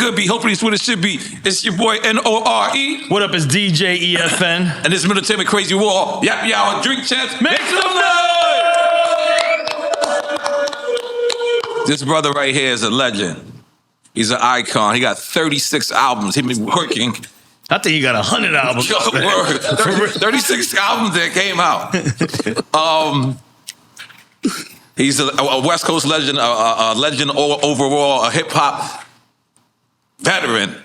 could be. Hopefully it's what it should be. It's your boy N.O.R.E. What up, it's DJ EFN. And this is Military Crazy War. Yap, y'all, drink champs. Make some noise! This brother right here is a legend. He's an icon. He got 36 albums. He been working. I think he got 100 albums. 36 albums that came out. He's a West Coast legend, a legend overall, a hip hop veteran.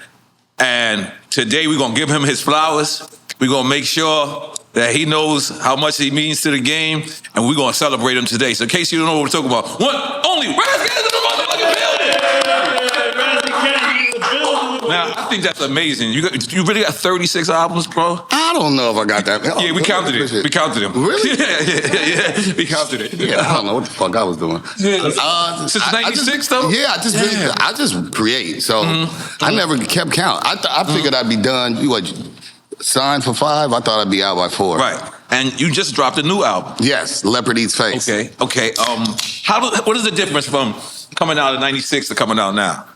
And today we're gonna give him his flowers. We're gonna make sure that he knows how much he means to the game, and we're gonna celebrate him today. So in case you don't know what we're talking about, one, only Ras Kass in the motherfucking building! Now, I think that's amazing. You really got 36 albums, bro? I don't know if I got that. Yeah, we counted it. We counted them. Really? Yeah. We counted it. Yeah, I don't know what the fuck I was doing. Since 96, though? Yeah, I just create. So I never kept count. I figured I'd be done. Signed for 5? I thought I'd be out by 4. Right. And you just dropped a new album. Yes, Leopard Eats Face. Okay. What is the difference from coming out in 96 to coming out now?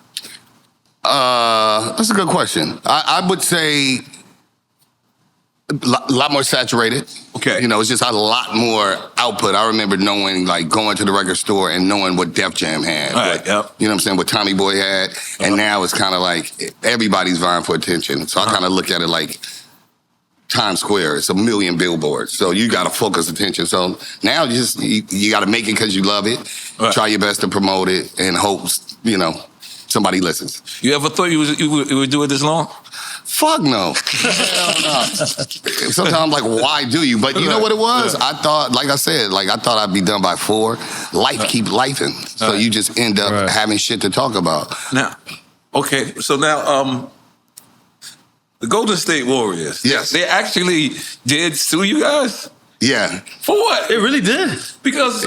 That's a good question. I would say a lot more saturated. Okay. You know, it's just a lot more output. I remember knowing, like, going to the record store and knowing what Def Jam had. Right, yep. You know what I'm saying? What Tommy Boy had. And now it's kind of like everybody's vying for attention. So I kind of look at it like Times Square. It's 1 million billboards. So you got to focus attention. So now you got to make it because you love it. Right. Try your best to promote it and hope, somebody listens. You ever thought you would do it this long? Fuck no. Hell no. Sometimes I'm like, why do you? But you know what it was? Yeah. I thought, like I said, I thought I'd be done by 4. Life keep lifing. So you just end up having shit to talk about. Now, okay, so now, the Golden State Warriors. Yes. They actually did sue you guys? Yeah. For what? It really did. Because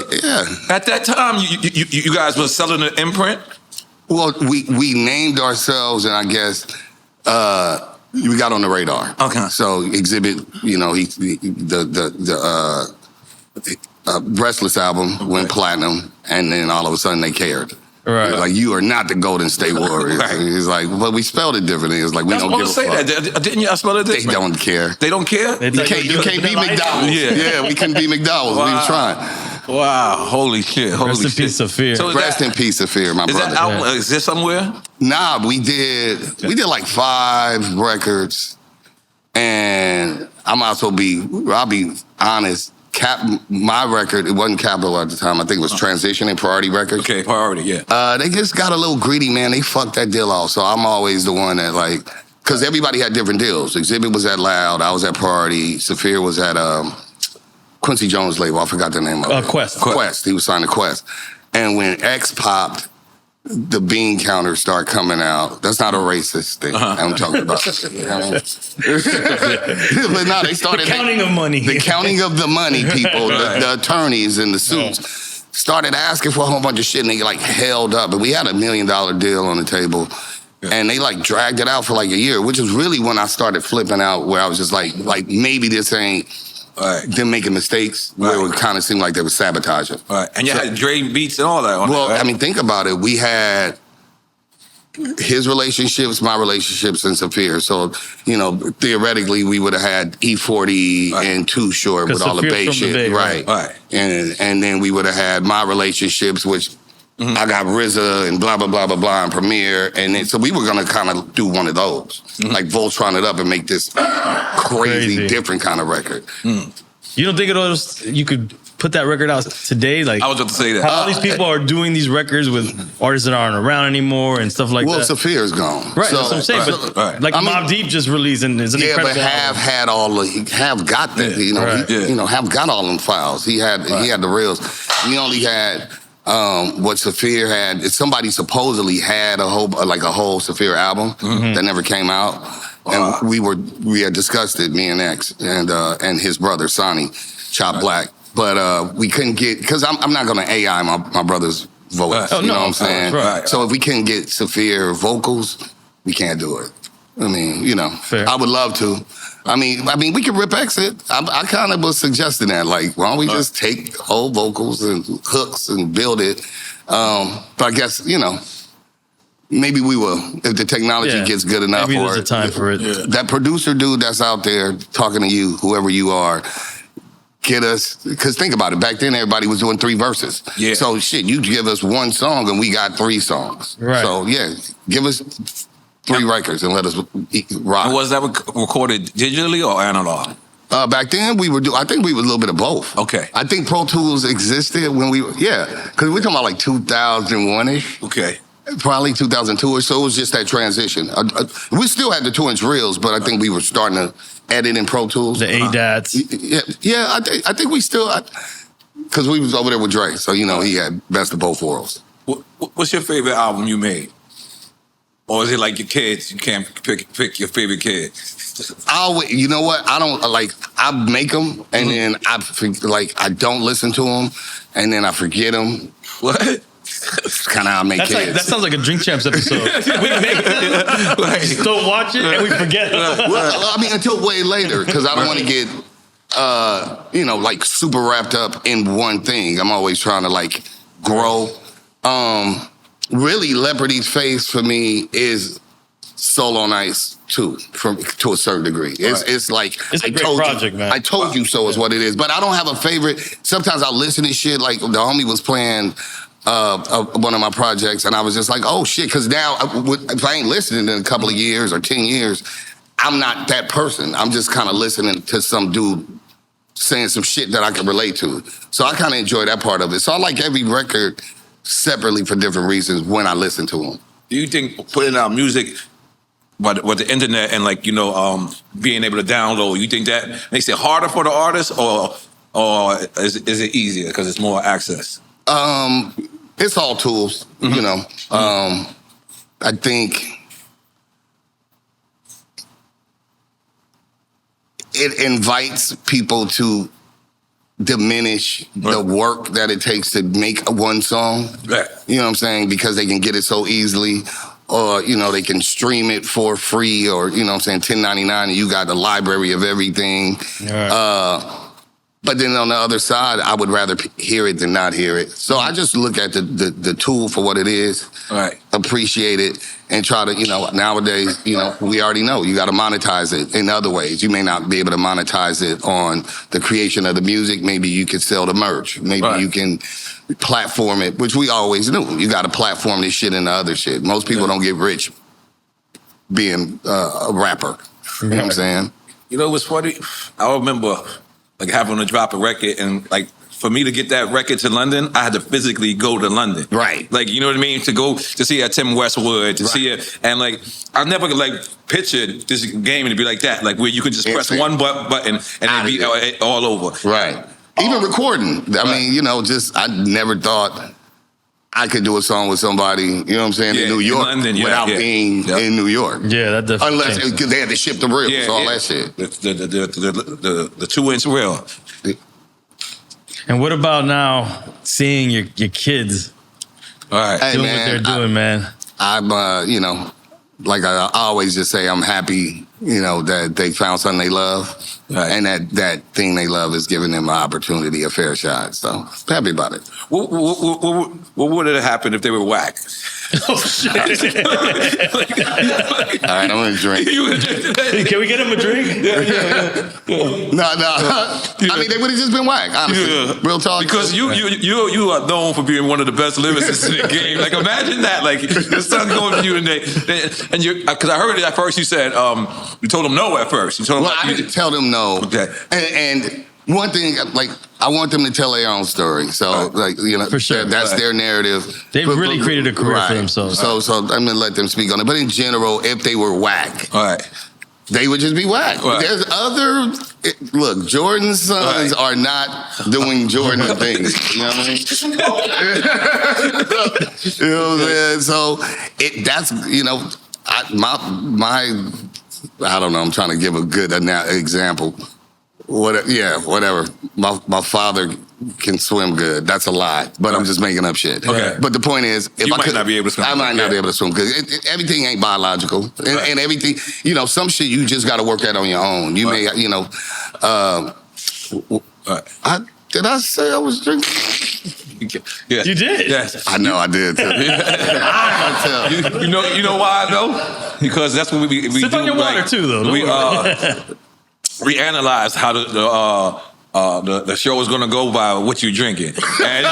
at that time, you guys were selling an imprint? Well, we named ourselves, and I guess we got on the radar. Okay. So Exhibit, the Restless album went platinum, and then all of a sudden they cared. Right. Like, you are not the Golden State Warriors. Right. It's like, well, we spelled it differently. It's like, we don't give a fuck. That. Didn't y'all spell it different? They don't care. They don't care? You can't be McDonald's. Yeah, we couldn't be McDonald's. Wow. We were trying. Wow, holy shit. Rest in peace, Saphir. So Rest in peace, Saphir, my brother. Is that album exist somewhere? Nah, we did like 5 records, and I'll be honest, my record, it wasn't Capitol at the time. I think it was Transition and Priority Records. Okay, Priority, yeah. They just got a little greedy, man. They fucked that deal off. So I'm always the one that, because everybody had different deals. Exhibit was at Loud, I was at Priority, Saphir was at Quincy Jones' label. I forgot the name of it. Quest. He was signed to Quest. And when X popped, the bean counter started coming out. That's not a racist thing I'm talking about. But no, they started... The counting of money. The counting of the money, people, the attorneys in the suits, started asking for a whole bunch of shit, and they held up. But we had $1 million deal on the table. And they dragged it out for a year, which was really when I started flipping out, where I was just like maybe this ain't them making mistakes, where it would kind of seem like they were sabotaging. Right. And you had Dre beats and all that on Well, that, right? I mean, think about it. We had his relationships, my relationships, and Saphir. So, theoretically, we would have had E40 and Too Short with all the Bay shit. Right. And then we would have had my relationships, which I got RZA and blah, blah, blah, blah, blah, and Premier. And then, so we were going to kind of do one of those. Like Voltron it up and make this crazy different kind of record. You don't think you could put that record out today? I was about to say that. How all these people are doing these records with artists that aren't around anymore and stuff like that. Well, Saphir's gone. Right, that's what I'm saying. But Mob Deep just released and is an incredible album. Have got that. Have got all them files. He had the reels. He only had what Saphir had. Somebody supposedly had a whole Saphir album that never came out. And we had discussed it, me and X and his brother Sonny, Chop Black. But we couldn't get, because I'm not gonna AI my brother's voice. You know what I'm saying? So if we couldn't get Saphir vocals, we can't do it. I mean, Fair. I would love to. I mean, we could rip Exit. I kind of was suggesting that, why don't we just take whole vocals and hooks and build it? But I guess, maybe we will if the technology gets good enough. Maybe there's a time for it. Yeah. That producer dude that's out there talking to you, whoever you are, get us, because think about it, back then everybody was doing 3 verses. Yeah. So shit, you give us 1 song and we got 3 songs. Right. So yeah, give us 3 records and let us rock. And was that recorded digitally or analog? Back then I think we were a little bit of both. Okay. I think Pro Tools existed when because we're talking about like 2001-ish. Okay. Probably 2002 or so. It was just that transition. We still had the 2-inch reels, but I think we were starting to edit in Pro Tools. The ADATs. Yeah. I think we still, because we was over there with Dre, so he had best of both worlds. What's your favorite album you made? Or is it like your kids? You can't pick your favorite kid. You know what? I don't I make them and then I don't listen to them and then I forget them. What? That's kind of how I make kids. That sounds like a Drink Champs episode. We make them, don't watch it, and we forget them. Well, I mean, until way later, because I don't want to get, super wrapped up in one thing. I'm always trying to grow. Really, Leopard Eats Face for me is Soul on Ice too, to a certain degree. It's a great project, man. I told you so is what it is. But I don't have a favorite. Sometimes I listen to shit like the homie was playing one of my projects, and I was just like, oh shit, because now if I ain't listening in a couple of years or 10 years, I'm not that person. I'm just kind of listening to some dude saying some shit that I can relate to. So I kind of enjoy that part of it. So I like every record separately for different reasons when I listen to them. Do you think putting out music with the internet and being able to download, you think that makes it harder for the artist, or is it easier because it's more access? It's all tools, I think it invites people to diminish the work that it takes to make one song. Right. You know what I'm saying? Because they can get it so easily, or they can stream it for free, or $10.99, and you got the library of everything. Right. But then on the other side, I would rather hear it than not hear it. So I just look at the tool for what it is, right? Appreciate it, and try to, nowadays, we already know you got to monetize it in other ways. You may not be able to monetize it on the creation of the music. Maybe you could sell the merch. Maybe you can platform it, which we always knew. You got to platform this shit into other shit. Most people don't get rich being a rapper. You know what I'm saying? What's funny? I remember having to drop a record, and for me to get that record to London, I had to physically go to London. Right. You know what I mean? To go to see Tim Westwood, to see it. And I never pictured this game to be like that, where you could just press one button and it'd be all over. Right. Even recording. I mean, I never thought I could do a song with somebody, you know what I'm saying, in New York, in London, without being in New York. Yeah, that definitely. Unless because they had to ship the reels, all that shit. The 2-inch reel. And what about now seeing your kids doing what they're doing, man? I'm, like I always just say, I'm happy, that they found something they love. Right. And that thing they love is giving them an opportunity, a fair shot. So, happy about it. What would have happened if they were whack? Oh, shit. All right, I'm going to drink. Can we get him a drink? No. I mean, they would have just been whack, honestly. Real talk. Because you are known for being one of the best lyricists in the game. Imagine that. Your son's going to you and because I heard it at first, you said, you told them no at first. You told them I didn't tell them no. Okay. And one thing, I want them to tell their own story. So, for sure. That's their narrative. They've really created a career for themselves. So I'm going to let them speak on it. But in general, if they were whack, they would just be whack. Right. There's look, Jordan's sons are not doing Jordan things. You know what I mean? You know what I'm saying? So that's, I don't know, I'm trying to give a good example. Whatever. My father can swim good. That's a lie, but I'm just making up shit. Okay. But the point is, if I might not be able to swim. I might not be able to swim because everything ain't biological, and everything. Some shit you just got to work at on your own. You may, Did I say I was drinking? Yeah. You did? Yes. I know I did too. You know why though? Because that's what we Sip do. on your water too, though. We analyze how the show is going to go by what you're drinking. And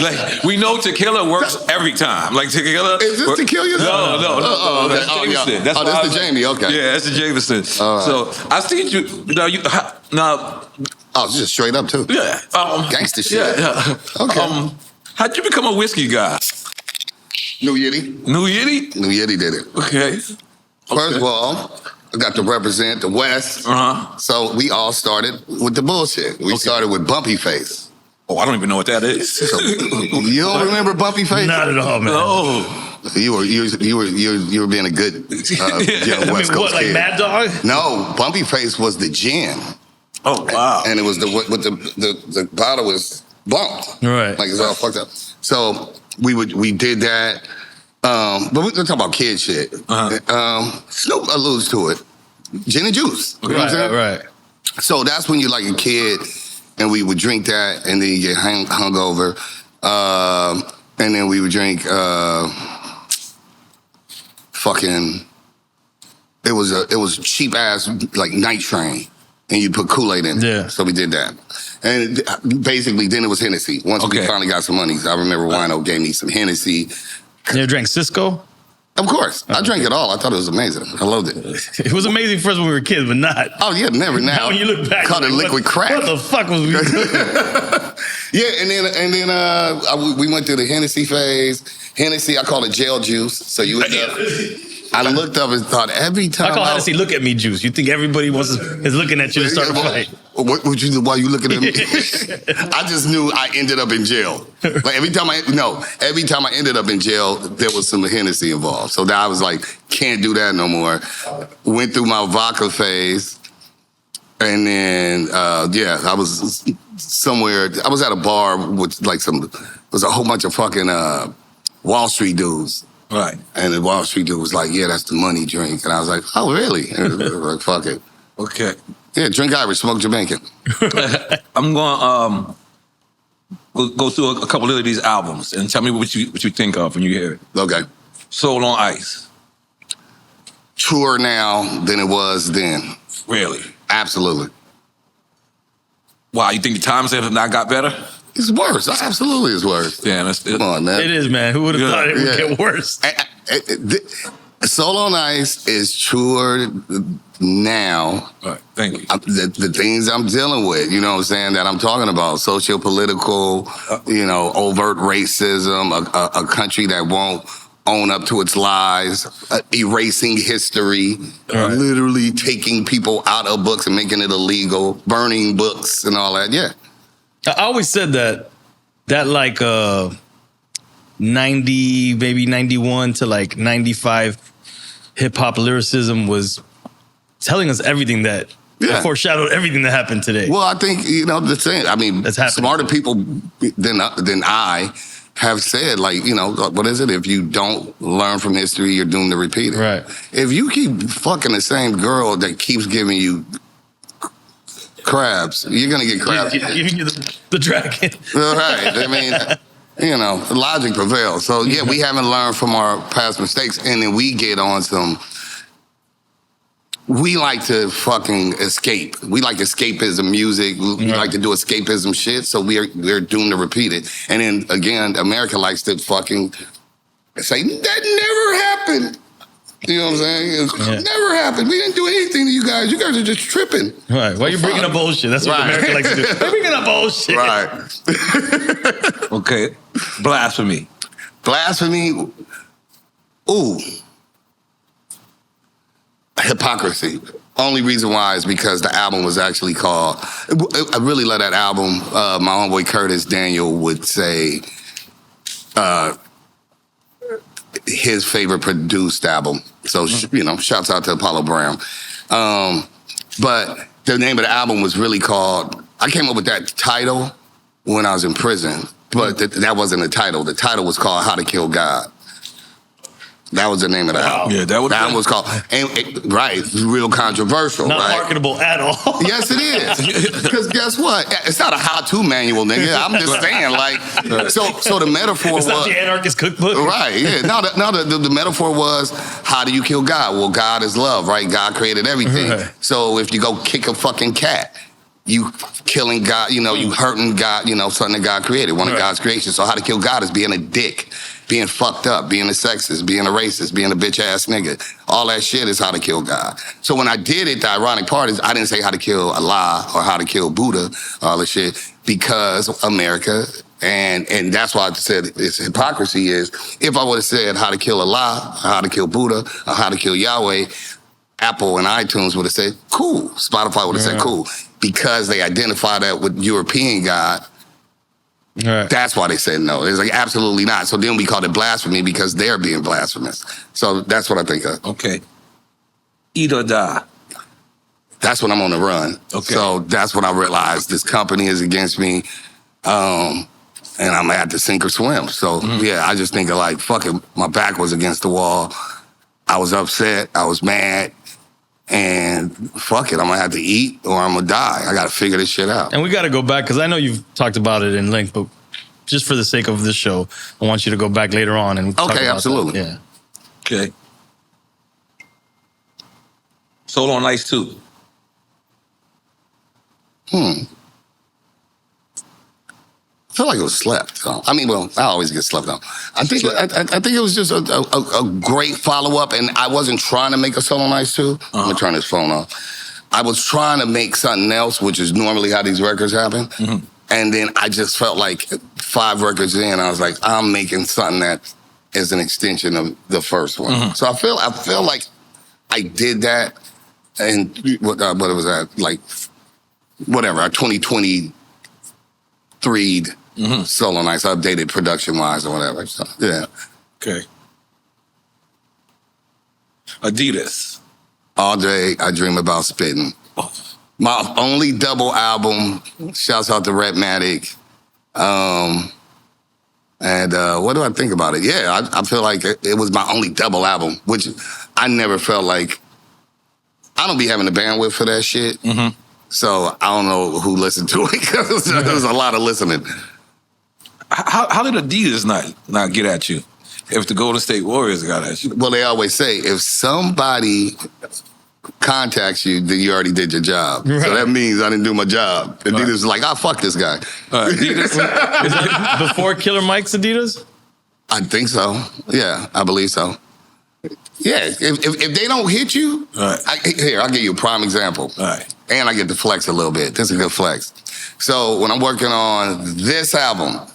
like, we know tequila works every time. Like tequila. Is this tequila? No. That's Jameson. That's the Jamie. Okay. Yeah, that's the Jameson. Right. So I see you now. Oh, just straight up too. Yeah. Gangster shit. Yeah. Okay. How'd you become a whiskey guy? New Yiddy. New Yiddy? New Yiddy did it. Okay. First of all, I got to represent the West. So we all started with the bullshit. We started with Bumpy Face. Oh, I don't even know what that is. So, you don't remember Bumpy Face? Not at all, man. Oh. You were being a good young West Coast what, like kid. Mad Dog? No, Bumpy Face was the gin. Oh wow! And it was the bottle was bumped, right? Like it's all fucked up. So we did that, but we're talking about kid shit. Snoop alludes to it, gin and juice. You know what I'm saying? Right. So that's when you're like a kid, and we would drink that, and then you get hungover, and then we would drink fucking. It was cheap ass like Night Train. And you put Kool-Aid in it. Yeah. So we did that. And basically, then it was Hennessy. Once we finally got some money, I remember Wino gave me some Hennessy. You ever drank Cisco? Of course. I drank it all. I thought it was amazing. I loved it. It was amazing first when we were kids, but not. Oh, yeah, never now. Now when you look back, called it liquid crack. What the fuck was we doing? Yeah, and then we went through the Hennessy phase. Hennessy, I call it jail juice. So you would I looked up and thought every time I call Hennessy look at me juice. You think everybody is looking at you to start a fight? What would you do while you looking at me? I just knew I ended up in jail. Like every time I ended up in jail, there was some Hennessy involved. So now I was like, can't do that no more. Went through my vodka phase. And then, I was somewhere. I was at a bar with like was a whole bunch of fucking Wall Street dudes. Right. And the Wall Street dude was like, yeah, that's the money drink. And I was like, oh, really? And I was like, fuck it. Okay. Yeah, drink Irish, smoke Jamaican. I'm going to go through a couple of these albums and tell me what you think of when you hear it. Okay. Soul on Ice. Truer now than it was then. Really? Absolutely. Wow, you think the times have not got better? It's worse. Absolutely it's worse. Yeah, come on, man. It is, man. Who would have thought it would get worse? Soul on Ice is truer now. Right, thank you. The things I'm dealing with, you know what I'm saying, that I'm talking about, sociopolitical, overt racism, a country that won't own up to its lies, erasing history, literally taking people out of books and making it illegal, burning books and all that, yeah. I always said that like 90, maybe 91 to like 95 hip hop lyricism was telling us everything that foreshadowed everything that happened today. Well, I think, the thing, I mean, smarter people than I have said, like, what is it? If you don't learn from history, you're doomed to repeat it. Right. If you keep fucking the same girl that keeps giving you crabs, you're gonna get crabs. The dragon. Right. I mean, logic prevails. So yeah, we haven't learned from our past mistakes, and then we get on some. We like to fucking escape. We like escapism music. We like to do escapism shit. So we're doomed to repeat it. And then again, America likes to fucking say that never happened. You know what I'm saying? It never happened. We didn't do anything to you guys. You guys are just tripping. Right. Why are you bringing up bullshit? That's what America likes to do. They're bringing up bullshit. Right. Okay. Blasphemy. Blasphemy. Ooh. Hypocrisy. Only reason why is because the album was actually called. I really love that album. My homeboy Curtis Daniel would say his favorite produced album. So, shouts out to Apollo Brown. But the name of the album was really called, I came up with that title when I was in prison, but that wasn't the title. The title was called How to Kill God. That was the name of the album. Yeah, that was called. Right, real controversial. Not right? marketable at all. Yes, it is. Because guess what? It's not a how-to manual, nigga. I'm just saying, like, so the metaphor it's was. Not the anarchist cookbook. Right, yeah. Now the metaphor was, how do you kill God? Well, God is love, right? God created everything. Right. So if you go kick a fucking cat, you killing God, you hurting God, something that God created, one of God's creations. So how to kill God is being a dick, being fucked up, being a sexist, being a racist, being a bitch ass nigga. All that shit is how to kill God. So when I did it, the ironic part is I didn't say how to kill Allah or how to kill Buddha, all the shit, because America, and that's why I said it's hypocrisy is, if I would have said how to kill Allah, or how to kill Buddha, or how to kill Yahweh, Apple and iTunes would have said, cool. Spotify would have said, cool. Because they identify that with European God, that's why they said no. It's like, absolutely not. So then we called it blasphemy because they're being blasphemous. So that's what I think of. Okay. Eat or die. That's when I'm on the run. Okay. So that's when I realized this company is against me, and I'm at to sink or swim. So yeah, I just think of like, fuck it, my back was against the wall. I was upset. I was mad. And fuck it, I'm gonna have to eat or I'm gonna die. I gotta figure this shit out. And we gotta go back, because I know you've talked about it in length, but just for the sake of this show, I want you to go back later on and talk about absolutely. that. Yeah. Okay. Solo on Ice 2. I feel like it was slept on. I mean, well, I always get slept on. I think it was just a great follow-up, and I wasn't trying to make a solo on Ice 2. I'm gonna turn this phone off. I was trying to make something else, which is normally how these records happen. And then I just felt like 5 records in, I was like, I'm making something that is an extension of the first one. So I feel like I did that, and what was that? Like, whatever, I 2023'd Solo Nights, updated production-wise or whatever. So, yeah. Okay. Adidas. All day, I dream about spitting. My only double album, shouts out to Redmatic. And what do I think about it? Yeah, I feel like it was my only double album, which I never felt like, I don't be having the bandwidth for that shit. So I don't know who listened to it, because there's a lot of listening. How did Adidas not get at you if the Golden State Warriors got at you? Well, they always say, if somebody contacts you, then you already did your job. Right. So that means I didn't do my job. Adidas is like, fuck this guy. Adidas. Is that before Killer Mike's Adidas? I think so. Yeah, I believe so. Yeah, if they don't hit you, here, I'll give you a prime example. And I get to flex a little bit. This is a good flex. So when I'm working on this album,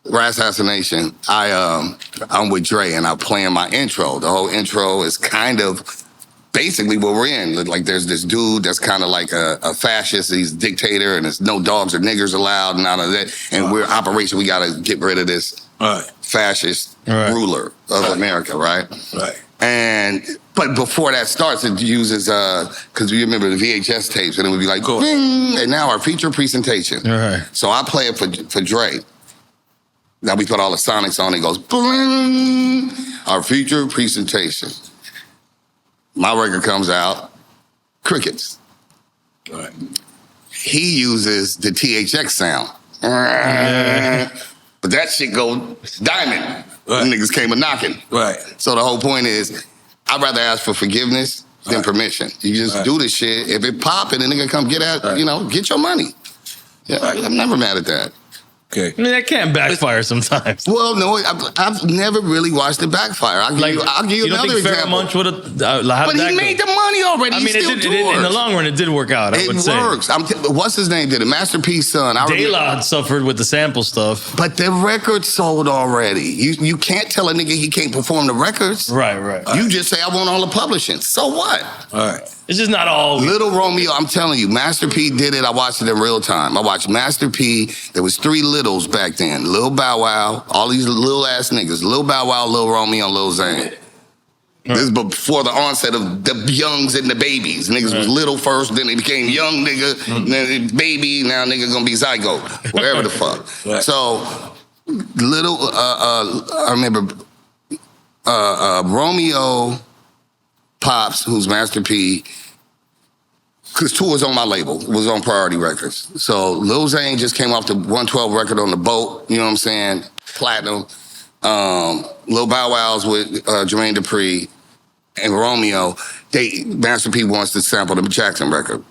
Ras Assassination, I'm with Dre and I'm playing my intro. The whole intro is kind of basically what we're in. Like, there's this dude that's kind of like a fascist, he's a dictator, and there's no dogs or niggers allowed and all of that. And we're Operation, we gotta get rid of this fascist ruler of America, right? But before that starts, it uses, because you remember the VHS tapes, and it would be like, ding, and now our feature presentation. So I play it for Dre. Now we put all the sonics on, it goes, bling, our feature presentation. My record comes out, crickets. He uses the THX sound. But that shit go diamond. Niggas came a knocking. So the whole point is, I'd rather ask for forgiveness than permission. You just do this shit. If it pop and the nigga come get at, get your money. Yeah, I'm never mad at that. I mean, that can backfire sometimes. Well, no, I've never really watched it backfire. I'll give you another example. Munch would have, but he made the money already. I mean, it in the long run, it did work out. I would say. It works. What's his name did it? Masterpiece Son. De La suffered with the sample stuff. But the record sold already. You can't tell a nigga he can't perform the records. Right. You just say, I want all the publishing. So what? It's just not all. Little Romeo, I'm telling you, Master P did it. I watched it in real time. I watched Master P. There was 3 littles back then. Lil Bow Wow, all these little ass niggas. Lil Bow Wow, Lil Romeo, and Lil Zane. This is before the onset of the youngs and the babies. Niggas was little first, then they became young nigga, then baby, now nigga gonna be zygote, whatever the fuck. So, little, I remember Romeo, Pops, who's Master P, because Tour was on my label, it was on Priority Records. So Lil Zane just came off the 112 record on the boat, you know what I'm saying? Platinum. Lil Bow Wow's with Jermaine Dupri and Romeo. Master P wants to sample the Jackson record.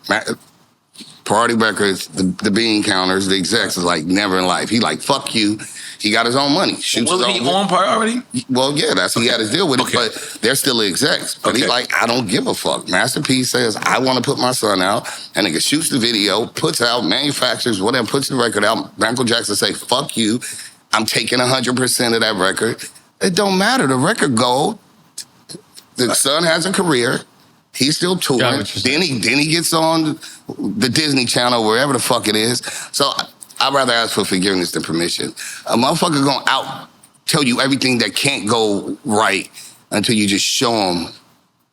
Priority Records, the bean counters, the execs is like, never in life. He like, fuck you. He got his own money. Was he on Priority? Well, yeah, that's he had his deal with it, but they're still the execs. But he's like, I don't give a fuck. Master P says, I want to put my son out, and nigga shoots the video, puts out, manufactures, whatever, puts the record out. Michael Jackson say, fuck you. I'm taking 100% of that record. It don't matter. The record gold. The son has a career. He's still touring. Then he gets on the Disney Channel, wherever the fuck it is. So I'd rather ask for forgiveness than permission. A motherfucker gonna tell you everything that can't go right until you just show him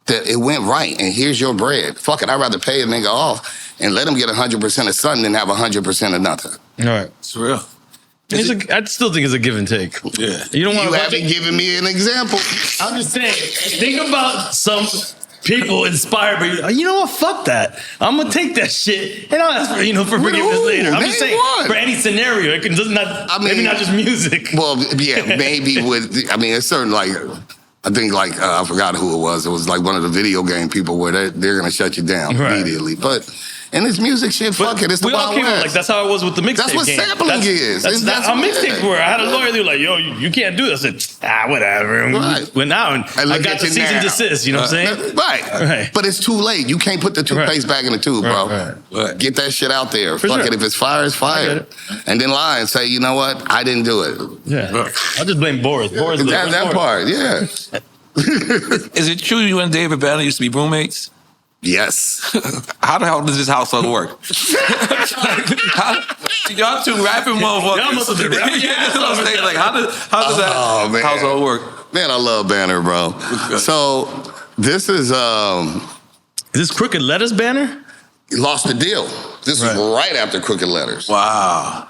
that it went right and here's your bread. Fuck it, I'd rather pay a nigga off and let him get 100% of something than have 100% of nothing. All right. It's real. I still think it's a give and take. Yeah. You haven't given me an example. I'm just saying, think about some people inspired by you know what? Fuck that. I'm gonna take that shit and I'll ask for forgiveness later. I'm just saying for any scenario, it does not. Maybe not just music. Well, yeah, maybe with. I mean, it's certain like. I think like I forgot who it was. It was like one of the video game people where they're gonna shut you down immediately. But and this music shit, fuck it. It's the Wild West. Like that's how it was with the mixtape. That's what sampling is. That's how mixtapes were. I had a lawyer. They were like, "Yo, you can't do this." I said, whatever. And went out and I got the cease and desist. You know what I'm saying? Right. But it's too late. You can't put the toothpaste back in the tube, bro. Right. Get that shit out there. Fuck it. If it's fire, it's fire. And then lie and say, you know what? I didn't do it. Yeah. I'll just blame Boris. Boris. That part. Yeah. Is it true you and David Banner used to be roommates? Yes. How the hell does this household work? Y'all two rapping motherfuckers. Y'all must have been rapping. Yeah, that's what I'm saying. Like, how does that household work? Man, I love Banner, bro. So this is this Crooked Letters Banner? He lost the deal. This is right after Crooked Letters. Wow.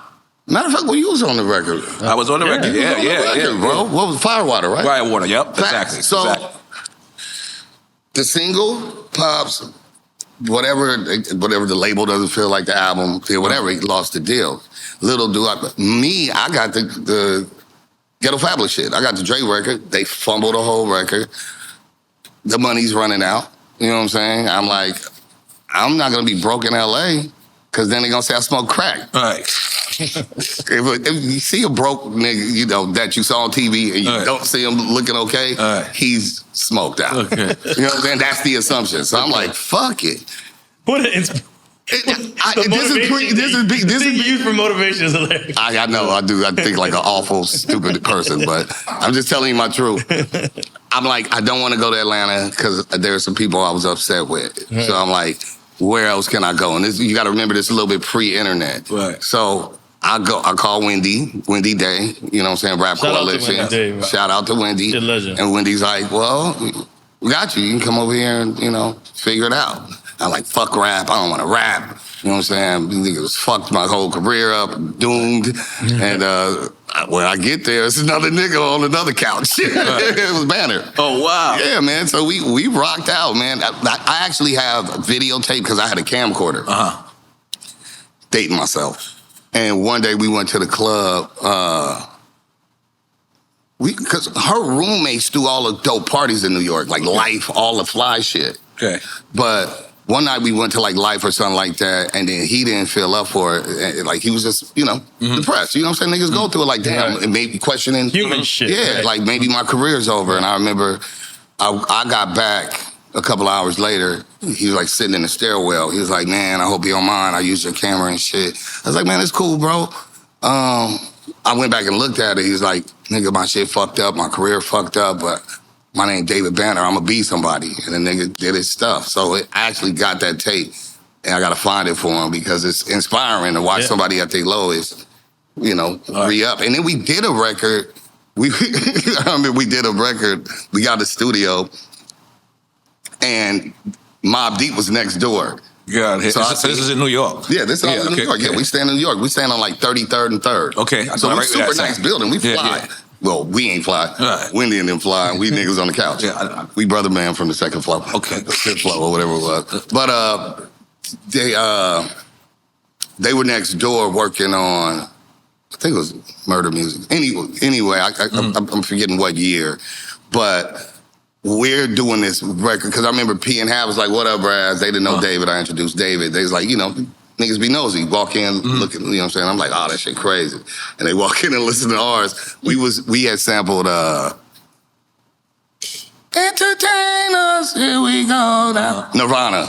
Matter of fact, you was on the record. I was on the record. Yeah, bro. What was Firewater, right? Firewater. Yep. Exactly. So the single pops, whatever the label doesn't feel like the album, whatever, he lost the deal. Little do I got the Ghetto Fabulous shit. I got the Dre record. They fumbled the whole record. The money's running out. You know what I'm saying? I'm like, I'm not gonna be broke in LA because then they're gonna say I smoke crack. Right. If you see a broke nigga, that you saw on TV and you don't see him looking okay, he's smoked out. Okay. You know what I'm saying? That's the assumption. So I'm like, fuck it. What this is used for motivation is hilarious. I know, I do. I think like an awful, stupid person, but I'm just telling you my truth. I'm like, I don't want to go to Atlanta because there's some people I was upset with. So I'm like, where else can I go? And this, you got to remember, this is a little bit pre-internet. Right. So I call Wendy Day, you know what I'm saying, Rap Coalition. Shout out to Wendy. Good legend. And Wendy's like, well, we got you. You can come over here and, figure it out. I'm like, fuck rap. I don't want to rap. You know what I'm saying? Niggas fucked my whole career up, doomed. And when I get there, it's another nigga on another couch. It was Banner. Oh, wow. Yeah, man. So we rocked out, man. I actually have videotape because I had a camcorder. Dating myself. And one day we went to the club. Because her roommates do all the dope parties in New York, like Life, all the fly shit. Okay. But one night we went to like Life or something like that, and then he didn't feel up for it. And, like he was just, depressed. You know what I'm saying? Niggas go through it like, damn, and maybe questioning. Human shit. Yeah, like maybe my career's over. And I remember I got back a couple hours later. He was like sitting in the stairwell. He was like, man, I hope you don't mind. I used your camera and shit. I was like, man, it's cool, bro. I went back and looked at it. He was like, nigga, my shit fucked up. My career fucked up, but my name David Banner. I'm going to be somebody. And the nigga did his stuff. So I actually got that tape, and I got to find it for him because it's inspiring to watch somebody at their lowest, re-up. And then we did a record. I remember we did a record. We got a studio, and Mob Deep was next door. Yeah, so this is in New York. Yeah, this is in New York. Yeah, we stand in New York. We stand on like 33rd and 3rd. Okay. So it's a super nice building. We fly. Well, we ain't fly. Right. Wendy and them fly, and we niggas on the couch. Yeah, we brother man from the second floor. Okay. The fifth floor or whatever it was. But they were next door working on, I think it was murder music. Anyway, I'm forgetting what year. But we're doing this record, because I remember P and Hab was like, what up, Raz? They didn't know David. I introduced David. They was like, niggas be nosy. Walk in, looking, you know what I'm saying? I'm like, oh, that shit crazy. And they walk in and listen to ours. We had sampled Entertain Us, here we go now. Nirvana.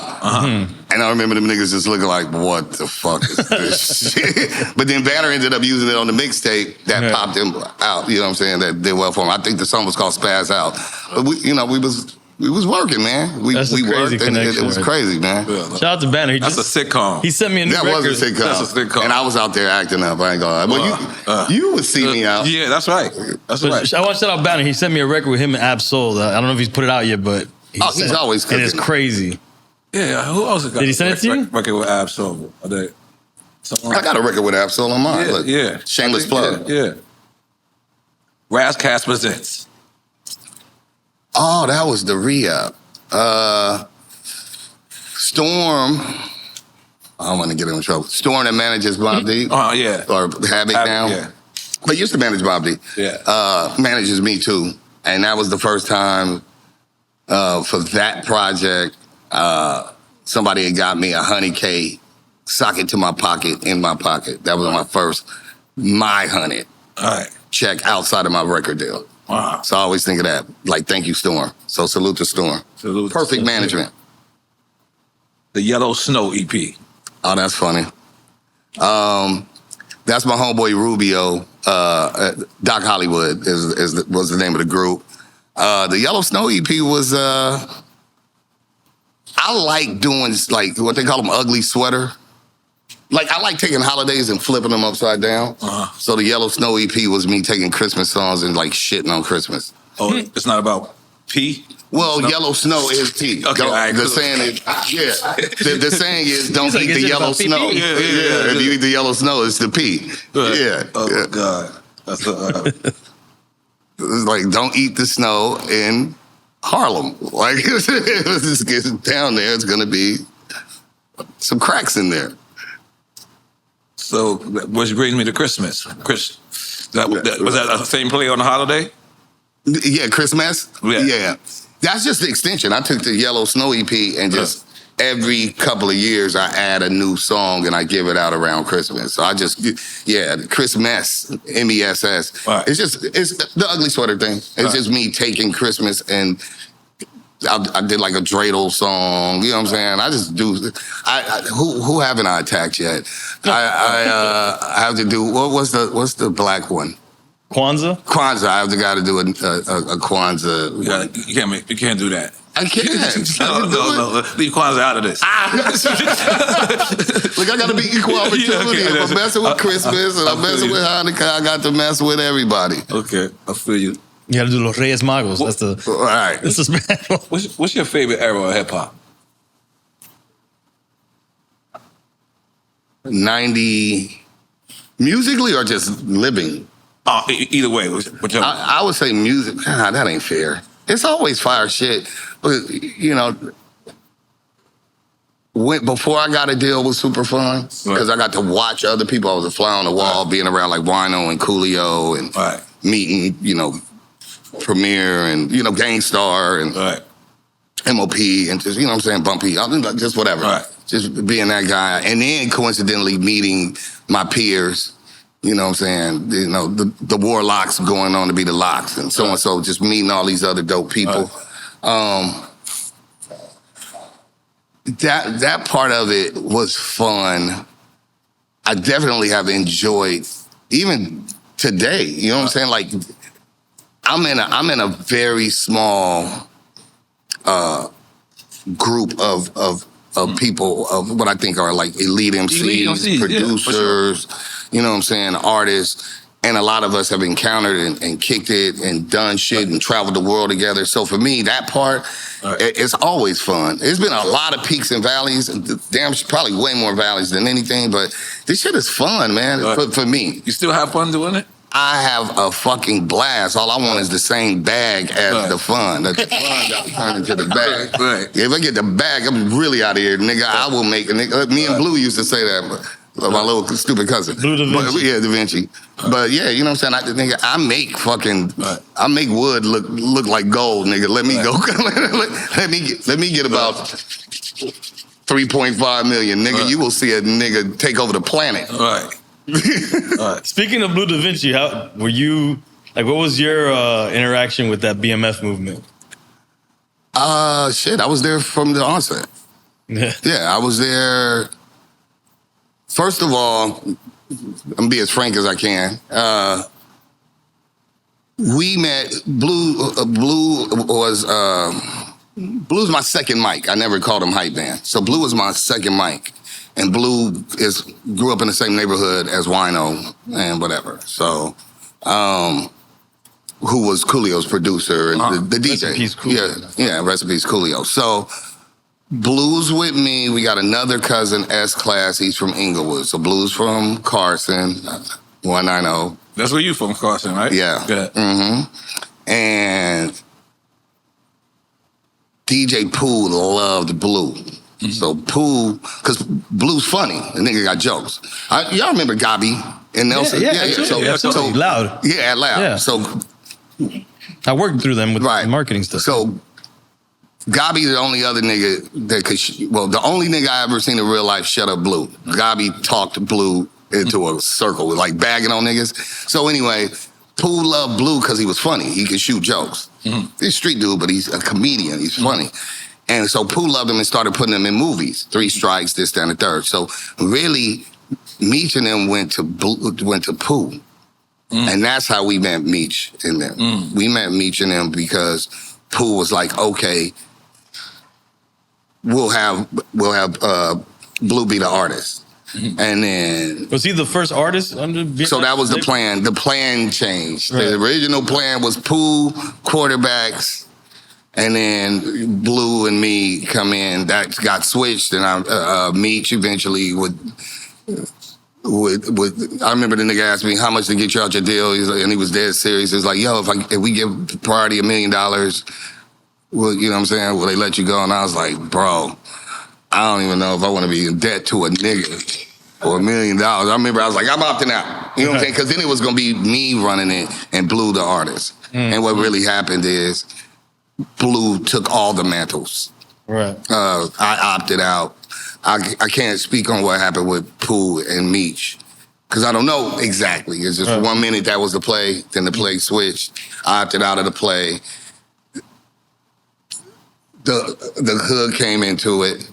And I remember them niggas just looking like, what the fuck is this shit? But then Banner ended up using it on the mixtape that popped him out, you know what I'm saying? That did well for him. I think the song was called Spaz Out. But we was working, man. We worked, and it was crazy, man. Shout out to Banner. That's a sitcom. He sent me a new record. That was a sitcom. That's a sitcom. And I was out there acting up. I ain't gonna lie. Well, you would see me out. Yeah, that's right. That's right. I want to shout out Banner. He sent me a record with him and Ab Soul. I don't know if he's put it out yet, but he's always cooking. And it's crazy. Yeah, who else got? Did he send it to you? Record with Ab Soul. I got a record with Ab Soul on mine. Yeah. Shameless plug. Yeah. Ras Kass presents. Oh, that was the re-up. Storm. I don't want to get him in trouble. Storm that manages Mob Deep. Oh, yeah. Or Havoc now. Yeah. But used to manage Mob Deep. Yeah. Manages me too. And that was the first time for that project, somebody had got me a 100K socket to my pocket, in my pocket. That was my first, my 100 check outside of my record deal. Wow. So I always think of that. Like, thank you, Storm. So salute to Storm. Perfect management. The Yellow Snow EP. Oh, that's funny. That's my homeboy Rubio. Doc Hollywood was the name of the group. The Yellow Snow EP was, I like doing, like, what they call them, ugly sweater. Like, I like taking holidays and flipping them upside down. So the Yellow Snow EP was me taking Christmas songs and, like, shitting on Christmas. Oh, it's not about P? Well, Yellow Snow is P. Okay, the saying is, the saying is, don't eat the yellow snow. Yeah. If you eat the yellow snow, it's the P. Yeah. Oh, God. That's it's like, don't eat the snow in Harlem. Like, if this gets down there, it's going to be some cracks in there. So, which brings me to Christmas. Was that the same play on the holiday? Yeah, Christmas? Yeah. That's just the extension. I took the Yellow Snow EP and just every couple of years I add a new song and I give it out around Christmas. So I just, Christmas, MESS. Right. It's the ugly sweater thing. It's just me taking Christmas and I did like a dreidel song, you know what I'm saying? I just do, who haven't I attacked yet? I have to do, what's the black one? Kwanzaa? Kwanzaa. I have got to do a Kwanzaa. You can't do that. I can't. No. Leave Kwanzaa out of this. Look, I got to be equal opportunity. If I'm messing with Christmas and I'm messing with Hanukkah, I got to mess with everybody. Okay, I feel you. You got to do Los Reyes Magos. That's the. All right. That's the special. What's your favorite era of hip hop? 90, musically or just living? Either way. I would say music. That ain't fair. It's always fire shit. But, you know, before I got a deal was super fun because I got to watch other people. I was a fly on the wall, being around like Wino and Coolio and meeting, you know, Premier and, you know, Gangstar and MOP and just, you know what I'm saying, Bumpy, just whatever. Just being that guy. And then coincidentally meeting my peers. You know what I'm saying? You know, the Warlocks going on to be the Locks and so and so, just meeting all these other dope people. That part of it was fun. I definitely have enjoyed, even today, you know what I'm saying? Like, I'm in a very small group of people, of what I think are like elite MCs, producers, you know what I'm saying, artists, and a lot of us have encountered and kicked it and done shit and traveled the world together. So for me, that part, it's always fun. There's been a lot of peaks and valleys, damn, probably way more valleys than anything, but this shit is fun, man, for me. You still have fun doing it? I have a fucking blast. All I want is the same bag as the fun. The fun got turned into the bag. Right. If I get the bag, I'm really out of here, nigga. I will make a nigga. Me and Blue used to say that. My little stupid cousin. Blue Da Vinci. Yeah, Da Vinci. But yeah, you know what I'm saying? I make fucking, I make wood look like gold, nigga. Let me go. let me get about 3.5 million, nigga. You will see a nigga take over the planet. Right. Speaking of Blue Da Vinci, how were you? Like, what was your interaction with that BMF movement? Shit, I was there from the onset. Yeah, I was there. First of all, I'm gonna be as frank as I can. We met. Blue was my second mic. I never called him hype man. So Blue was my second mic. And Blue grew up in the same neighborhood as Wino and whatever. So, who was Coolio's producer and the DJ. Rest in peace, Coolio. Yeah, rest in peace, Coolio. So, Blue's with me. We got another cousin, S-Class. He's from Inglewood. So, Blue's from Carson, 190. That's where you from, Carson, right? Yeah. Mm-hmm. And DJ Pooh loved Blue. So Pooh, because Blue's funny, the nigga got jokes. Y'all remember Gabi and Nelson? Yeah, absolutely. So Loud. Yeah, Loud. Yeah. So I worked through them with marketing stuff. So Gabi, the only other nigga that could, the only nigga I ever seen in real life shut up Blue. Gabi talked Blue into a circle, like bagging on niggas. So anyway, Pooh loved Blue because he was funny. He could shoot jokes. He's a street dude, but he's a comedian. He's funny. And so Pooh loved him and started putting him in movies. 3 Strikes, this, that, and the third. So really, Meech and them went to Pooh. And that's how we met Meech and them. We met Meech and them because Pooh was like, okay, we'll have Blue be the artist. And then... Was he the first artist under... So that was the plan. The plan changed. Right. The original plan was Pooh, quarterbacks, and then Blue and me come in. That got switched, and Meech eventually would. I remember the nigga asked me how much to get you out your deal, and he was dead serious. He was like, "Yo, if we give Priority $1 million, well, you know what I'm saying? Will they let you go?" And I was like, "Bro, I don't even know if I want to be in debt to a nigga for $1 million." I remember I was like, "I'm opting out." You know what I'm saying? Because then it was gonna be me running it and Blue the artist. And what really happened is, Blue took all the mantles. Right. I opted out. I can't speak on what happened with Pooh and Meech because I don't know exactly. It's just 1 minute that was the play, then the play switched. I opted out of the play. The hood came into it,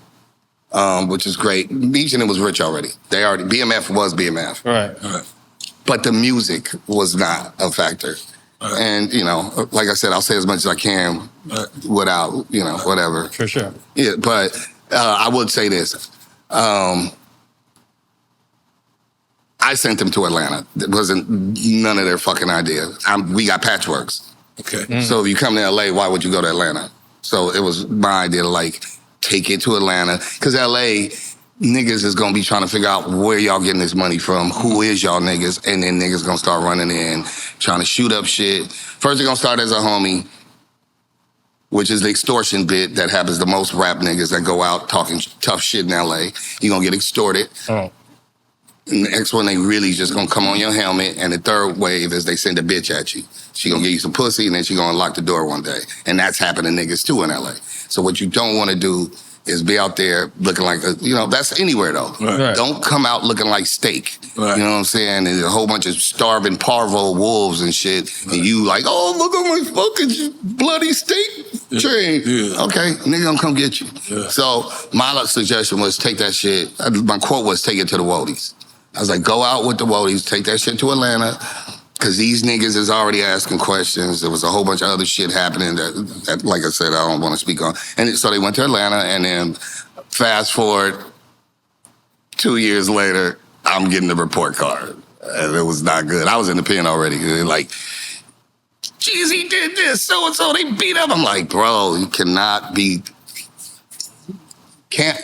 which is great. Meech and it was rich already. BMF was BMF. Right. But the music was not a factor. And, you know, like I said, I'll say as much as I can without, you know, whatever. For sure. Yeah, but I would say this. I sent them to Atlanta. It wasn't none of their fucking idea. We got patchworks. Okay. So if you come to LA, why would you go to Atlanta? So it was my idea to, like, take it to Atlanta. Because LA... niggas is gonna be trying to figure out where y'all getting this money from, who is y'all niggas, and then niggas gonna start running in, trying to shoot up shit. First, they're gonna start as a homie, which is the extortion bit that happens to most rap niggas that go out talking tough shit in LA. You gonna get extorted. And the next one, they really just gonna come on your helmet, and the third wave is they send a bitch at you. She gonna give you some pussy, and then she gonna unlock the door one day. And that's happening to niggas too in LA. So what you don't wanna do is be out there looking like, that's anywhere though. Right. Don't come out looking like steak. Right. You know what I'm saying? And a whole bunch of starving parvo wolves and shit. Right. And you like, oh, look at my fucking bloody steak train. Yeah. Okay, nigga gonna come get you. Yeah. So my suggestion was take that shit. My quote was take it to the Woadies. I was like, go out with the Woadies, take that shit to Atlanta. Because these niggas is already asking questions. There was a whole bunch of other shit happening that like I said, I don't want to speak on. And so they went to Atlanta, and then fast forward 2 years later, I'm getting the report card. And it was not good. I was in the pen already. Like, Jeezy did this, so-and-so, they beat up. I'm like, bro, you cannot be... Can't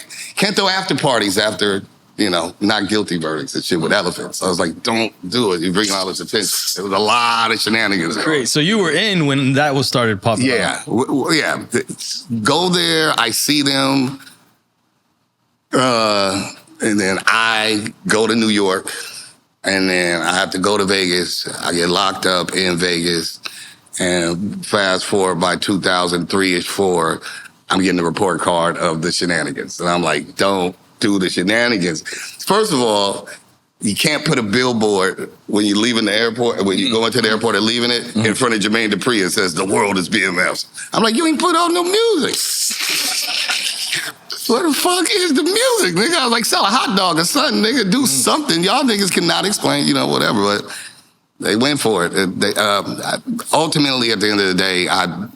throw after parties after... not guilty verdicts and shit with elephants. I was like, don't do it. You bring all this attention. It was a lot of shenanigans. Great. So you were in when that was started popping up. Yeah. Go there. I see them. And then I go to New York. And then I have to go to Vegas. I get locked up in Vegas. And fast forward by 2003-ish, 4, I'm getting the report card of the shenanigans. And I'm like, don't do the shenanigans. First of all, you can't put a billboard when you're leaving the airport, when you go into the airport and leaving it, in front of Jermaine Dupri. It says, the world is BMF's. I'm like, you ain't put on no music. What the fuck is the music, nigga? I was like, sell a hot dog or something, nigga. Do something. Y'all niggas cannot explain, whatever. But they went for it. Ultimately, at the end of the day, I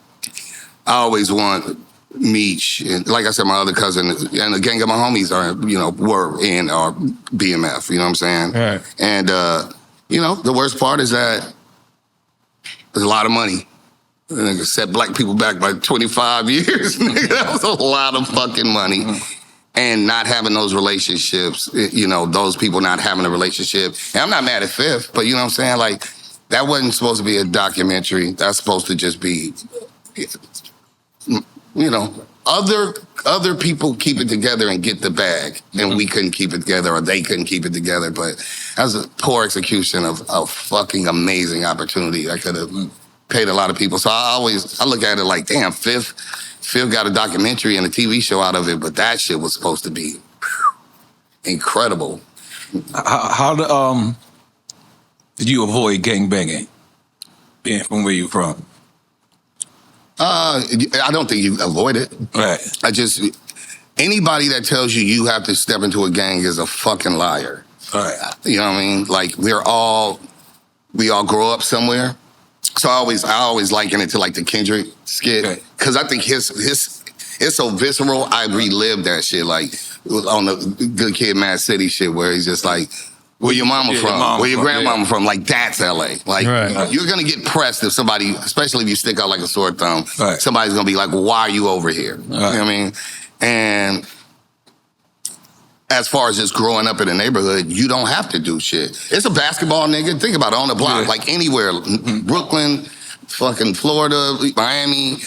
always want Meech, and like I said, my other cousin, and a gang of my homies were in our BMF, you know what I'm saying? Right. And, the worst part is that there's a lot of money. Nigga set black people back by 25 years. Nigga, that was a lot of fucking money. And not having those relationships, those people not having a relationship. And I'm not mad at Fifth, but you know what I'm saying? Like, that wasn't supposed to be a documentary. That's supposed to just be, other people keep it together and get the bag. And we couldn't keep it together, or they couldn't keep it together. But that was a poor execution of a fucking amazing opportunity. I could have paid a lot of people. So I look at it like, damn, Fifth got a documentary and a TV show out of it, but that shit was supposed to be incredible. How did you avoid gangbanging, being from where you're from? I don't think you avoid it. Right. Anybody that tells you have to step into a gang is a fucking liar. Right. You know what I mean? Like, we all grow up somewhere. So I always liken it to like the Kendrick skit, because I think it's so visceral. I relived that shit, like on the Good Kid, Mad City shit, where he's just like, where your mama from? Where your grandmama from? Like, that's LA. Like, you're gonna get pressed if somebody, especially if you stick out like a sore thumb. Right. Somebody's gonna be like, well, why are you over here? You know what I mean? And as far as just growing up in the neighborhood, you don't have to do shit. It's a basketball, nigga. Think about it, on the block, like anywhere. Brooklyn, fucking Florida, Miami,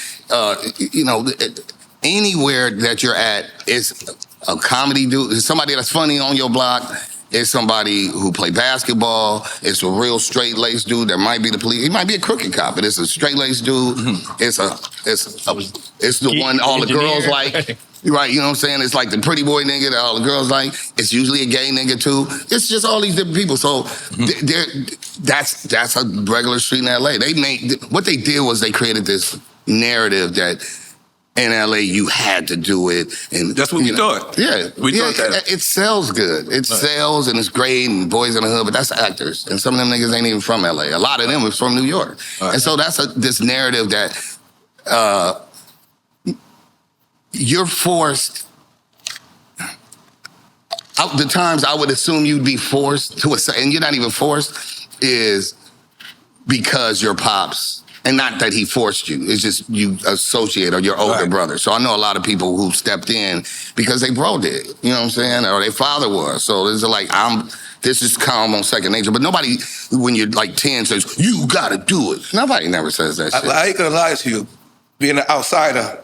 anywhere that you're at, it's a comedy dude. It's somebody that's funny on your block. It's somebody who play basketball. It's a real straight-laced dude that might be the police. He might be a crooked cop, but it's a straight-laced dude. It's the one all the girls like. Right, you know what I'm saying? It's like the pretty boy nigga that all the girls like. It's usually a gay nigga too. It's just all these different people. So that's a regular street in LA. What they did was they created this narrative that in LA you had to do it, and that's what we thought. Yeah, we thought that it sells good. It sells and it's great, and Boys in the Hood, but that's actors, and some of them niggas ain't even from LA. A lot of them is from New York, and so that's this narrative that. You're forced. The times I would assume you'd be forced to, and you're not even forced, is because your pops, and not that he forced you. It's just you associate, or your older brother. So I know a lot of people who stepped in because they bro did. You know what I'm saying? Or their father was. So it's like this is calm on second nature. But nobody, when you're like 10, says you got to do it. Nobody never says that shit. I ain't gonna lie to you. Being an outsider,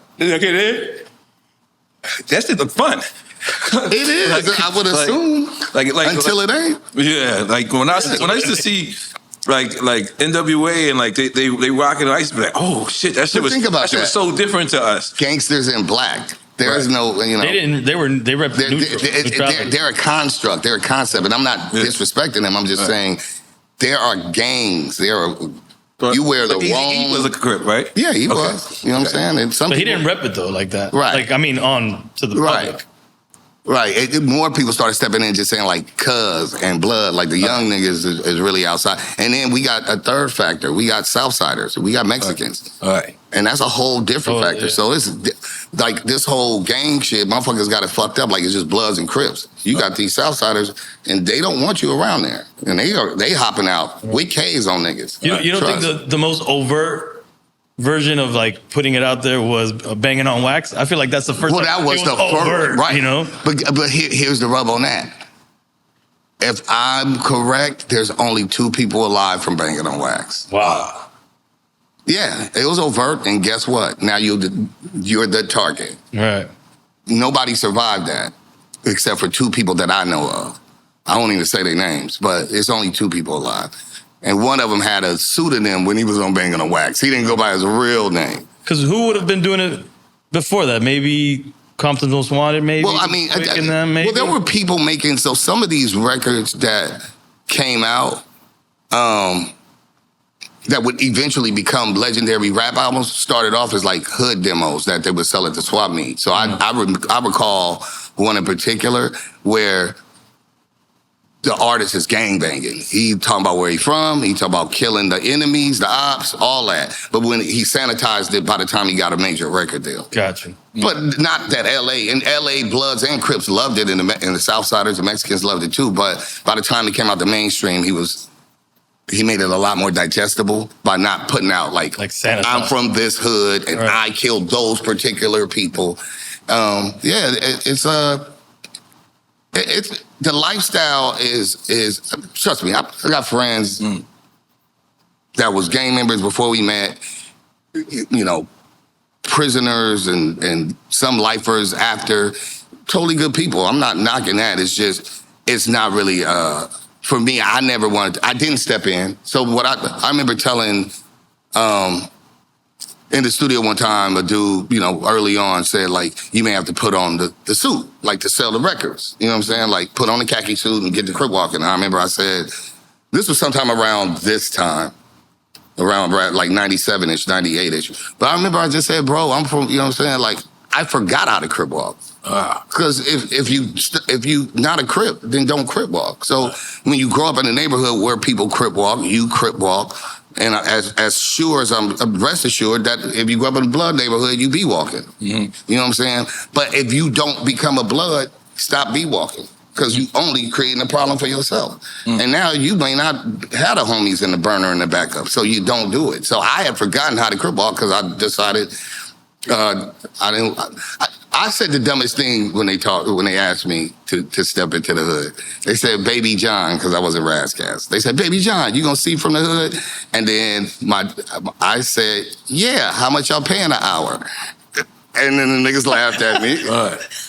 that shit look fun. It is. I would assume. Like until it ain't. Yeah. Like when I used to see like NWA and like they rocking, I used to be like, oh shit, that shit was so different to us. Gangsters in Black. There's no, they rep neutral. They're a construct. They're a concept, and I'm not disrespecting them. I'm just saying there are gangs. You wear the wrong. He was a Crip, right? Yeah, he was. You know what I'm saying? And but he didn't rep it though like that. Right. Like, I mean, on to the public. Right. More people started stepping in, just saying like cuz and blood. Like the young niggas is really outside. And then we got a third factor. We got Southsiders. We got Mexicans. Right. And that's a whole different factor. Yeah. So it's like this whole gang shit, motherfuckers got it fucked up like it's just Bloods and Crips. You got these Southsiders, and they don't want you around there. And they hopping out with K's on niggas. You don't think the most overt version of like putting it out there was banging on wax? I feel like that's the first. Well, that was the overt, right? You know. But here's the rub on that. If I'm correct, there's only 2 people alive from banging on wax. Wow. Yeah, it was overt, and guess what? Now you're the target. Right. Nobody survived that, except for 2 people that I know of. I won't even say their names, but it's only 2 people alive. And one of them had a pseudonym when he was on Banging on Wax. He didn't go by his real name. Because who would have been doing it before that? Maybe Compton's Most Wanted, maybe? Well, I mean, maybe? well, there were people making, so some of these records that came out that would eventually become legendary rap albums started off as like hood demos that they would sell at the swap meet. So I recall one in particular where the artist is gangbanging. He talking about where he from. He talking about killing the enemies, the ops, all that. But when he sanitized it by the time he got a major record deal. Gotcha. But not that L.A. In L.A., Bloods and Crips loved it, and the Southsiders, the Mexicans loved it too. But by the time it came out the mainstream, he made it a lot more digestible by not putting out like I'm from this hood and I killed those particular people. It's the lifestyle is trust me, I got friends that was gang members before we met, you know, prisoners and some lifers after, totally good people. I'm not knocking that. It's just, it's not really, for me, I didn't step in. So what I remember telling, in the studio one time, a dude, you know, early on said, like, you may have to put on the suit, like, to sell the records. You know what I'm saying? Like, put on the khaki suit and get the crip walking. I remember I said, this was sometime around this time, around like 97-ish, 98-ish. But I remember I just said, bro, I'm from, you know what I'm saying? Like, I forgot how to crip walk. Because if you not a crip, then don't crip walk. So when you grow up in a neighborhood where people crip walk, you crip walk. And as sure as I'm rest assured that if you grow up in a blood neighborhood, you be walking. You know what I'm saying? But if you don't become a blood, stop be walking. Because you only creating a problem for yourself. And now you may not have the homies in the burner in the backup, so you don't do it. So I had forgotten how to crip walk because I decided I said the dumbest thing when they asked me to step into the hood. They said, Baby John, because I was in Ras Kass. They said, Baby John, you gonna see from the hood? And then I said, yeah, how much y'all paying an hour? And then the niggas laughed at me.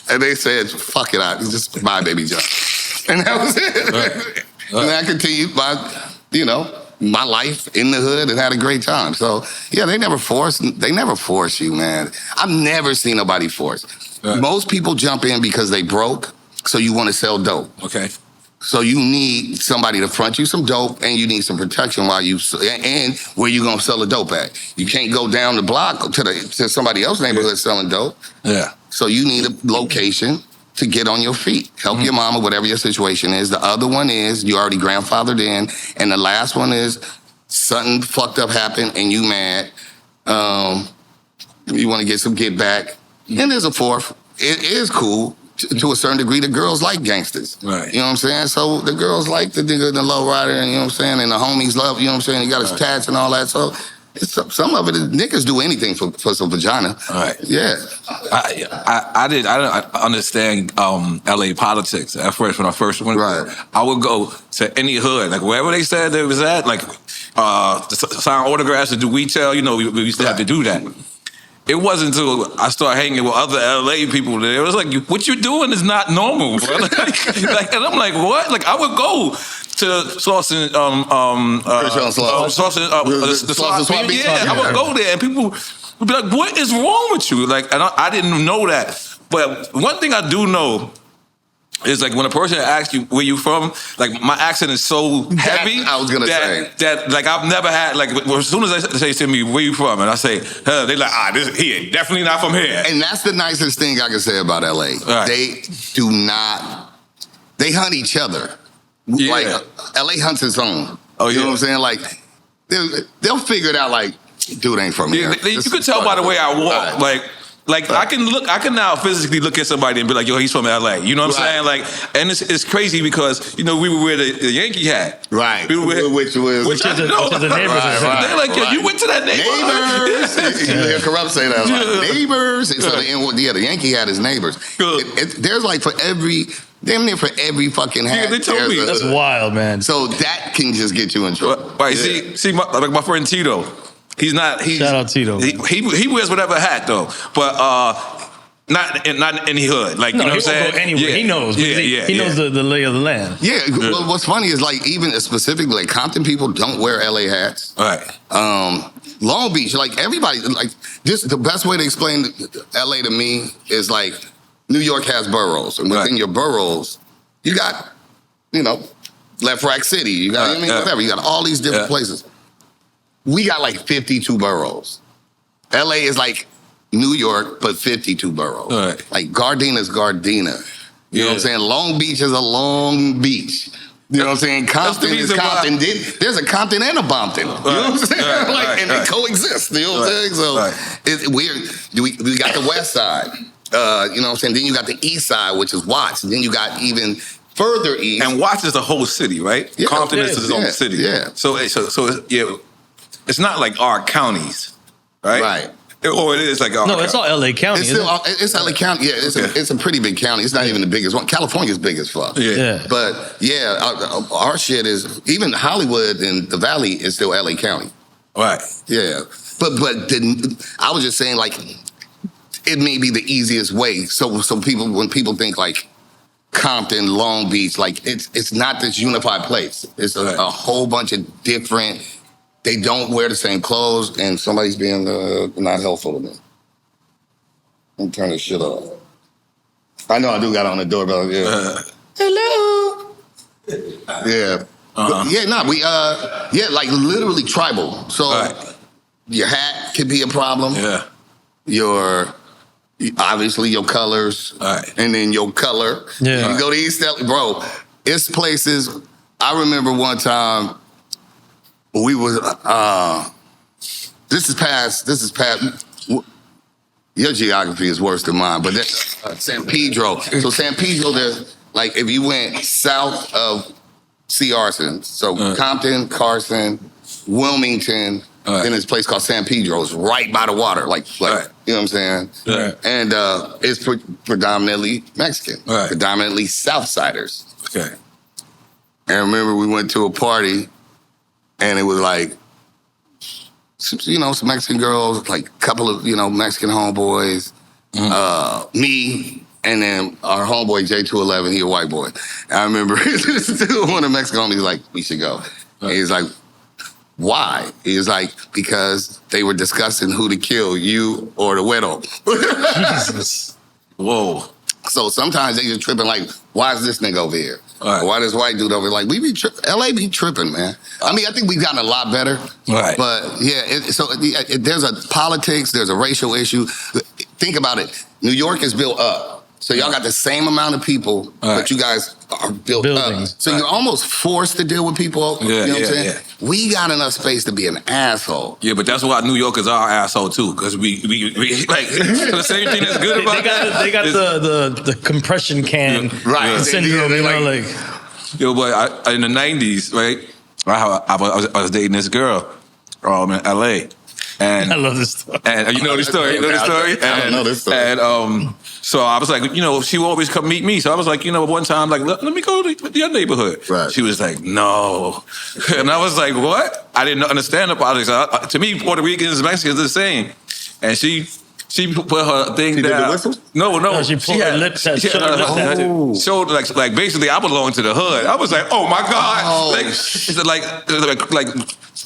And they said, fuck it, just buy Baby John. And that was it. And I continued my life in the hood and had a great time. So yeah, they never force you, man. I've never seen nobody force. Most people jump in because they broke, so you want to sell dope. Okay. So you need somebody to front you some dope, and you need some protection and where you gonna sell the dope at. You can't go down the block to somebody else's neighborhood selling dope. Yeah. So you need a location to get on your feet. Help your mama, whatever your situation is. The other one is you already grandfathered in. And the last one is something fucked up happened and you mad. You want to get some get back. And there's a fourth. It is cool to a certain degree. The girls like gangsters. Right. You know what I'm saying? So the girls like the nigga, the low rider, and you know what I'm saying? And the homies love, you know what I'm saying? He got his tats and all that. So some of it is niggas do anything for some vagina. All right. Yeah. I didn't understand LA politics at first when I first went. Right. I would go to any hood, like wherever they said they was at, like to sign autographs and do retail. You know, we used to have to do that. It wasn't until I started hanging with other LA people that it was like, what you're doing is not normal, bro. And I'm like, what? Like I would go to Sauce and the swap meet. Yeah, I would go there and people would be like, what is wrong with you? Like, and I didn't know that. But one thing I do know is like when a person asks you where you from, like my accent is so heavy that like I've never had, like as soon as they say to me where you from and I say, they like, he ain't definitely not from here. And that's the nicest thing I can say about LA. Right. They hunt each other. Yeah. Like LA hunts its own. Oh, you know what I'm saying? Like they'll figure it out. Like, dude ain't from here. You could tell by the way I walk. Right. Like Like I can now physically look at somebody and be like, yo, he's from LA. You know what I'm saying? Like, and it's crazy because, you know, we would wear the Yankee hat. Right. We would wear, which is the neighbors. They're like, yo, you went to that neighborhood. Neighbors. You hear Corrupt say that. Like, neighbors. So the Yankee hat is neighbors. There's like damn near for every fucking hat. Yeah, they told me. That's wild, man. So that can just get you in trouble. Right. See, my friend Tito. He's not. Shout out Tito. He wears whatever hat though, but not in any hood. Like, you know what I'm saying? Go anywhere. Yeah. He knows. He knows the lay of the land. Yeah. Well, what's funny is like even specifically like Compton people don't wear LA hats. Right. Long Beach, like everybody, like just the best way to explain LA to me is like New York has boroughs, and within your boroughs, you got, you know, Left Rack City. You got whatever. You got all these different places. We got like 52 boroughs. LA is like New York, but 52 boroughs. Right. Like Gardena is Gardena. You know what I'm saying? Long Beach is a Long Beach. You know what I'm saying? Compton is Compton. There's a Compton and a Bompton. You know what I'm saying? And they coexist. You know what I'm saying? So it's weird. We got the West Side. You know what I'm saying? Then you got the East Side, which is Watts. And then you got even further east. And Watts is the whole city, right? Yeah, Compton is his own city. Yeah. So it's not like our counties, right? Right. Or it is like our No, it's all LA County. It's LA County. Yeah, it's a pretty big county. It's not even the biggest one. California's big as fuck. Yeah. But yeah, our shit is, even Hollywood and the Valley is still LA County. Right. Yeah. But I was just saying, like, it may be the easiest way. So when people think like Compton, Long Beach, like it's not this unified place. It's a whole bunch of different. They don't wear the same clothes, and somebody's being not helpful to me. I'm turning this shit off. I know I do got on the doorbell. Yeah. Hello. Yeah. Like literally tribal. So your hat could be a problem. Yeah. Obviously your colors. And then your color. Yeah. You go to East LA, bro. It's places. I remember one time. We was this is past. Your geography is worse than mine, but that's San Pedro. So San Pedro, there's like if you went south of C. Arson, so Compton, Carson, Wilmington, then there's a place called San Pedro. It's right by the water, like you know what I'm saying? And it's predominantly Mexican, predominantly Southsiders. Okay. And I remember we went to a party. And it was like, you know, some Mexican girls, like a couple of, you know, Mexican homeboys, me, and then our homeboy J211, he a white boy. And I remember one of the Mexican homies was like, we should go. And he's like, why? He was like, because they were discussing who to kill, you or the widow. Jesus. Whoa. So sometimes they just tripping like, why is this nigga over here? Why this white dude over here? Like, LA be tripping, man. I mean, I think we've gotten a lot better. Right. But yeah, there's a politics, there's a racial issue. Think about it. New York is built up. So y'all got the same amount of people, but you guys are built up. So you're almost forced to deal with people. You know what I'm saying? Yeah. We got enough space to be an asshole. Yeah, but that's why New Yorkers are asshole too, because we like the same thing that's good about they got the compression can syndrome. You know, like yo, but in the '90s, right? I was dating this girl, in LA. And I love this story. And you know the story. You know the story. I don't know this story. And so I was like, you know, she would always come meet me. So I was like, you know, one time, like, let me go to your neighborhood. Right. She was like, no. And I was like, what? I didn't understand the politics. To me, Puerto Ricans and Mexicans are the same. And she put her thing down. Did the whistle? No. She pulled her lips. Showed like basically I belong to the hood. I was like, oh my God. Like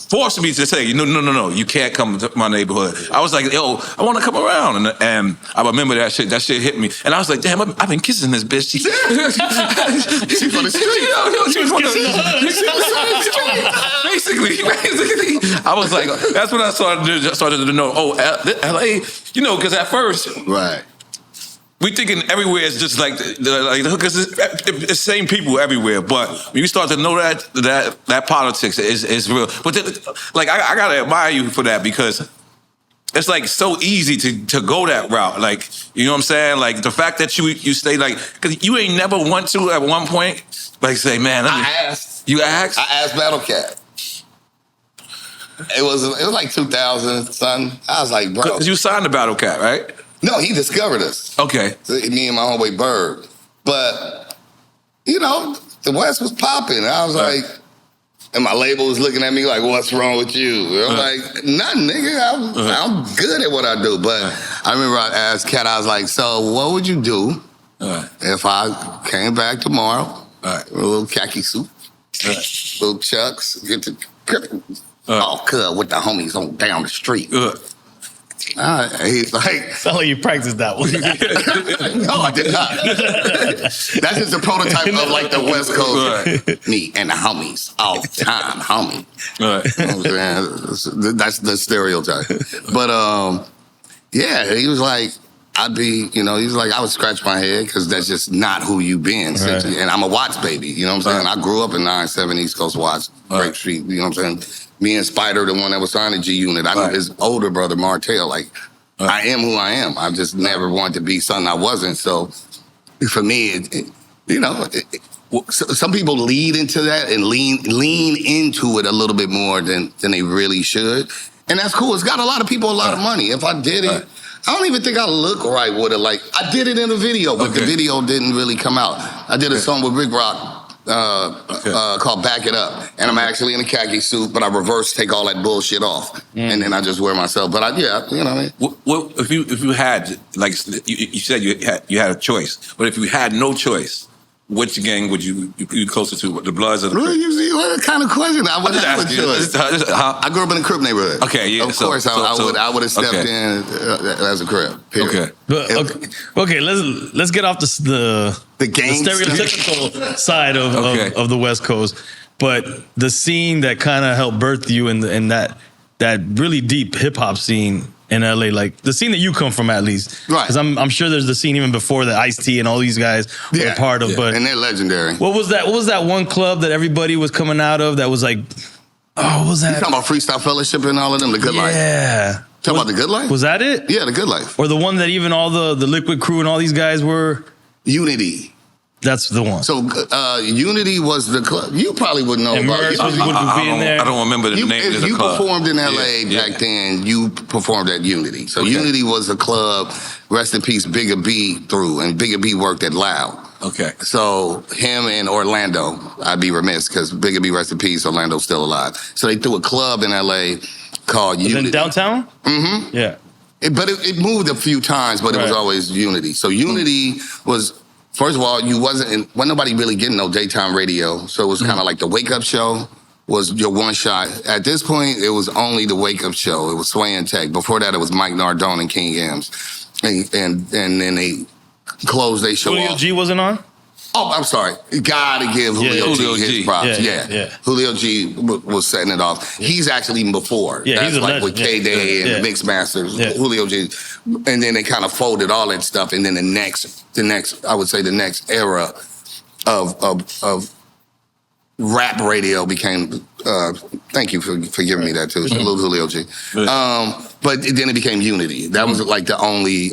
forced me to say, no, you can't come to my neighborhood. I was like, yo, I want to come around. And I remember that shit hit me. And I was like, damn, I've been kissing this bitch. She from the street. She was from the street. Basically. I was like, that's when I started to know, LA, you know, because at first, we thinking everywhere is just like the hookers. It's the same people everywhere, but when you start to know that politics is real. But I gotta admire you for that, because it's like so easy to go that route. Like, you know what I'm saying? Like the fact that you stay like, cause you ain't never want to at one point, like say, man, I asked. You asked? I asked Battle Cat. It was like 2000, son. I was like, bro. Cause you signed to Battle Cat, right? No, he discovered us. Okay. So me and my homeboy Bird. But, you know, the West was popping. I was like, and my label was looking at me like, what's wrong with you? I'm like, nothing, nigga. I'm good at what I do. But I remember I asked Cat, I was like, so what would you do if I came back tomorrow with a little khaki suit, little chucks, get to with the homies on down the street? He's like, sound like you practiced that one. No, I did not. That's just a prototype of like the West Coast. Me and the homies all the time, homie. You know what I'm saying? That's the stereotype. But yeah, he was like, I'd be, you know, he was like, I would scratch my head because that's just not who you been. And I'm a Watts baby, you know what I'm saying? I grew up in 9-7 East Coast Watts, Grape Street, you know what I'm saying? Me and Spider, the one that was signed to G Unit, I know his older brother, Martell. Like, I am who I am. I just never wanted to be something I wasn't. So, for me, some people lead into that and lean into it a little bit more than they really should. And that's cool. It's got a lot of people a lot of money. If I did it, I don't even think I look right with it. Like, I did it in a video, but the video didn't really come out. I did a song with Rick Rock. Called Back It Up, and I'm actually in a khaki suit, but I reverse take all that bullshit off, and then I just wear myself. But you know what I mean. What if you had, like you said, you had a choice, but if you had no choice, which gang would you closer to? The Bloods or the Crips? What kind of question? I would have a choice. I grew up in a Crip neighborhood. Okay, yeah. Of course, I would have stepped in as a Crip. Period. Okay. Let's get off the stereotypical side of the West Coast, but the scene that kind of helped birth you in that really deep hip hop scene in LA, like the scene that you come from, at least, right? Because I'm sure there's the scene even before that Ice-T and all these guys were a part of. But and they're legendary. What was that one club that everybody was coming out of that was like, what was that? You talking about Freestyle Fellowship and all of them, The Good Life? Yeah. Talking about The Good Life? Was that it? Yeah, The Good Life. Or the one that even all the Liquid Crew and all these guys were? Unity. That's the one. So Unity was the club. You probably would know about it. I don't remember the name of the club. You performed in LA back then. You performed at Unity. So Unity was a club, rest in peace, Bigger B threw, and Bigger B worked at Loud. Okay. So him and Orlando, I'd be remiss because Bigger B, rest in peace, Orlando's still alive. So they threw a club in LA called Unity. In downtown? Mm-hmm. Yeah. But it moved a few times, but it was always Unity. So Unity was... First of all, wasn't nobody really getting no daytime radio, so it was kind of like the Wake Up Show was your one shot. At this point, it was only the Wake Up Show. It was Sway and Tech. Before that, it was Mike Nardone and King M's, and then they closed their show. Julio G wasn't on. Oh, I'm sorry. Gotta give Julio G his props. Yeah. Julio G was setting it off. He's actually even before. Yeah, that's he's like with K-Day and the Mix Masters. Julio G. And then they kind of folded all that stuff. And then the next, I would say the next era of rap radio became, thank you for giving me that too. Salute Julio G. But then it became Unity. That was like the only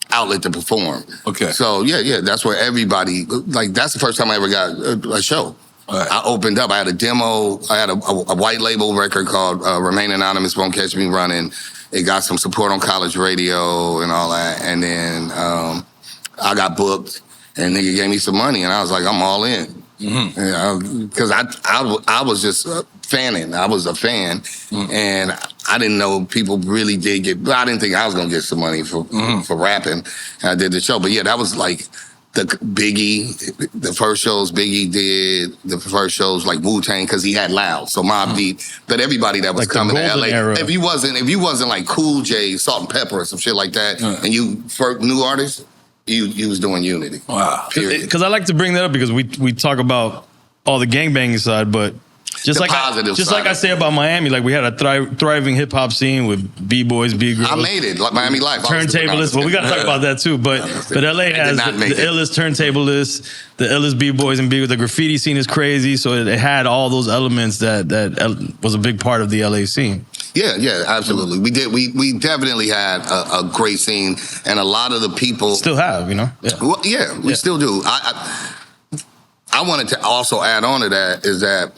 outlet to perform. Okay. So yeah, that's where everybody, like that's the first time I ever got a show. Right. I opened up, I had a demo, I had a white label record called Remain Anonymous, Won't Catch Me Running. It got some support on college radio and all that. And then I got booked and nigga gave me some money and I was like, I'm all in. Because I was just fanning. I was a fan, and I didn't know people really did get. I didn't think I was gonna get some money for rapping. And I did the show, but yeah, that was like the Biggie. The first shows Biggie did. The first shows like Wu-Tang because he had Loud. So Mob Deep. But everybody that was like coming to LA, if you wasn't like Cool J, Salt and Pepper, or some shit like that, and you first new artists. You was doing Unity. Wow. Because I like to bring that up because we talk about all the gangbanging side, but just like I say about Miami, like we had a thriving hip hop scene with B-boys, B-girls. I made it, like Miami Life. Turntablists. Well, we got to talk about that too. But LA has the illest turntablists, the illest B-boys and B-girls. The graffiti scene is crazy, so it had all those elements that was a big part of the LA scene. Yeah, absolutely. We did. We definitely had a great scene, and a lot of the people still have, Yeah. Well, we still do. I wanted to also add on to that is that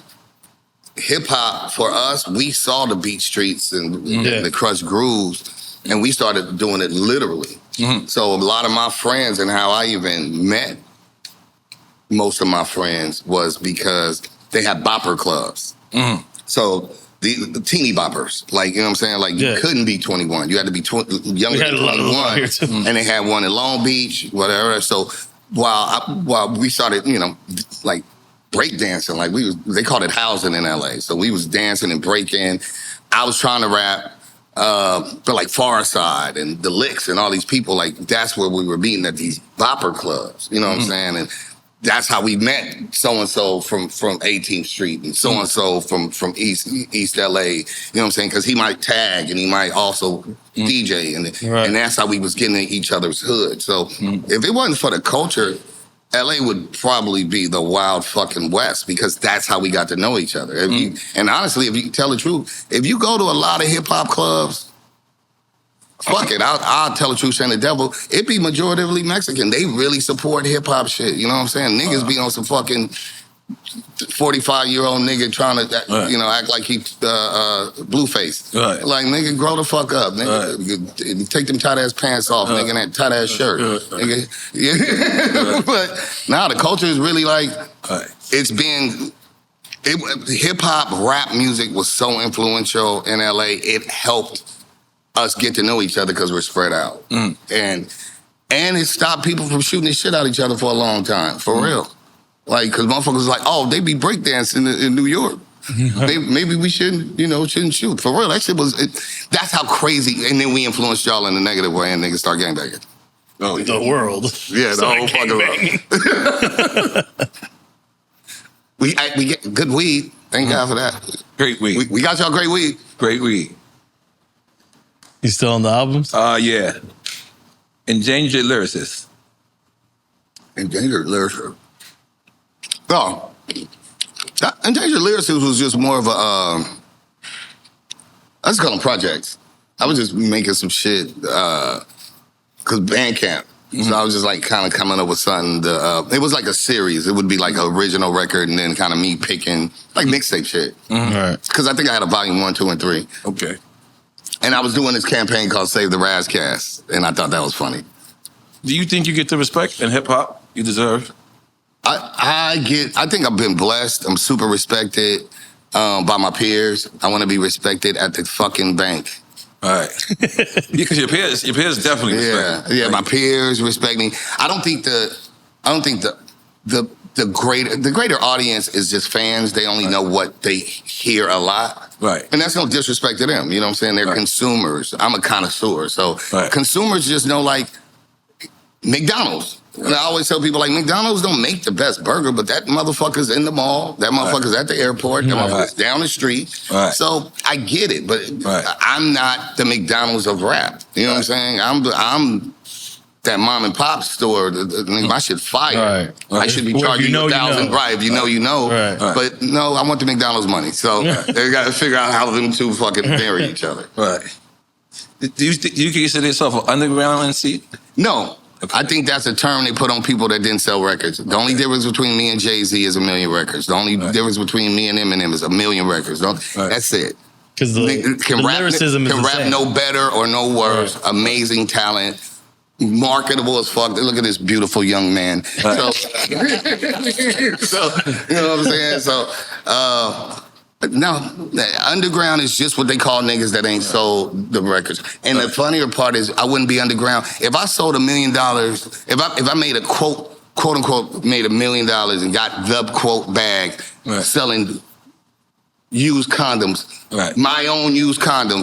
hip hop for us, we saw the beat streets and the crushed grooves, and we started doing it literally. Mm-hmm. So a lot of my friends and how I even met most of my friends was because they had bopper clubs. Mm-hmm. So the teeny boppers, like, you know what I'm saying? Like, you couldn't be 21. You had to be younger than 21. And they had one in Long Beach, whatever. So while we started, like breakdancing, like they called it housing in LA. So we was dancing and breaking. I was trying to rap, but like Far Side and the Licks and all these people, like that's where we were meeting at these bopper clubs. You know what I'm saying? And that's how we met so-and-so from 18th Street and so-and-so from East LA, you know what I'm saying? Because he might tag and he might also DJ, and that's how we was getting in each other's hood. So if it wasn't for the culture, LA would probably be the wild fucking West, because that's how we got to know each other. And honestly, if you tell the truth, if you go to a lot of hip-hop clubs, fuck it, I'll tell the truth, shame the devil, it be majoritively Mexican. They really support hip-hop shit, you know what I'm saying? Niggas be on some fucking 45-year-old nigga trying to, act like he Blueface. Right. Like, nigga, grow the fuck up, nigga. Take them tight-ass pants off, nigga, and that tight-ass shirt. Nigga. Yeah. But now the culture is really like, it's been... hip-hop, rap music was so influential in LA, it helped us get to know each other because we're spread out. And it stopped people from shooting the shit out of each other for a long time, for real. Like, because motherfuckers was like, oh, they be breakdancing in New York. Maybe we shouldn't shoot. For real, that shit was, that's how crazy, and then we influenced y'all in a negative way and niggas start gangbanging. Oh, the world. Yeah, the whole fucking world. We get good weed. Thank God for that. Great weed. We got y'all great weed. Great weed. You still on the albums? Yeah. Endangered Lyricist. Endangered Lyricist. Oh. Endangered Lyricist was just more of a, I just call them projects. I was just making some shit, because Bandcamp. So I was just like kind of coming up with something. It was like a series. It would be like an original record and then kind of me picking, like mixtape shit. Right. Because I think I had a volume 1, 2, and 3. Okay. And I was doing this campaign called Save the Ras Kass, and I thought that was funny. Do you think you get the respect in hip-hop you deserve? I think I've been blessed. I'm super respected by my peers. I want to be respected at the fucking bank. All right. Because your peers definitely respect. Yeah, my peers respect me. I don't think the greater audience is just fans. They only know what they hear a lot. Right. And that's no disrespect to them. You know what I'm saying? They're consumers. I'm a connoisseur. So consumers just know, like, McDonald's. And I always tell people, like, McDonald's don't make the best burger, but that motherfucker's in the mall. That motherfucker's at the airport. That motherfucker's down the street. Right. So I get it, but I'm not the McDonald's of rap. You know what I'm saying? I'm that mom and pop store. My shit fire. Right. I should be charging you $1,000. Right. If you know, you know. Right. But no, I want the McDonald's money. So they got to figure out how them two fucking marry each other. Right. Do you consider yourself an underground MC? No. Okay. I think that's a term they put on people that didn't sell records. The only difference between me and Jay-Z is 1 million records. The only difference between me and Eminem is 1 million records. That's it. Because the lyricism is can rap no better or no worse. Right. Amazing talent. Marketable as fuck. Look at this beautiful young man. Right. So, you know what I'm saying? So, no, underground is just what they call niggas that ain't sold the records. And the funnier part is, I wouldn't be underground if I sold $1 million. If I made a quote unquote, made $1 million and got the quote bag selling used condoms, my own used condoms,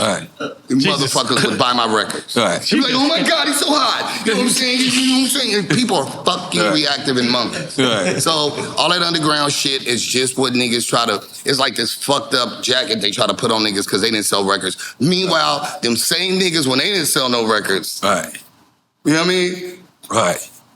motherfuckers would buy my records. She'd be like, oh my God, he's so hot. You know what I'm saying? You know what I'm saying? And people are fucking reactive and monkeys. So all that underground shit is just what niggas try to, it's like this fucked up jacket they try to put on niggas because they didn't sell records. Meanwhile, them same niggas, when they didn't sell no records, you know what I mean?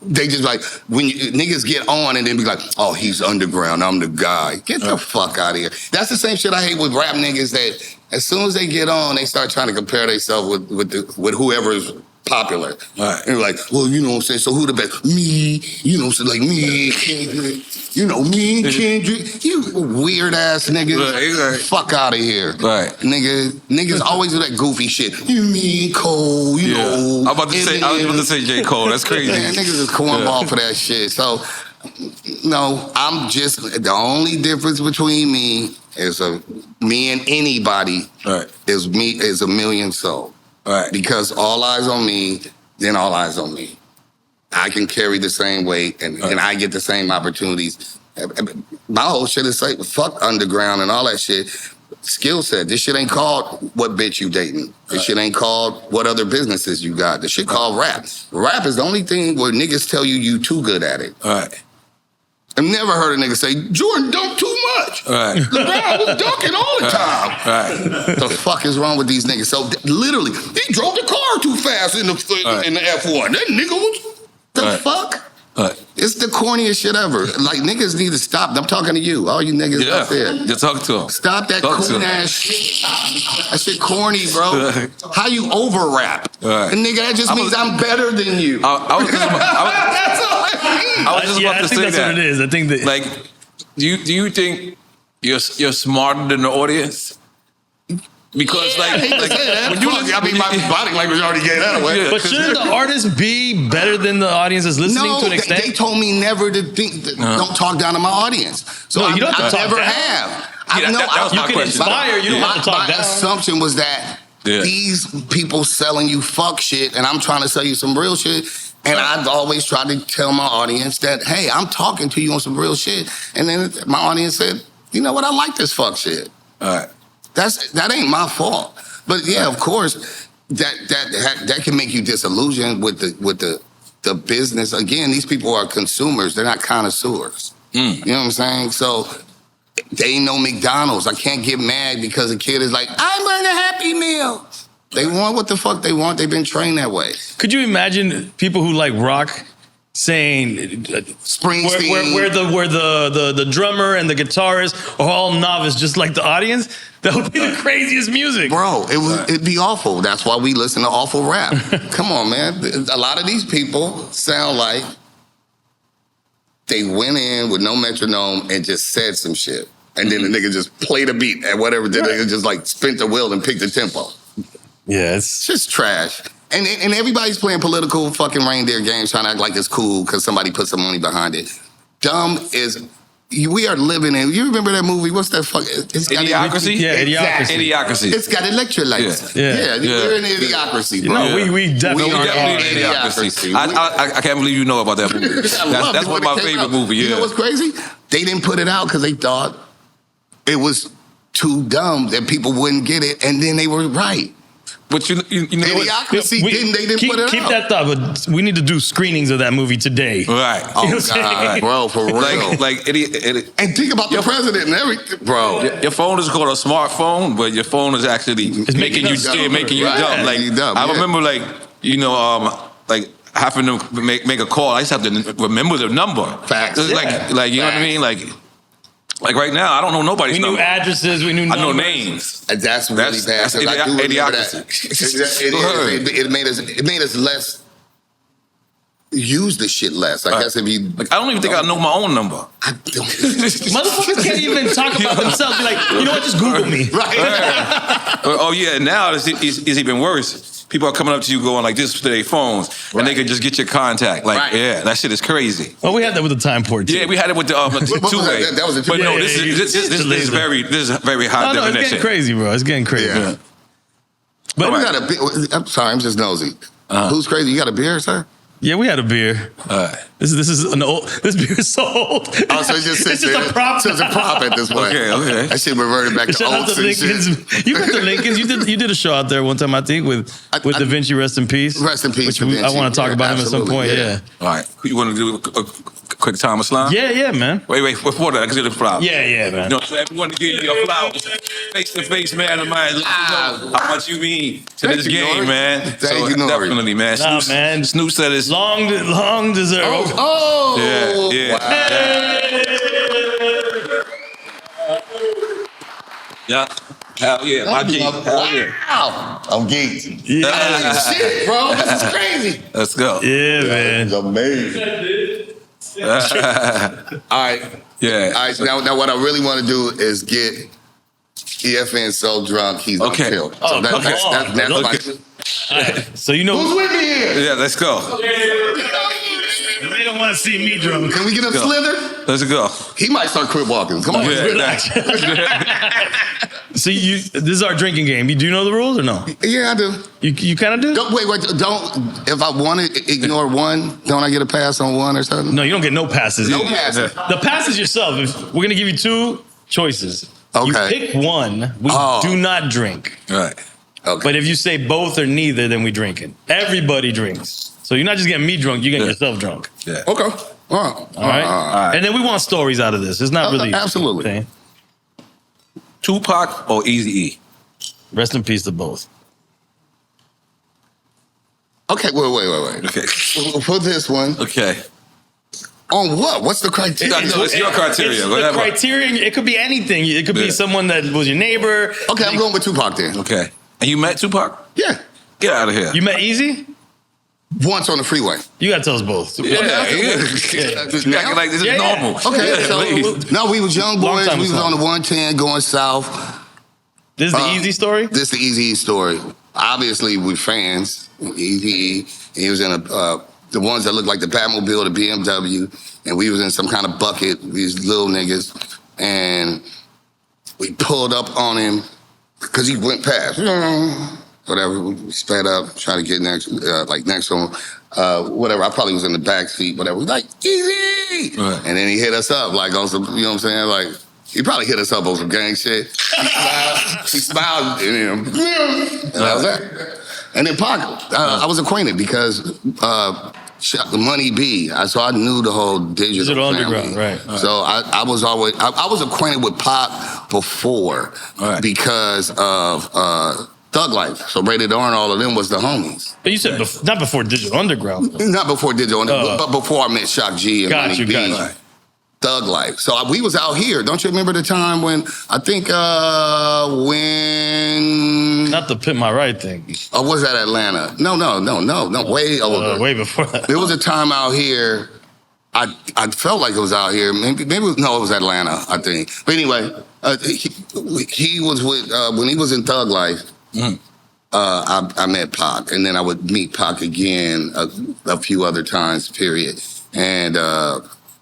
They just like, when niggas get on and then be like, oh, he's underground, I'm the guy. Get the fuck out of here. That's the same shit I hate with rap niggas, that as soon as they get on, they start trying to compare themselves with whoever's popular. Right. And like, well, you know what I'm saying, so who the best? Me, you know, so like me, Kendrick, you know, me and Kendrick, you weird ass niggas. Right. Fuck out of here. Right. Niggas always do that goofy shit. You mean Cole, you know. I was about to say J. Cole. That's crazy. Man, niggas is cornball for that shit. So, no, I'm just, the only difference between me is me and anybody is a million soul. Right. Because all eyes on me, then all eyes on me. I can carry the same weight and I get the same opportunities. My whole shit is like, fuck underground and all that shit. Skill set. This shit ain't called what bitch you dating. This shit ain't called what other businesses you got. This shit called rap. Rap is the only thing where niggas tell you too good at it. All right. I've never heard a nigga say, Jordan dunked too much. Right. LeBron was dunking all the time. Right. The fuck is wrong with these niggas? So literally, he drove the car too fast in the F1. That nigga was, the fuck? It's the corniest shit ever. Like, niggas need to stop. I'm talking to you, all you niggas out there. You're talking to him. Stop that corny ass shit. That shit corny, bro. How you over rap? And nigga, that just means I'm better than you. That's all I mean. I was just about to say that's what it is. I think that, like, do you think you're smarter than the audience? Because when you listen, I mean, my body language already gave that away. But shouldn't the artist be better than the audience is listening to an extent? They told me never to think. Don't talk down to my audience. So you don't have to I talk never down. have. You can inspire. You don't have to talk my down. assumption was that these people selling you fuck shit, and I'm trying to sell you some real shit. And I've always tried to tell my audience that, hey, I'm talking to you on some real shit. And then my audience said, you know what? I like this fuck shit. All right. That ain't my fault. But yeah, of course, that can make you disillusioned with the business. Again, these people are consumers. They're not connoisseurs. You know what I'm saying? So they ain't no McDonald's. I can't get mad because a kid is like, I want a Happy Meal. They want what the fuck they want. They've been trained that way. Could you imagine people who like rock saying Springsteen, where the drummer and the guitarist are all novice, just like the audience? That would be the craziest music, bro. It'd be awful. That's why we listen to awful rap. Come on, man. A lot of these people sound like they went in with no metronome and just said some shit, and then the nigga just played a beat and whatever. The nigga just like spent the wheel and picked the tempo. Yeah, it's just trash. And everybody's playing political fucking reindeer games trying to act like it's cool because somebody put some money behind it. Dumb is... We are living in... You remember that movie? What's that fuck... Idiocracy? Yeah, Exactly. Idiocracy. It's got electrolytes. Yeah. We're in Idiocracy, bro. No, we definitely are in Idiocracy. I can't believe you know about that movie. That's one of my favorite movies, You know what's crazy? They didn't put it out because they thought it was too dumb that people wouldn't get it, and then they were right. But you know Idiocracy they didn't put it out. Keep that thought, but we need to do screenings of that movie today. Right. Oh, God, bro, for real. And think about the president and everything, bro. Your phone is called a smartphone, but your phone is actually making you scared, making you dumb. Like, I remember, having to make a call. I used to have to remember the number. Facts. You know what I mean? Like right now, I don't know nobody's number. We knew addresses, we knew numbers. I know names. That's really bad. I do remember that. It made us less use the shit less. I guess if you... I don't even think I know my own number. I don't. Motherfuckers can't even talk about themselves. Be like, you know what, just Google me. Right. Oh yeah, now it's even worse. People are coming up to you going like this to their phones, and they can just get your contact. Like, yeah, that shit is crazy. Well, we had that with the time port too. Yeah, we had it with the two-way. That was a two-way. But no, this is very high definition. It's getting crazy, bro. It's getting crazy. Yeah. But we got a... I'm sorry, I'm just nosy. Who's crazy? You got a beer, sir? Yeah, we had a beer. This beer is so old. Oh, so it's just a prop. So it's a prop at this point. Okay. That shit reverted back to oats and shit. You went to Lincoln's. You did a show out there one time, I think, with Da Vinci, rest in peace. Rest in peace, Which Da Vinci. I want to talk about him at some point. Yeah. All right. You want to do quick time of slime? Yeah, man. Wait, before that, I can see the flowers. Yeah, man. You know, so everyone to give you your flowers, face to face, man of mine. Let you know how much you mean to this game, man. Thank you, N.O.R.E. Definitely, man. Nah, man. Snoop said it's long deserved. Yeah. Yeah. Hell yeah, my G. Hell yeah. Wow. I'm geeked. Yeah. Shit, bro. This is crazy. Let's go. Yeah, man. It's amazing. All right. Yeah. All right. Now, what I really want to do is get EFN so drunk he's on tilt. Oh, So that's my. Right. So you know Who's with me here? Yeah, let's go. They don't want to see me drunk. Can we get him slither? Let's go. He might start crib walking. Come on. Yeah. Relax. So this is our drinking game. Do you know the rules or no? Yeah, I do. You kind of do? Don't wait. Don't. If I want to ignore one, don't I get a pass on one or something? No, you don't get no passes. No passes. The pass is yourself. We're gonna give you two choices. Okay. You pick one. We do not drink. Right. Okay. But if you say both or neither, then we drink it. Everybody drinks. So you're not just getting me drunk. You get yourself drunk. Yeah. Okay. All right. And then we want stories out of this. It's not really absolutely. Okay. Tupac or Eazy-E? Rest in peace to both. Okay. Wait. Okay. We'll put this one. Okay. On what? What's the criteria? It's your criteria. It's the Whatever. criterion. It could be anything. It could be someone that was your neighbor. Okay, I'm going with Tupac then. Okay. And you met Tupac? Yeah. Get out of here. You met Easy? Once on the freeway. You gotta tell us both. Yeah. Just acting like this is normal. Okay, please. No, we was young Long boys. time We was ago. on the 110 going south. This is the Easy story? This is the Easy story. Obviously, we're fans. Easy. He was in the ones that looked like the Batmobile, the BMW, and we was in some kind of bucket, these little niggas, and we pulled up on him because he went past. Whatever, we sped up, tried to get next to him. Whatever, I probably was in the back seat, whatever. We like, Easy! Right. And then he hit us up like on some, you know what I'm saying? Like, he probably hit us up on some gang shit. He smiled at him. And that was it. And then Pac, I was acquainted because Money B, so I knew the whole digital family. Underground, right. So I was always, I was acquainted with Pac before because of Thug Life. So Rated R and all of them was the homies. But you said not before Digital Underground. Not before Digital Underground, but before I met Shock G and Money B. Got you. Thug Life. So we was out here. Don't you remember the time when, I think when... Not the Pimp My Ride thing. Or was that Atlanta? No, way older. Way before that. There was a time out here, I felt like it was out here. Maybe it was Atlanta, I think. But anyway, he was with, when he was in Thug Life, I met Pac, and then I would meet Pac again a few other times, period. And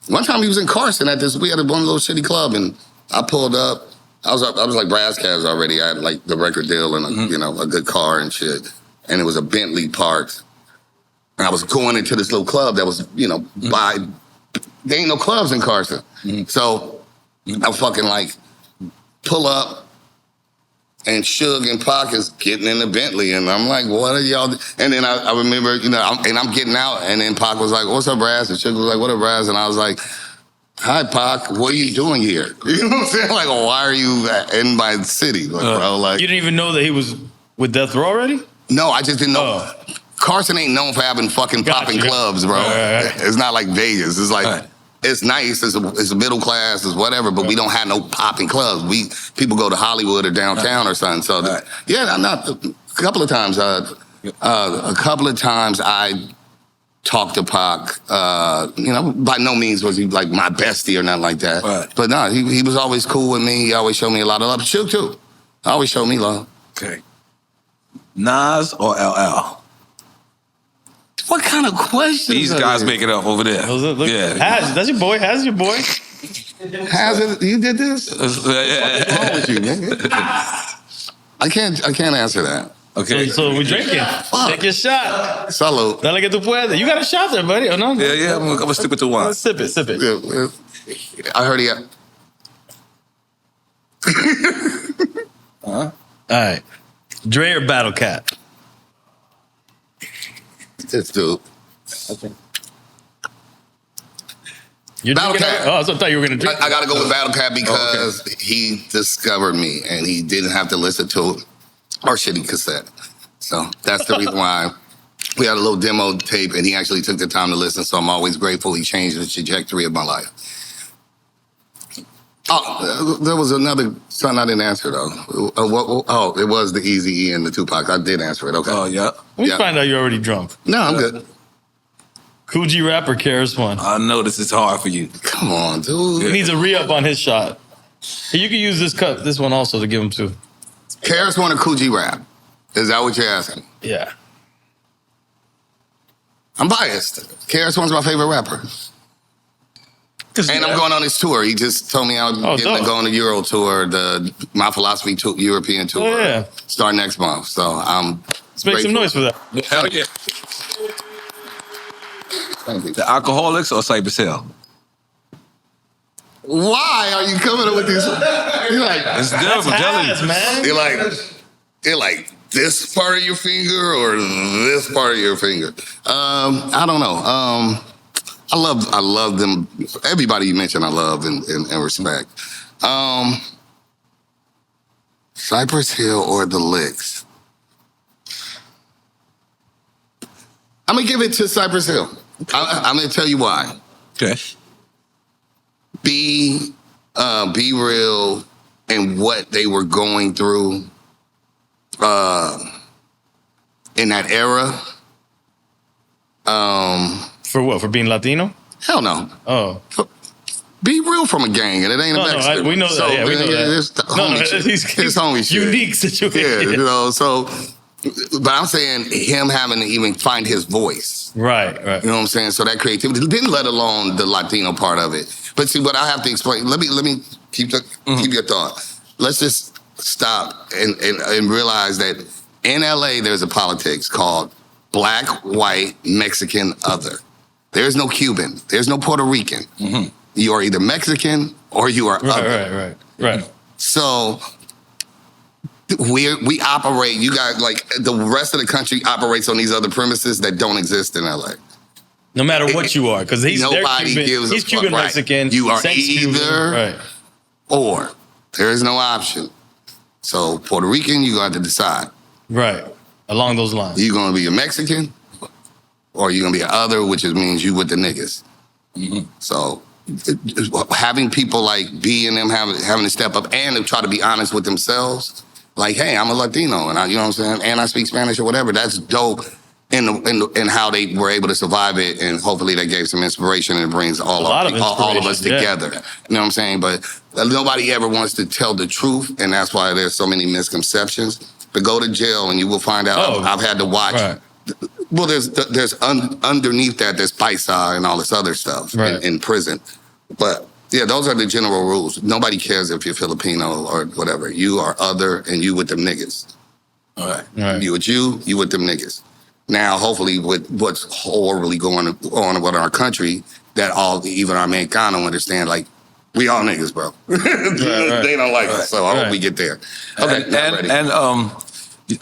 one time he was in Carson at this, we had one little shitty club, and I pulled up. I was like Ras Kass already. I had like the record deal and a good car and shit. And it was a Bentley parked. And I was going into this little club that was, by, there ain't no clubs in Carson. So I fucking like pull up, and Suge and Pac is getting in the Bentley, and I'm like, what are y'all? And then I remember, I'm getting out, and then Pac was like, what's up, Raz? And Suge was like, what up, Raz? And I was like, hi, Pac, what are you doing here? You know what I'm saying? Like, why are you in my city? Like, bro, like, you didn't even know that he was with Death Row already? No, I just didn't know. Carson ain't known for having fucking popping clubs, bro. Right. It's not like Vegas. It's like, it's nice, it's a middle class, it's whatever, but we don't have no popping clubs. People go to Hollywood or downtown or something. So a couple of times I talked to Pac. By no means was he like my bestie or nothing like that. Right. But no, he was always cool with me. He always showed me a lot of love. Shoot too. Always showed me love. Okay. Nas or LL? What kind of questions? These guys make it up over there. Look, yeah. That's your boy. How's your boy? Has it? You did this? What's wrong with you, nigga? I can't answer that. Okay. So we drinking. Take your shot. Salud. Dale que tú puedes. You got a shot there, buddy, or no? Yeah. I'm gonna stick with the wine. Sip it. Yeah, I heard he got... All right. Dre or Battle Cat? This dude. Battle Cat. Oh, I thought you were gonna drink. I got to go with Battle Cat because he discovered me and he didn't have to listen to our shitty cassette. So that's the reason why we had a little demo tape and he actually took the time to listen. So I'm always grateful he changed the trajectory of my life. Oh, there was another son I didn't answer though. It was the Eazy-E and the Tupac. I did answer it. Okay. Oh yeah. We find out you're already drunk. No, I'm good. Coogee Rap or KRS-One? I know this is hard for you. Come on, dude. He needs a re-up on his shot. Hey, you can use this one also to give him two. KRS-One or Coogee Rap? Is that what you're asking? Yeah. I'm biased. KRS-One's my favorite rapper. And I'm going on his tour. He just told me I was going on the Euro tour, the My Philosophy European tour. Oh, yeah. Start next month. So I'm Let's make some noise for that. Hell yeah. Thank you. The Alcoholics or Cypress Hill? Why are you coming up with these? You're like, It's different, man. You're like this part of your finger or this part of your finger. I don't know. I love them. Everybody you mentioned, I love and respect. Cypress Hill or the Licks? I'm gonna give it to Cypress Hill. I'm gonna tell you why. Okay. Be real in what they were going through in that era. For what? For being Latino? Hell no. Oh. Be real from a gang, and it ain't a Mexican. We know that. So, yeah, we know that. It's homie shit. Unique situation. Yeah, so, but I'm saying him having to even find his voice. Right. You know what I'm saying? So that creativity, then let alone the Latino part of it. But see, what I have to explain, let me keep your thought. Let's just stop and realize that in LA, there's a politics called black, white, Mexican, other. There's no Cuban. There's no Puerto Rican. Mm-hmm. You are either Mexican or you are other. Right. So we operate, you got like the rest of the country operates on these other premises that don't exist in LA. No matter what you are, because he's Cuban, right. Mexican. You are either or. There is no option. So Puerto Rican, you're going to have to decide. Right. Along those lines. You're going to be a Mexican or you're going to be an other, which means you with the niggas. Mm-hmm. So having people like B and them having to step up and to try to be honest with themselves, like, hey, I'm a Latino, and you know what I'm saying, and I speak Spanish or whatever. That's dope in how they were able to survive it, and hopefully that gave some inspiration and it brings all of us together. Yeah. You know what I'm saying? But nobody ever wants to tell the truth, and that's why there's so many misconceptions. But go to jail and you will find out. I've had to watch. Right. Well, there's underneath that there's paisa and all this other stuff in prison. But yeah, those are the general rules. Nobody cares if you're Filipino or whatever. You are other, and you with them niggas. All right. You with them niggas. Now, hopefully, with what's horribly going on with our country, that even our Mexicano understand, like, we all niggas, bro. They don't like us, so I hope we get there. Okay, and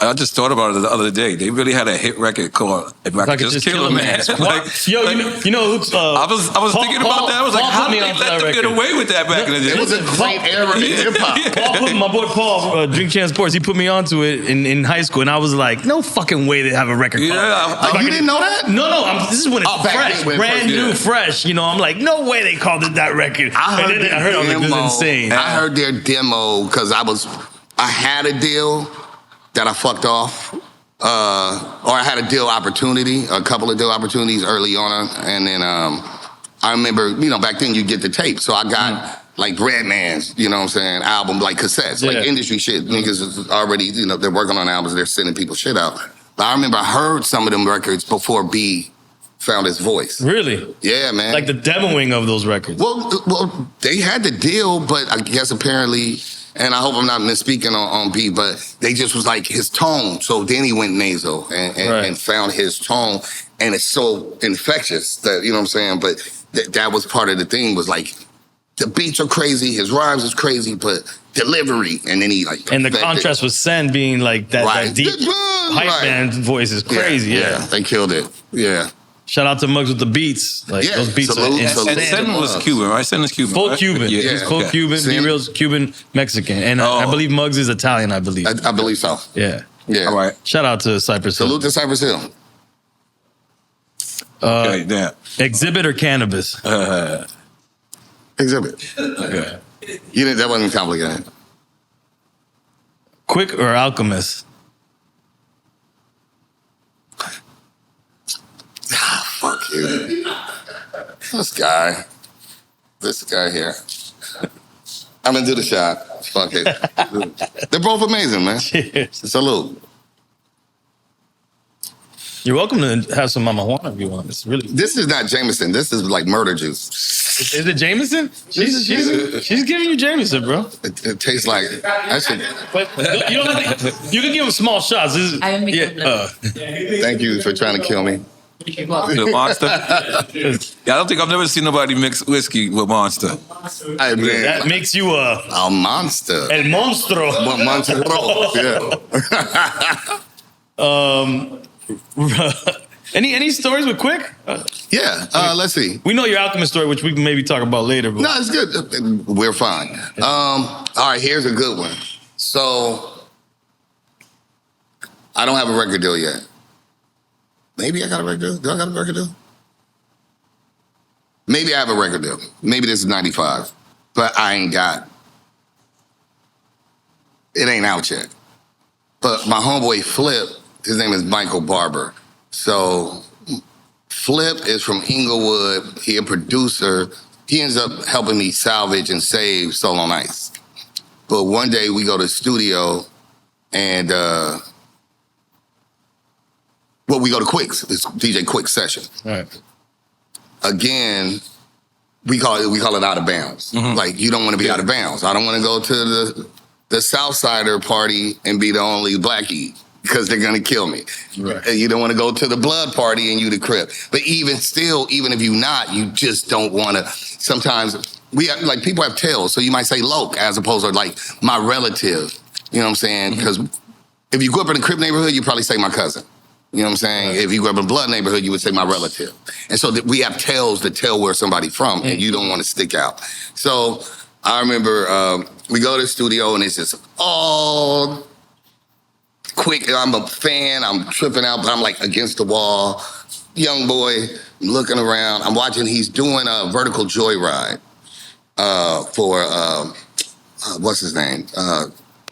I just thought about it the other day. They really had a hit record called "If I Could Just Kill a Man." You know, I was thinking about that. I was like, how did they let them get away with that back in the day? It was a great era in hip hop. My boy Paul, Drink Champ Sports, he put me onto it in high school, and I was like, no fucking way they have a record. Yeah, you didn't know that? No. This is when it's fresh, brand new, fresh. You know, I'm like, no way they called it that record. I heard it was insane. I heard their demo because I had a deal that I fucked off, or I had a couple of deal opportunities early on, and then I remember, back then you get the tape, so I got like Redman's, you know what I'm saying, album, like cassettes, like industry shit. Niggas is already, they're working on albums, they're sending people shit out. But I remember I heard some of them records before B found his voice. Really? Yeah, man. Like the demoing of those records. Well, they had the deal, but I guess apparently, and I hope I'm not misspeaking on B, but they just was like his tone. So then he went nasal and found his tone, and it's so infectious that, you know what I'm saying? But that was part of the thing, was like, the beats are crazy, his rhymes is crazy, but delivery, and then he like... And the contrast with Sen being like that deep hype band voice is crazy. Yeah, they killed it. Yeah. Shout out to Muggs with the beats. Like those beats salute, are salute. And Sen was Cuban, right? Sen is Cuban. full right? Cuban. Yeah. He's full Cuban. Sen- B-Real's Cuban Mexican, and I believe Muggs is Italian. I believe. I believe so. Yeah. Yeah. All right. Shout out to Cypress Hill. Salute to Cypress Hill. Okay, damn. Exhibit or cannabis? Exhibit. Okay. That wasn't complicated. Quik or Alchemist? Fuck you. This guy here. I'm gonna do the shot. Fuck it. They're both amazing, man. Cheers. Salute. You're welcome to have some marijuana if you want. It's really. This is not Jameson. This is like murder juice. Is it Jameson? She's giving you Jameson, bro. It tastes like that shit. But you don't have to, you can give him small shots. I am Thank you for trying to kill me. The Monster? Yeah, I don't think I've never seen nobody mix whiskey with Monster. I mean, that makes you a monster. El monstro. Yeah. Any stories with Quik? Let's see. We know your Alchemist story, which we can maybe talk about later. But. No, it's good. We're fine. All right, here's a good one. So, I don't have a record deal yet. Maybe I got a record deal. Do I got a record deal? Maybe I have a record deal. Maybe this is 95. But I ain't got. It ain't out yet. But my homeboy Flip, his name is Michael Barber. So Flip is from Inglewood. He a producer. He ends up helping me salvage and save Soul on Ice. But one day we go to the studio and we go to Quik's. It's DJ Quik session. Right. Again, we call it out of bounds. Mm-hmm. Like, you don't want to be out of bounds. I don't want to go to the Southsider party and be the only blackie because they're gonna kill me. Right. And you don't want to go to the blood party and you the Crip. But even still, even if you're not, you just don't want to. Sometimes we have, like, people have tails, so you might say Loke as opposed to like my relative. You know what I'm saying? Because if you grew up in a Crip neighborhood, you probably say my cousin. You know what I'm saying? Right. If you grew up in a blood neighborhood, you would say my relative. And so we have tales to tell where somebody's from, and you don't want to stick out. So I remember we go to the studio, and it's just all Quik. I'm a fan. I'm tripping out, but I'm like against the wall. Young boy, I'm looking around. I'm watching. He's doing a vertical joyride for what's his name? I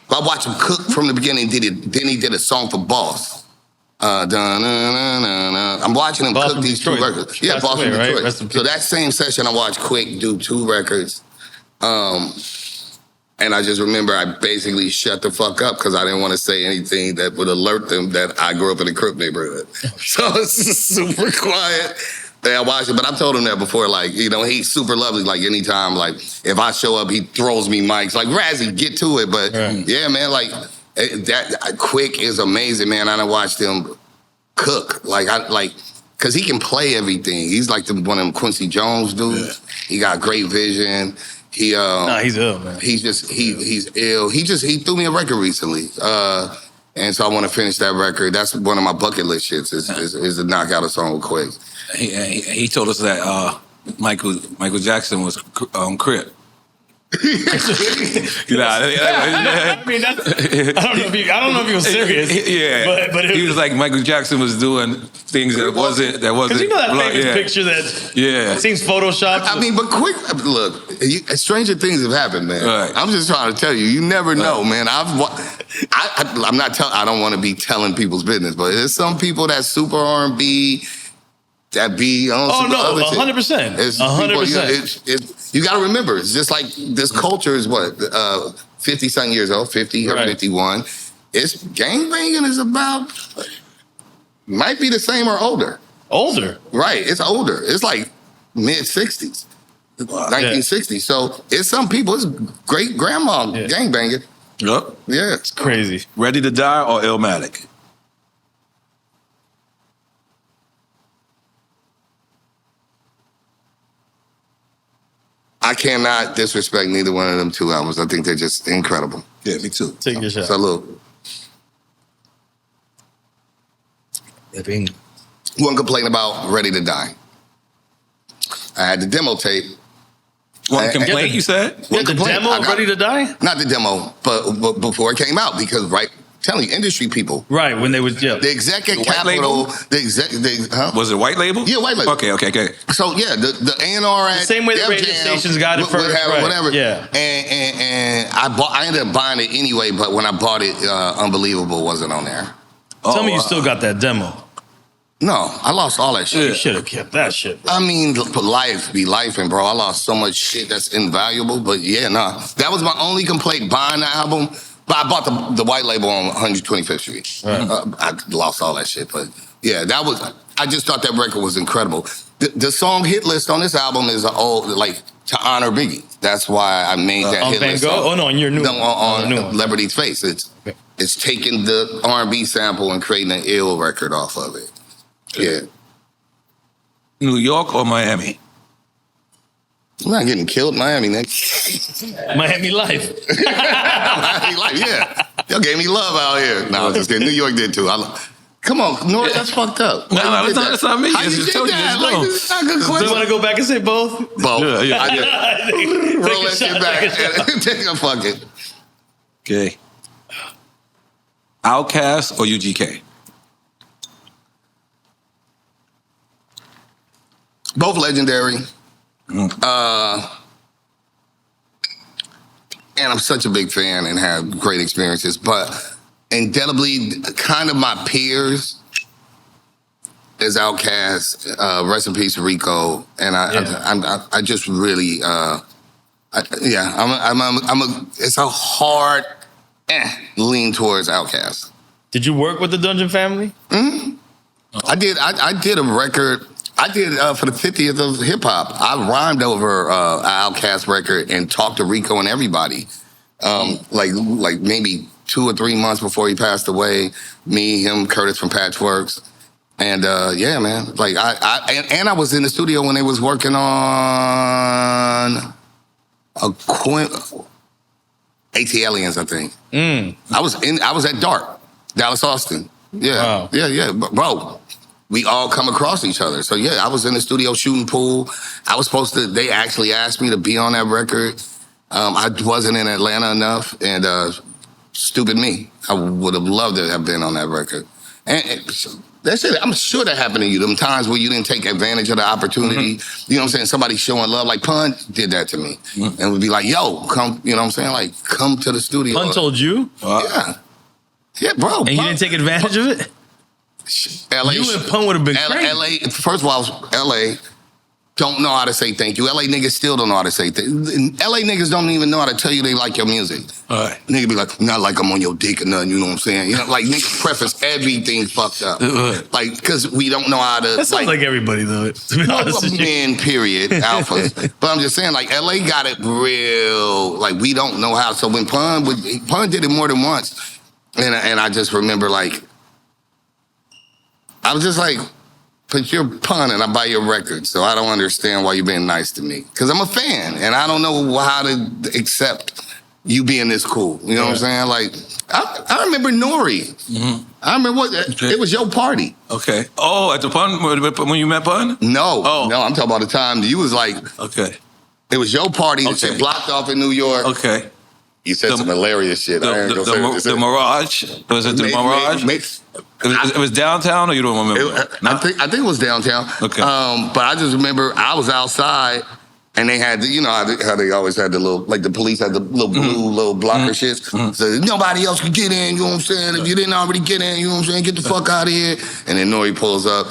watched him cook from the beginning. Then he did a song for Boss. I'm watching him cook these two records. Yeah, Boss from Detroit. Right? So that same session, I watched Quik do 2 records. And I just remember I basically shut the fuck up because I didn't want to say anything that would alert them that I grew up in a Crip neighborhood. So it's just super quiet. I watched it, but I've told him that before. Like, you know, he's super lovely. Like, anytime, like, if I show up, he throws me mics. Like, Razzie, get to it. But yeah, man, like, that Quik is amazing, man. I done watched him cook. Cause he can play everything. He's like one of them Quincy Jones dudes. Yeah. He got great vision. He's ill, man. He's ill. He threw me a record recently. And so I want to finish that record. That's one of my bucket list shits is to knock out a song with Quik. He told us that Michael Jackson was Crip. You know, I mean, I don't know if he was serious. Yeah, but he was like Michael Jackson was doing things that wasn't. Because you know that famous picture that seems photoshopped. I mean, but Quik, look, stranger things have happened, man. Right. I'm just trying to tell you, you never know, man. I don't want to be telling people's business, but there's some people that super R&B. That be on some other shit. 100%. 100%. You got to remember, it's just like this culture is 50-something years old, 50 or 51. It's gangbanging is about, might be the same or older. Older? Right, it's older. It's like mid-60s, 1960s. Yeah. So it's some people, it's great grandma gangbanging. Yep. Yeah. It's crazy. Ready to Die or Illmatic? I cannot disrespect neither one of them 2 albums. I think they're just incredible. Yeah, me too. Take your shot. Salute. One complaint about Ready to Die. I had the demo tape. One complaint, you said? The demo Ready to Die? Not the demo, but before it came out, because telling you, industry people. Right, when they was, The exec at Capitol, Was it white label? Yeah, white label. Okay. So yeah, the N.O.R.E. The same way the radio stations got it first, right. Whatever. Yeah. And I ended up buying it anyway, but when I bought it, Unbelievable wasn't on there. Tell me you still got that demo. No, I lost all that shit. You should have kept that shit, bro. I mean, life be life, and bro, I lost so much shit that's invaluable. But yeah, nah, that was my only complaint buying the album. But I bought the white label on 125th Street. Right. I lost all that shit, but yeah, I just thought that record was incredible. The song hit list on this album is to honor Biggie. That's why I made that hit list. Oh no, on your new one. On Leopard Eats Face. It's taking the R&B sample and creating an ill record off of it. Yeah. New York or Miami? I'm not getting killed in Miami, nigga. Miami life. Miami life, yeah. Y'all gave me love out here. No, I was just kidding. New York did too. Come on, N.O.R.E, that's fucked up. No, that's not me. How you did that? This is not a good Do question. you want to go back and say both? Both. Yeah. I did. Roll that shit back. Take a fucking. Okay. Outkast or UGK? Both legendary. And I'm such a big fan and have great experiences, but indelibly, kind of my peers is Outkast, rest in peace, Rico, and I just really, it's a hard lean towards Outkast. Did you work with the Dungeon Family? Mm-hmm. I did a record. I did for the 50th of hip hop. I rhymed over an Outkast record and talked to Rico and everybody. Like maybe 2 or 3 months before he passed away. Me, him, Curtis from Patchworks, and yeah, man. Like I was in the studio when they was working on AT Aliens, I think. I was at Dark, Dallas Austin. Yeah, wow. Yeah, bro. We all come across each other. So yeah, I was in the studio shooting pool. I was supposed to, they actually asked me to be on that record. I wasn't in Atlanta enough, and stupid me. I would have loved to have been on that record. And that shit, I'm sure that happened to you, them times where you didn't take advantage of the opportunity. Mm-hmm. You know what I'm saying? Somebody showing love, like Pun did that to me. Mm-hmm. And would be like, yo, come, you know what I'm saying? Like, come to the studio. Pun told you? Yeah. Yeah, bro. And you didn't take advantage of it? LA, you and Pun would have been crazy. LA, first of all, LA don't know how to say thank you. LA niggas still don't know how to say thank you. LA niggas don't even know how to tell you they like your music. All right. Nigga be like, not like I'm on your dick or nothing, you know what I'm saying? You know, like niggas preface everything fucked up. Like, because we don't know how to. That sounds like everybody, though, to be honest with you. Men, period, alphas. But I'm just saying, like, LA got it real, like, we don't know how. So when Pun did it more than once, and I just remember, like, I was just like, but you're Pun and I buy your record, so I don't understand why you're being nice to me. Because I'm a fan, and I don't know how to accept you being this cool. You know what I'm saying? Like, I remember N.O.R.E. Mm-hmm. I remember it was your party. Okay. Oh, at the Pun, when you met Pun? No. Oh. No, I'm talking about the time you was like, okay. It was your party that you blocked off in New York. Okay. You said some hilarious shit. The Mirage? Was it the Mirage? It was downtown, or you don't remember? I think it was downtown. Okay. But I just remember I was outside, and they had, you know how they always had the little, like the police had the little blue little blocker shits. Mm-hmm. So nobody else could get in, you know what I'm saying? If you didn't already get in, you know what I'm saying? Get the fuck out of here. And then N.O.R.E. pulls up.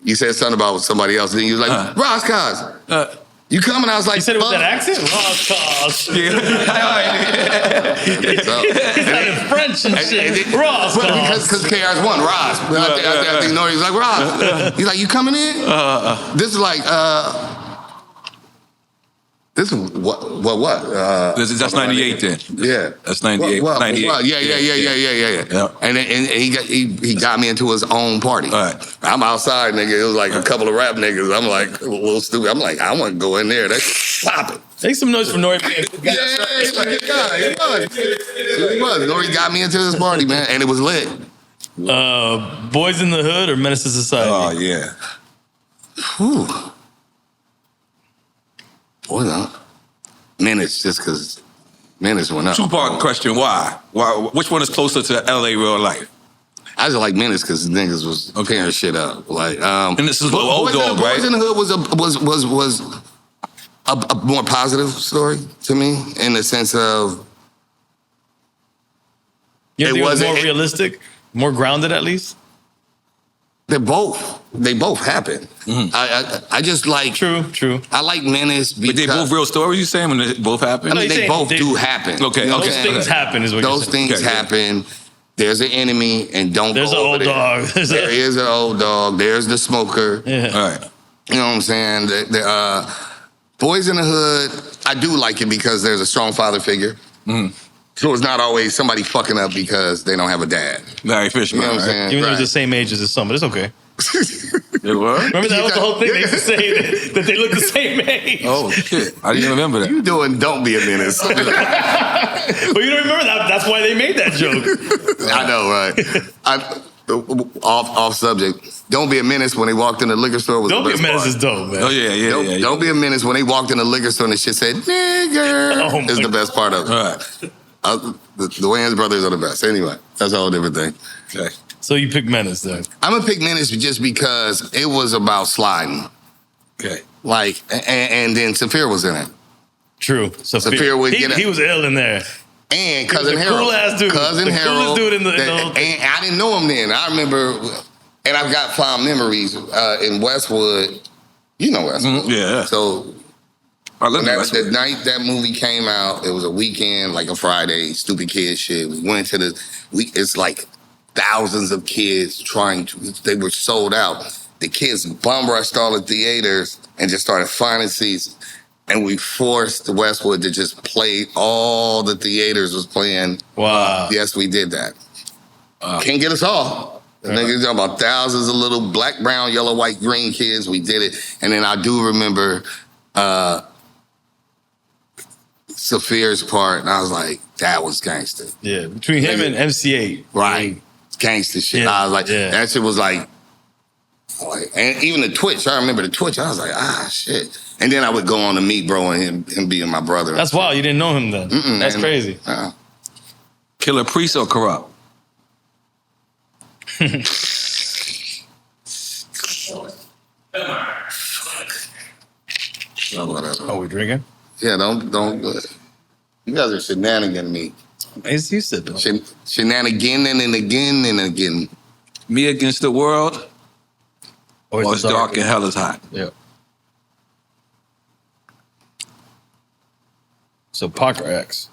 You said something about somebody else, and you was like, Ras Kass. You coming? I was like, you said it with that accent? Ras Kass. He sounded French and shit. Ras Kass. Because KRS-One, Ras. I think N.O.R.E. was like, Ras. He's like, you coming in? This is like, this is what? That's 98 then. Yeah. That's 98. 98. Yeah. And he got me into his own party. All right. I'm outside, nigga. It was like a couple of rap niggas. I'm like, a little stupid. I'm like, I want to go in there. That's popping. Make some noise for N.O.R.E. Yeah, he was. N.O.R.E. got me into this party, man. And it was lit. Boys in the Hood or Menace to Society? Oh, yeah. Whew. Boy, no. Menace, just because Menace went up. Two-part question, why? Which one is closer to LA real life? I just like Menace because niggas was tearing shit up. Like, and this is old dog, right? Boys in the Hood was a more positive story to me in the sense of you think it was more realistic, more grounded at least. They both happen. I just like true. I like Menace because but they both real stories. You saying when they both happen? I mean, they both do happen. Okay, those things happen is what you're saying. Those things happen. There's an enemy, and don't There's go over there. There's an old dog. There is an old dog. There's the smoker. Yeah. All right. You know what I'm saying? The Boys in the Hood, I do like it because there's a strong father figure. So it's not always somebody fucking up because they don't have a dad. Larry Fishman, you know what I'm saying? Even though they're the same age as his son, but it's okay. It was? Remember that was the whole thing they used to say that they look the same age. Oh shit! I didn't remember that. You doing Don't Be a Menace. Well, you don't remember that. That's why they made that joke. I know, right? Off subject. Don't Be a Menace when they walked in the liquor store. Was Don't the Be a best Menace part. is dope, man. Oh yeah. Don't Be a Menace when they walked in the liquor store and the shit said nigger is the best part of it. All right. The Wayans brothers are the best. Anyway, that's a whole different thing. Okay. So you pick Menace then? I'm gonna pick Menace just because it was about sliding. Okay. Like, and then Saphir was in it. True. Saphir would get he was ill in there. And Cousin Harold. Cool ass dude. Cousin Harold. Coolest dude in the whole thing. And I didn't know him then. I remember, and I've got fond memories in Westwood. You know Westwood. Yeah. So the night that movie came out, it was a weekend, like a Friday, stupid kid shit. We went to it's like thousands of kids they were sold out. The kids bum rushed all the theaters and just started finding seats. And we forced Westwood to just play all the theaters was playing. Wow. Yes, we did that. Can't get us all. The niggas talking about thousands of little black, brown, yellow, white, green kids. We did it. And then I do remember Saphir's part, and I was like, that was gangster. Yeah, between him and MC8. Right. Gangster shit. Yeah. I was like, that shit was like, and even the Twitch, I remember the Twitch. I was like, shit. And then I would go on to meet bro and him being my brother. That's wild. You didn't know him then. That's crazy. Killer Priest or Corrupt? Oh, we drinking? Yeah, don't. You guys are shenanigan me. As you said, though. Shenanigan and again and again. Me Against the World or It's Dark and Hell is Hot? Yeah. So Pac or X?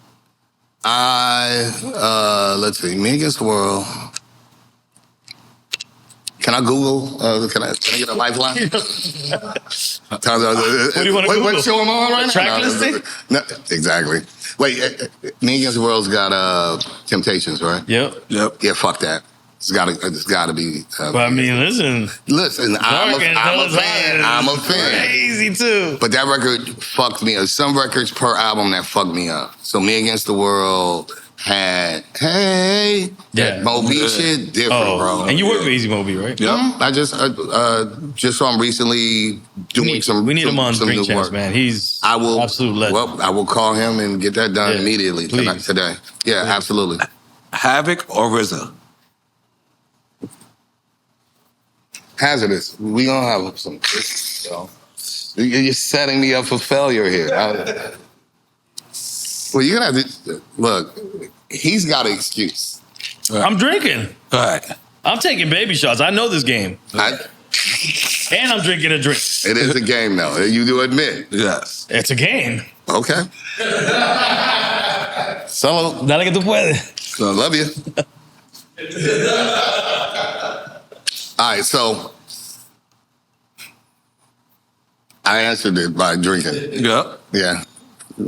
Let's see. Me Against the World. Can I Google? Can I get a lifeline? What do you want to Google? What show am I on right now? Track listing? No, exactly. Wait, Me Against the World's got Temptations, right? Yep. Yeah, fuck that. It's gotta be. But I mean, listen. I'm a fan. Crazy too. But that record fucked me up. Some records per album that fucked me up. So Me Against the World had Moby shit different, bro. And you work with Easy Moby, right? Yeah. I just saw him recently doing we need him on some Drink new Champs, work. man. He's absolute legend. Well, I will call him and get that done immediately today. Yeah, absolutely. Havoc or RZA? Hazardous. We gonna have some. So. You're setting me up for failure here. Well, you're gonna have to look. He's got an excuse. I'm drinking. All right. I'm taking baby shots. I know this game. And I'm drinking a drink. It is a game, though. You do admit. Yes. It's a game. Okay. Solo. Dale que tú puedes. So, love you. All right, so I answered it by drinking. Yeah. Yeah.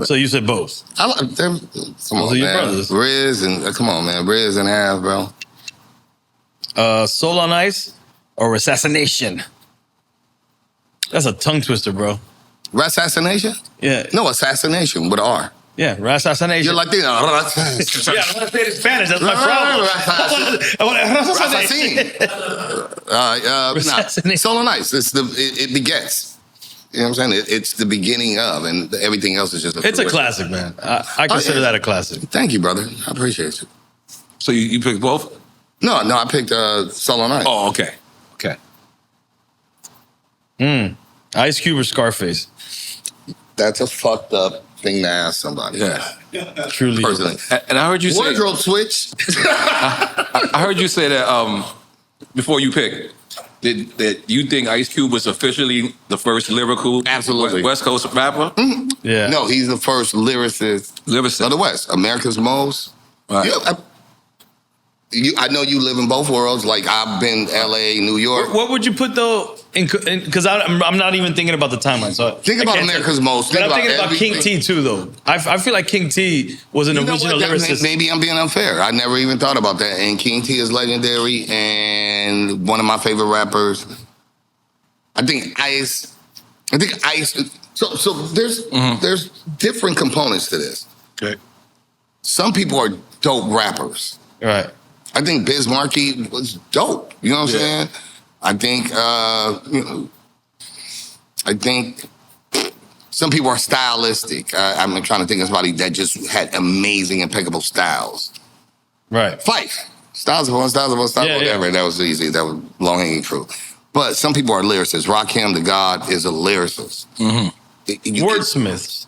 So you said both. Come on, your man. brothers. Riz and come on, man. Riz and Av, bro. Soul on Ice or Assassination? That's a tongue twister, bro. Assassination? Yeah. No, assassination with an R. Yeah, Assassination. You're like, yeah, I want to say it in Spanish. That's my problem. I Solo Nights. It begets. You know what I'm saying? It's the beginning of, and everything else is just It's a classic, man. I consider that a classic. Thank you, brother. I appreciate you. So you picked both? No, I picked Solo Nights. Oh, okay. Ice Cube or Scarface? That's a fucked up thing to ask somebody. Yeah. Truly. Personally. And I heard you say... Wardrobe switch. I heard you say that before you pick, that you think Ice Cube was officially the first lyrical West Coast rapper? Mm-hmm. Yeah. No, he's the first lyricist of the West. America's most. Right. I know you live in both worlds. Like, I've been L.A., New York. What would you put, though, because I'm not even thinking about the timeline. So think about America's most. But I'm thinking about King T, too, though. I feel like King T was an original lyricist. Maybe I'm being unfair. I never even thought about that. And King T is legendary and one of my favorite rappers. I think Ice. So there's different components to this. Okay. Some people are dope rappers. Right. I think Biz Markie was dope. You know what I'm saying? I think some people are stylistic. I'm trying to think of somebody that just had amazing, impeccable styles. Right. Fife. Styles whatever. Yeah. That was easy. That was low-hanging fruit. But some people are lyricists. Rakim the God is a lyricist. Mm-hmm. Wordsmiths.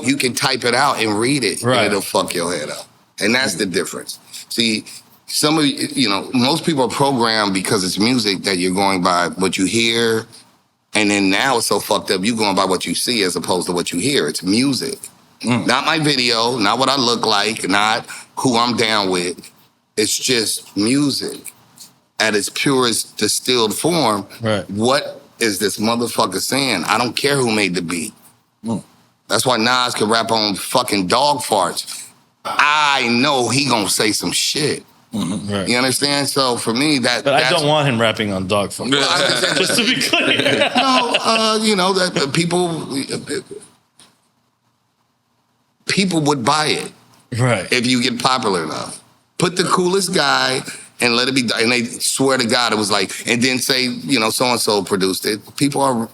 You can type it out and read it, and it'll fuck your head up. And that's the difference. See, some of most people are programmed because it's music that you're going by what you hear, and then now it's so fucked up, you're going by what you see as opposed to what you hear. It's music. Not my video, not what I look like, not who I'm down with. It's just music at its purest distilled form. Right. What is this motherfucker saying? I don't care who made the beat. That's why Nas can rap on fucking dog farts. I know he gonna say some shit. Right. You understand? So for me, but I don't want him rapping on dog farts. Just to be clear. No, that people would buy it. Right. If you get popular enough. Put the coolest guy and let it be, and they swear to God it was like, and then say, so-and-so produced it. People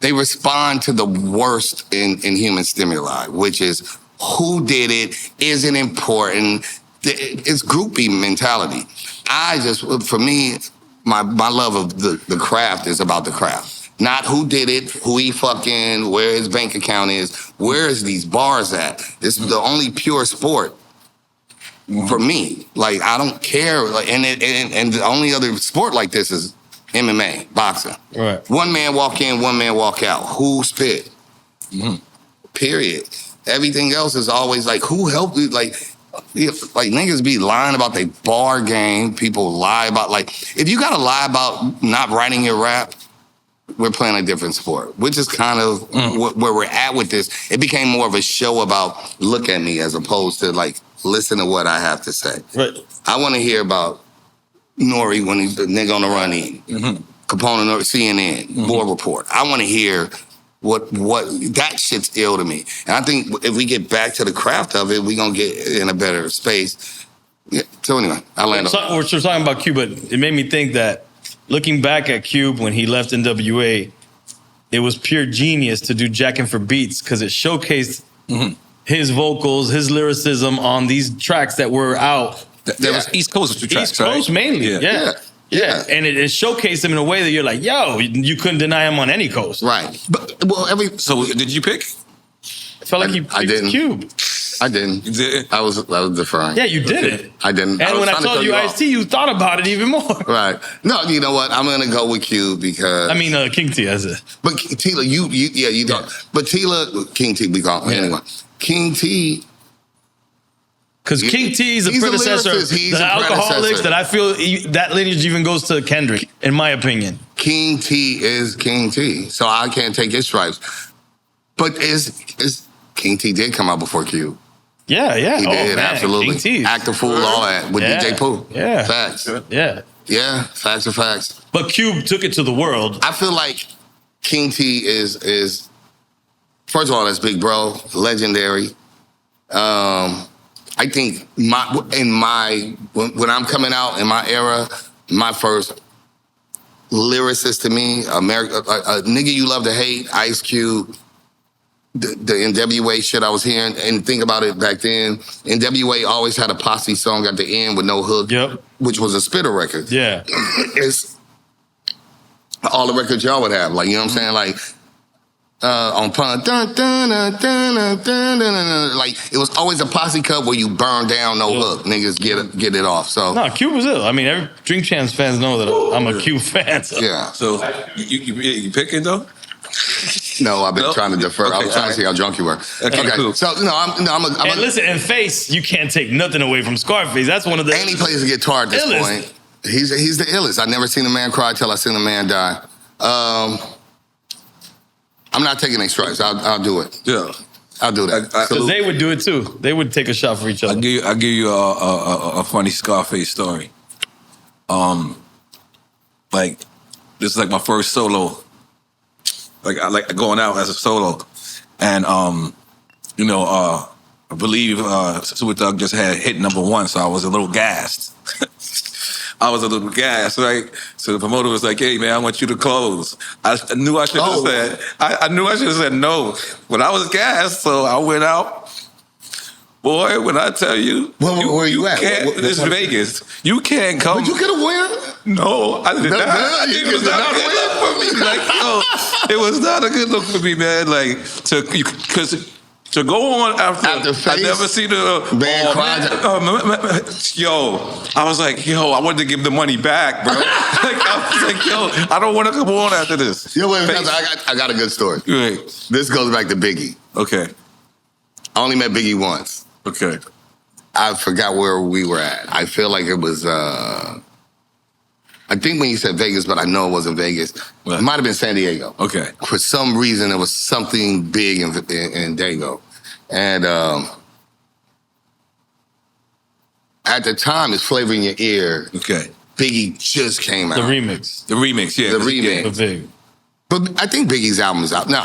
they respond to the worst in human stimuli, which is who did it, isn't important. It's groupie mentality. For me, my love of the craft is about the craft. Not who did it, who he fucking, where his bank account is, where is these bars at. This is the only pure sport for me. Like, I don't care. Like, and the only other sport like this is MMA, boxing. Right. One man walk in, one man walk out. Who spit? Period. Everything else is always like, who helped you? Like niggas be lying about their bar game. People lie about, if you gotta lie about not writing your rap, we're playing a different sport, which is kind of where we're at with this. It became more of a show about look at me as opposed to listen to what I have to say. Right. I want to hear about N.O.R.E. when he's the nigga on the run in. Capone, N.O.R.E., CNN, War Report. I want to hear what that shit's ill to me. And I think if we get back to the craft of it, we're going to get in a better space. Yeah. So anyway, I land on We're talking about Cube, but it made me think that looking back at Cube when he left NWA, it was pure genius to do Jackin' for Beats because it showcased his vocals, his lyricism on these tracks that were out. That was East Coast tracks, East Coast mainly, yeah. And it showcased him in a way that you're like, yo, you couldn't deny him on any coast. Right. So did you pick? I felt like you picked Cube. I didn't. You did? I was deferring. Yeah, you did. I didn't. And when I told you Ice-T, you thought about it even more. Right. No, you know what? I'm gonna go with Cube because King T as it. But Tila, you don't. But Tila, King T, we call him anyway. King T. Because King T is a predecessor of the Alcoholics that I feel that lineage even goes to Kendrick, in my opinion. King T is King T, so I can't take his stripes. But is King T did come out before Cube. Yeah. He did, absolutely. King T. Act a Fool, all that, with DJ Pooh. Yeah. Facts. Yeah, facts are facts. But Cube took it to the world. I feel like King T is first of all, that's big bro, legendary. I think when I'm coming out in my era, my first lyricist to me, a nigga you love to hate, Ice Cube, the NWA shit I was hearing, and think about it back then, NWA always had a posse song at the end with no hook, which was a spitter record. Yeah. It's all the records y'all would have, like, you know what I'm saying? Like, on Pun, dun, dun, dun, dun, dun, dun, dun, like, it was always a posse cut where you burn down no hook. Niggas get it off. So no, Cube was ill. I mean, every Drink Champs fans know that I'm a Cube fan. So. Yeah. So you picking though? No, I've been trying to defer. I was trying to see how drunk you were. Okay, cool. So and listen, and Face, you can't take nothing away from Scarface. That's one of the. And he plays the guitar at this point. He's the illest. I never seen a man cry till I seen a man die. I'm not taking any stripes. I'll do it. Yeah, I'll do that. Because they would do it too. They would take a shot for each other. I'll give you a funny Scarface story. Like, this is like my first solo. Like, I like going out as a solo. And, I believe Super Thug just had hit #1, so I was a little gassed. Right? So the promoter was like, "Hey man, I want you to close." I knew I should have said. I knew I should have said no, but I was gassed, so I went out. Boy, when I tell you, where you at? This is Vegas. You can't come. But you could have won. No, I did not. It was not a good look for me. Like, it was not a good look for me, man. Like, because to go on after Face, I never see the band I was like, I wanted to give the money back, bro. Like, I was like, I don't want to come on after this. Wait, I got a good story. Right. This goes back to Biggie. Okay. I only met Biggie once. Okay. I forgot where we were at. I feel like it was, I think when you said Vegas, but I know it wasn't Vegas. It might have been San Diego. Okay. For some reason, it was something big in Dago. And at the time, it's Flavor in Your Ear. Okay. Biggie just came out. The remix, yeah. The remix. Big. But I think Biggie's album is out. No,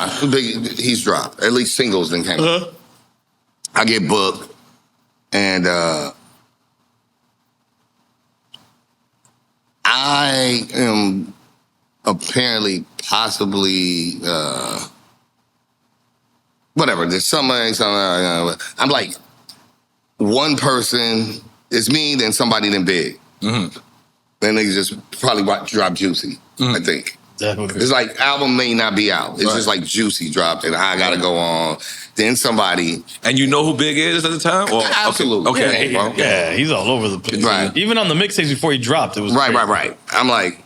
he's dropped. At least singles then came out. I get booked. And I am apparently, possibly, whatever. There's something. I'm like, one person, it's me, then somebody, then Big. Mm-hmm. Then they just probably drop Juicy, I think. It's like, album may not be out. It's just like Juicy dropped and I gotta go on. Then somebody. And you know who Big is at the time? Or, absolutely. Okay. Yeah, he's all over the place. Right. Even on the mixtapes before he dropped, it was right. I'm like,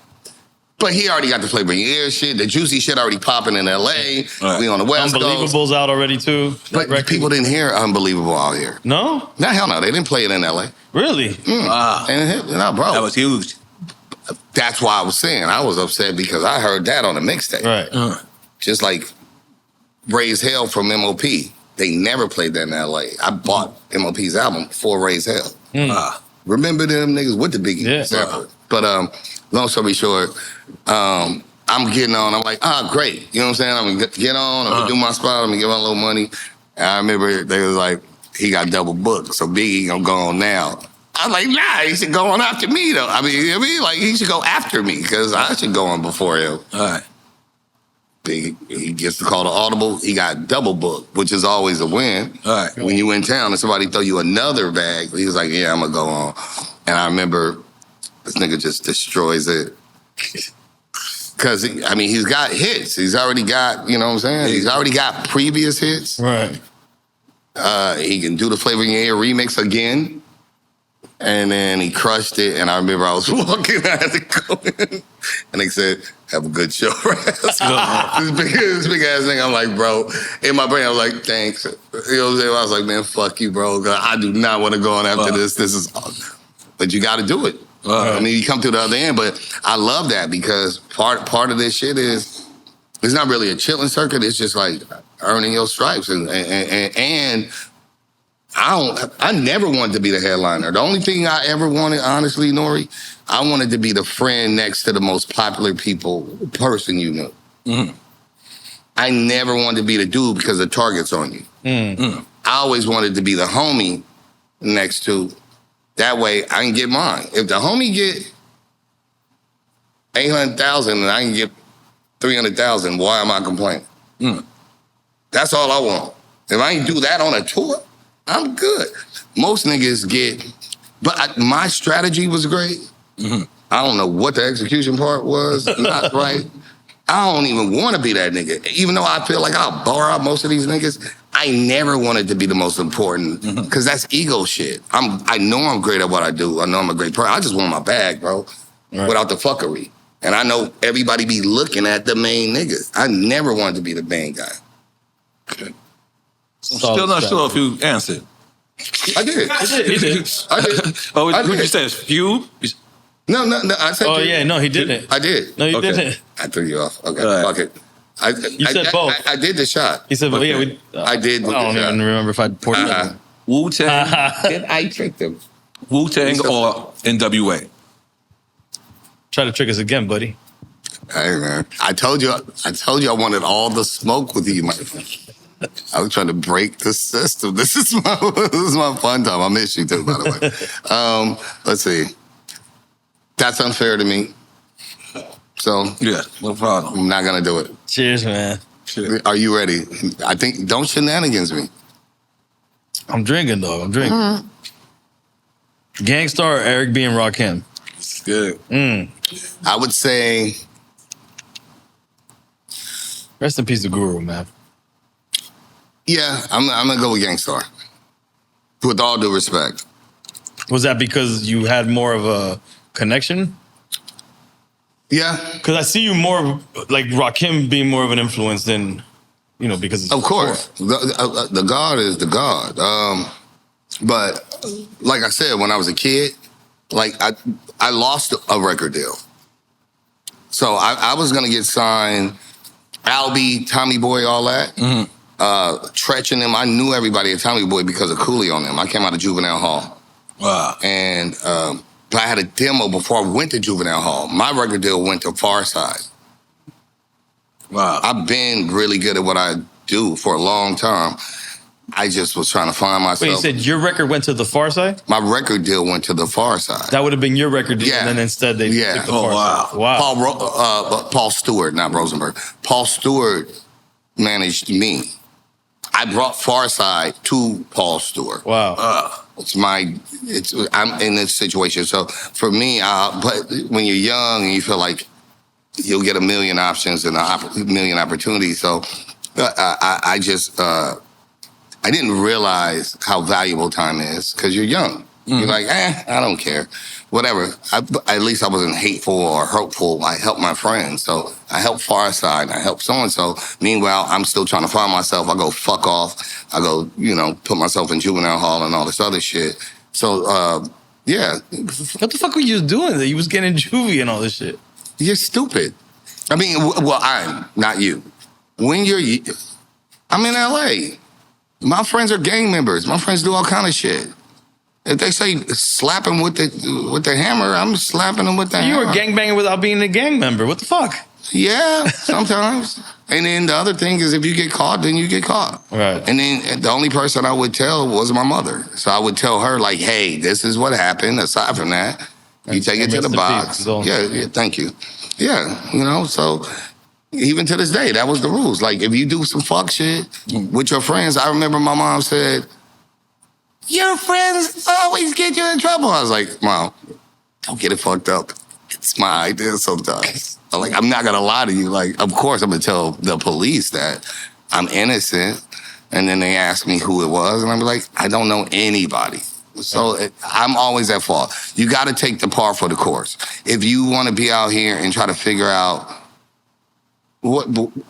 but he already got the Flavor in Your Ear shit. The Juicy shit already popping in L.A. Right. We on the West Coast. Unbelievable's out already too. But people didn't hear Unbelievable out here. No? No, hell no. They didn't play it in L.A. Really? Wow. No, bro. That was huge. That's why I was saying I was upset because I heard that on the mixtape. Right. Just like Raise Hell from M.O.P. They never played that in L.A. I bought M.O.P's album for Raise Hell. Remember them niggas with the Biggie sample. But long story short, I'm getting on. I'm like, great. You know what I'm saying? I'm going to get on. I'm going to do my spot. I'm going to give him a little money. And I remember they was like, he got double booked, so Biggie going to go on now. I was like, nah, he should go on after me, though. I mean, like, he should go after me, because I should go on before him. All right. He gets the call to Audible. He got double booked, which is always a win. All right. When you in town and somebody throw you another bag, he was like, yeah, I'm going to go on. And I remember this nigga just destroys it. Because, he's got hits. He's already got, you know what I'm saying? He's already got previous hits. Right. He can do the Flavor in Your Ear remix again. And then he crushed it. And I remember I was walking, I had to go in. And they said, have a good show, this big ass thing. I'm like, bro. In my brain, I was like, thanks. You know what I'm saying? I was like, man, fuck you, bro. I do not want to go on after this. This is awesome. But you got to do it. You come to the other end. But I love that because part of this shit is, it's not really a chilling circuit. It's just like earning your stripes. And I never wanted to be the headliner. The only thing I ever wanted, honestly, N.O.R.E, I wanted to be the friend next to the most popular person you knew. Mm-hmm. I never wanted to be the dude because the target's on you. Mm-hmm. I always wanted to be the homie next to. That way I can get mine. If the homie get 800,000 and I can get 300,000, why am I complaining? That's all I want. If I ain't do that on a tour, I'm good. Most niggas get, but my strategy was great. I don't know what the execution part was, not right. I don't even want to be that nigga. Even though I feel like I'll bar out most of these niggas, I never wanted to be the most important because that's ego shit. I know I'm great at what I do. I know I'm a great person. I just want my bag, bro, without the fuckery. And I know everybody be looking at the main niggas. I never wanted to be the main guy. I'm still not sure if you answered. I did. He did. I did. Oh, what you said? Few? No. I said. Oh yeah, no, he didn't. I did. No, you didn't. I threw you off. Okay, right. fuck it. You said both. I did the shot. He said, "Well, yeah, I did. I don't even remember if I poured it. Wu-Tang, I tricked him. Wu-Tang or NWA? Try to trick us again, buddy. Hey man, I told you I wanted all the smoke with you, my friend. I was trying to break the system. This is my fun time. I miss you too, by the way. Let's see. That's unfair to me. So Yeah, no problem. I'm not gonna do it. Cheers, man. Are you ready? I think don't shenanigans me. I'm drinking, dog. I'm drinking. Gangstar or Eric B and Rakim? It's good. I would say Rest in peace to Guru, man. yeah, I'm gonna go with Gangstar. With all due respect. Was that because you had more of a connection? Yeah. Because I see you more like Rakim being more of an influence than, because Of course. The God is the God. But like I said, when I was a kid, like I lost a record deal. So I was gonna get signed, Albie, Tommy Boy, all that. Tretch and them, I knew everybody at Tommy Boy because of Cooley on them. I came out of Juvenile Hall. Wow. And I had a demo before I went to Juvenile Hall. My record deal went to Far Side. Wow. I've been really good at what I do for a long time. I just was trying to find myself. Wait, you said your record went to the Far Side? My record deal went to the Far Side. That would have been your record deal, Yeah. and then instead they took the Far Side. Wow. Paul Stewart, not Rosenberg. Paul Stewart managed me. I brought Far Side to Paul Stewart. Wow. I'm in this situation. So for me, but when you're young and you feel like you'll get a million options and a million opportunities. So I didn't realize how valuable time is because you're young. You're like, I don't care. Whatever. At least I wasn't hateful or hurtful. I helped my friends. So I helped Far Side. I helped so-and-so. Meanwhile, I'm still trying to find myself. I go fuck off. I go, put myself in Juvenile Hall and all this other shit. So, yeah. What the fuck were you doing? You was getting juvie and all this shit. You're stupid. I mean, I'm not you. I'm in LA. My friends are gang members. My friends do all kind of shit. If they say slap him with the hammer, I'm slapping him with the hammer. You were gangbanging without being a gang member. What the fuck? Yeah, sometimes. And then the other thing is if you get caught, then you get caught. Right. And then the only person I would tell was my mother. So I would tell her, like, hey, this is what happened. Aside from that, you take it to the box. Yeah, thank you. Yeah, so even to this day, that was the rules. Like, if you do some fuck shit with your friends, I remember my mom said, your friends always get you in trouble. I was like, Mom, don't get it fucked up. It's my idea sometimes. I'm not going to lie to you. Like, of course, I'm going to tell the police that I'm innocent. And then they ask me who it was. And I'm like, I don't know anybody. So I'm always at fault. You got to take the par for the course. If you want to be out here and try to figure out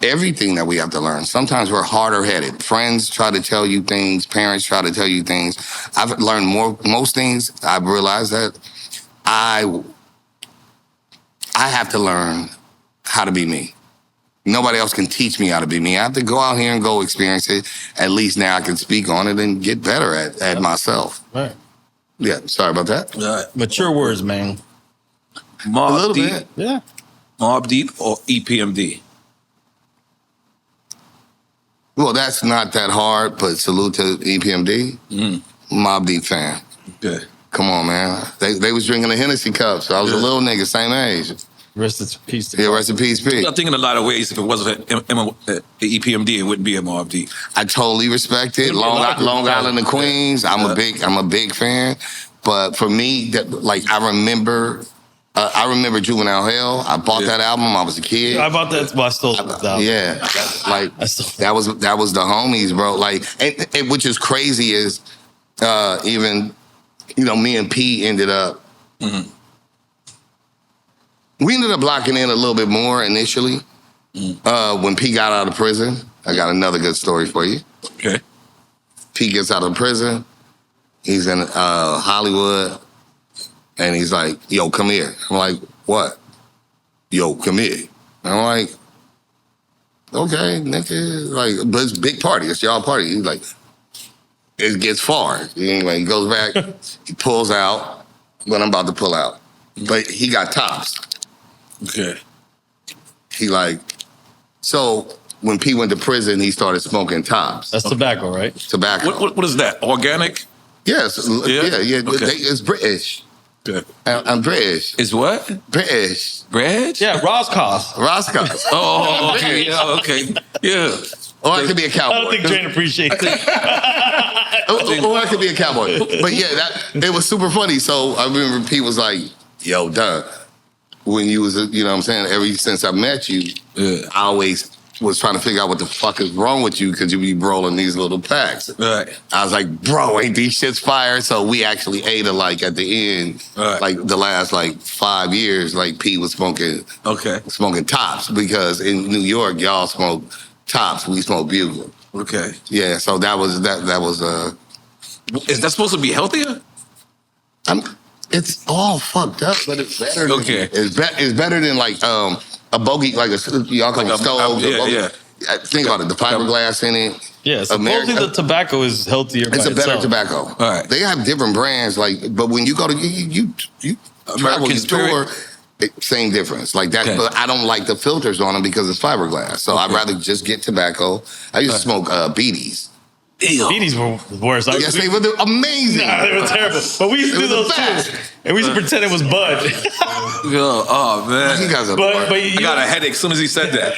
everything that we have to learn. Sometimes we're harder headed. Friends try to tell you things. Parents try to tell you things. I've learned most things. I've realized that I have to learn how to be me. Nobody else can teach me how to be me. I have to go out here and go experience it. At least now I can speak on it and get better at myself. Right. Yeah. Sorry about that. Mature words, man. Mob Deep. Bit. Yeah. Mob Deep or EPMD? Well, that's not that hard, but salute to EPMD. Mob Deep fan. Good. Come on, man. They was drinking the Hennessy cups. So I was a little nigga, same age. Rest in peace. Yeah, rest in peace, P. I think in a lot of ways, if it wasn't EPMD, it wouldn't be a Mob Deep. I totally respect it. Long Island and Queens. I'm a big fan. But for me, I remember Juvenile Hell. I bought that album. I was a kid. I bought that. Well, I stole that album. Yeah, that was the homies, bro. Like, and which is crazy is even, me and P ended up. Mm-hmm. We ended up locking in a little bit more initially. When P got out of prison. I got another good story for you. Okay. P gets out of prison. He's in Hollywood. And he's like, yo, come here. I'm like, what? Yo, come here. And I'm like, okay, nigga. Like, but it's a big party. It's y'all party. He's like, it gets far. Anyway, he goes back. He pulls out what I'm about to pull out. But he got tops. Okay. He so when P went to prison, he started smoking tops. That's tobacco, right? Tobacco. What is that? Organic? Yes. Yeah. Okay. It's British. Good. I'm British. It's what? British. Bread? Yeah, Ras Kass. Ras Kass. Oh, okay. Yeah, okay. Yeah. Or I could be a cowboy. I don't think Jane appreciates it. Or I could be a cowboy. But yeah, it was super funny. So I remember P was like, yo, duh. When you was, you know what I'm saying, ever since I met you, I always was trying to figure out what the fuck is wrong with you because you be rolling these little packs. Right. I was like, bro, ain't these shits fire? So we actually ate at the end, the last 5 years, P was smoking tops because in New York, y'all smoke tops, we smoke bugle. Okay. Yeah, so that was Is that supposed to be healthier? It's all fucked up, but it's better. Okay. It's better than a bogey, y'all call it stove. Yeah. Think about it, the fiberglass in it. Yeah, supposedly the tobacco is healthier. It's a better tobacco. All right. They have different brands, but when you go to you travel, you tour, same difference. Like that, but I don't like the filters on them because it's fiberglass. So I'd rather just get tobacco. I used to smoke beaties. Beaties were worse. Yes, they were amazing. Nah, they were terrible. But we used to do those too. And we used to pretend it was bud. Oh, man. You guys are I got a headache as soon as he said that.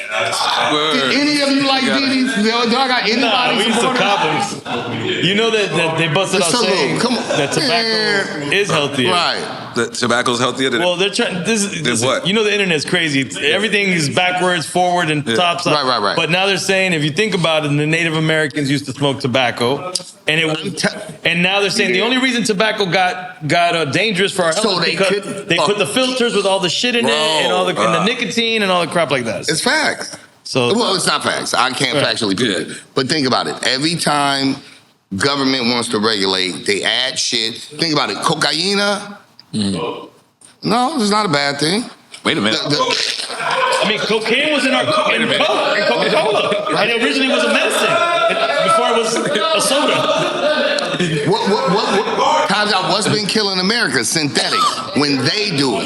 Did any of you like beaties? Do I got anybody? Nah, we used to cop them. You know that they busted out saying that tobacco is healthier. Right. The tobacco's healthier than Well, they're trying. This what? You know, the internet's crazy. Everything is backwards, forward, and top side. Right. But now they're saying, if you think about it, the Native Americans used to smoke tobacco, and now they're saying the only reason tobacco got dangerous for our health is because they put the filters with all the shit in it and all and the nicotine and all the crap like that. It's facts. So it's not facts. I can't factually prove it. But think about it. Every time government wants to regulate, they add shit. Think about it. Cocaine. No, it's not a bad thing. Wait a minute. I mean, cocaine was in Coca-Cola. And it originally was a medicine before it was a soda. What times out what's been killing America? Synthetic. When they do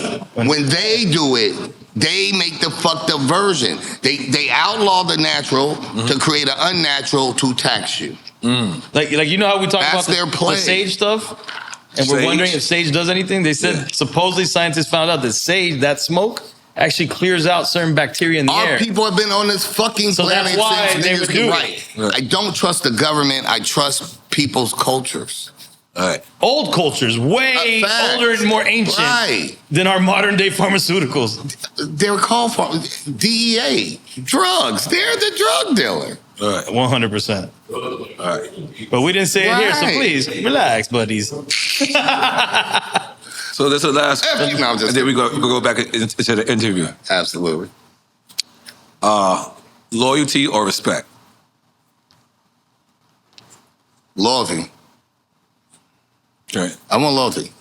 it, they make the fucked up version. They outlaw the natural to create an unnatural to tax you. Like you know how we talk about their play. The sage stuff? And we're wondering if sage does anything. They said supposedly scientists found out that sage, that smoke, actually clears out certain bacteria in the air. Our people have been on this fucking planet that's why since they niggas would can do write. it. I don't trust the government. I trust people's cultures. Old cultures, way older and more ancient than our modern day pharmaceuticals. They're called DEA, drugs. They're the drug dealer. 100%. But we didn't say it here, so please relax, buddies. So that's the last. And then we go back into the interview. Absolutely. Loyalty or respect? Loyalty. Okay. I want loyalty.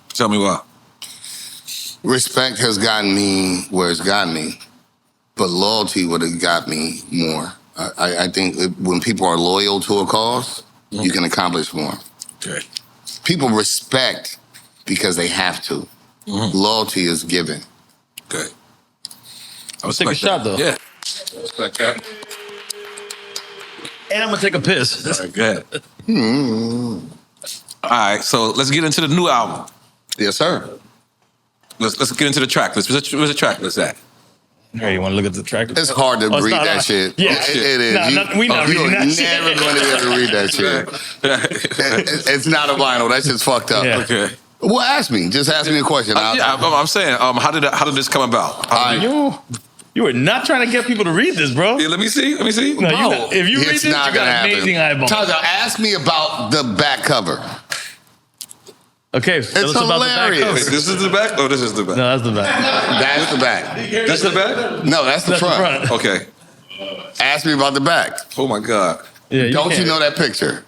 Tell me why. Respect has gotten me where it's gotten me, but loyalty would have got me more. I think when people are loyal to a cause, you can accomplish more. Okay. People respect because they have to. Loyalty is given. Okay. Let's take a shot, though. Yeah. Respect that. And I'm going to take a piss. All right, go ahead. All right, so let's get into the new album. Yes, sir. Let's get into the track list. Where's the track list at? Hey, you want to look at the track list? It's hard to read that shit. Yeah, it is. We not reading that shit. You're never going to be able to read that shit. It's not a vinyl. That shit's fucked up. Yeah. Okay. Well, ask me. Just ask me a question. I'm saying, how did this come about? You were not trying to get people to read this, bro. Yeah, let me see. No, if you read this, you got amazing eyeballs. Tyler, ask me about the back cover. Okay, it's hilarious. This is the back? Oh, this is the back. No, that's the back. That's the back. That's the back? No, that's the front. Okay. Ask me about the back. Oh, my God. Yeah, Don't you know that picture?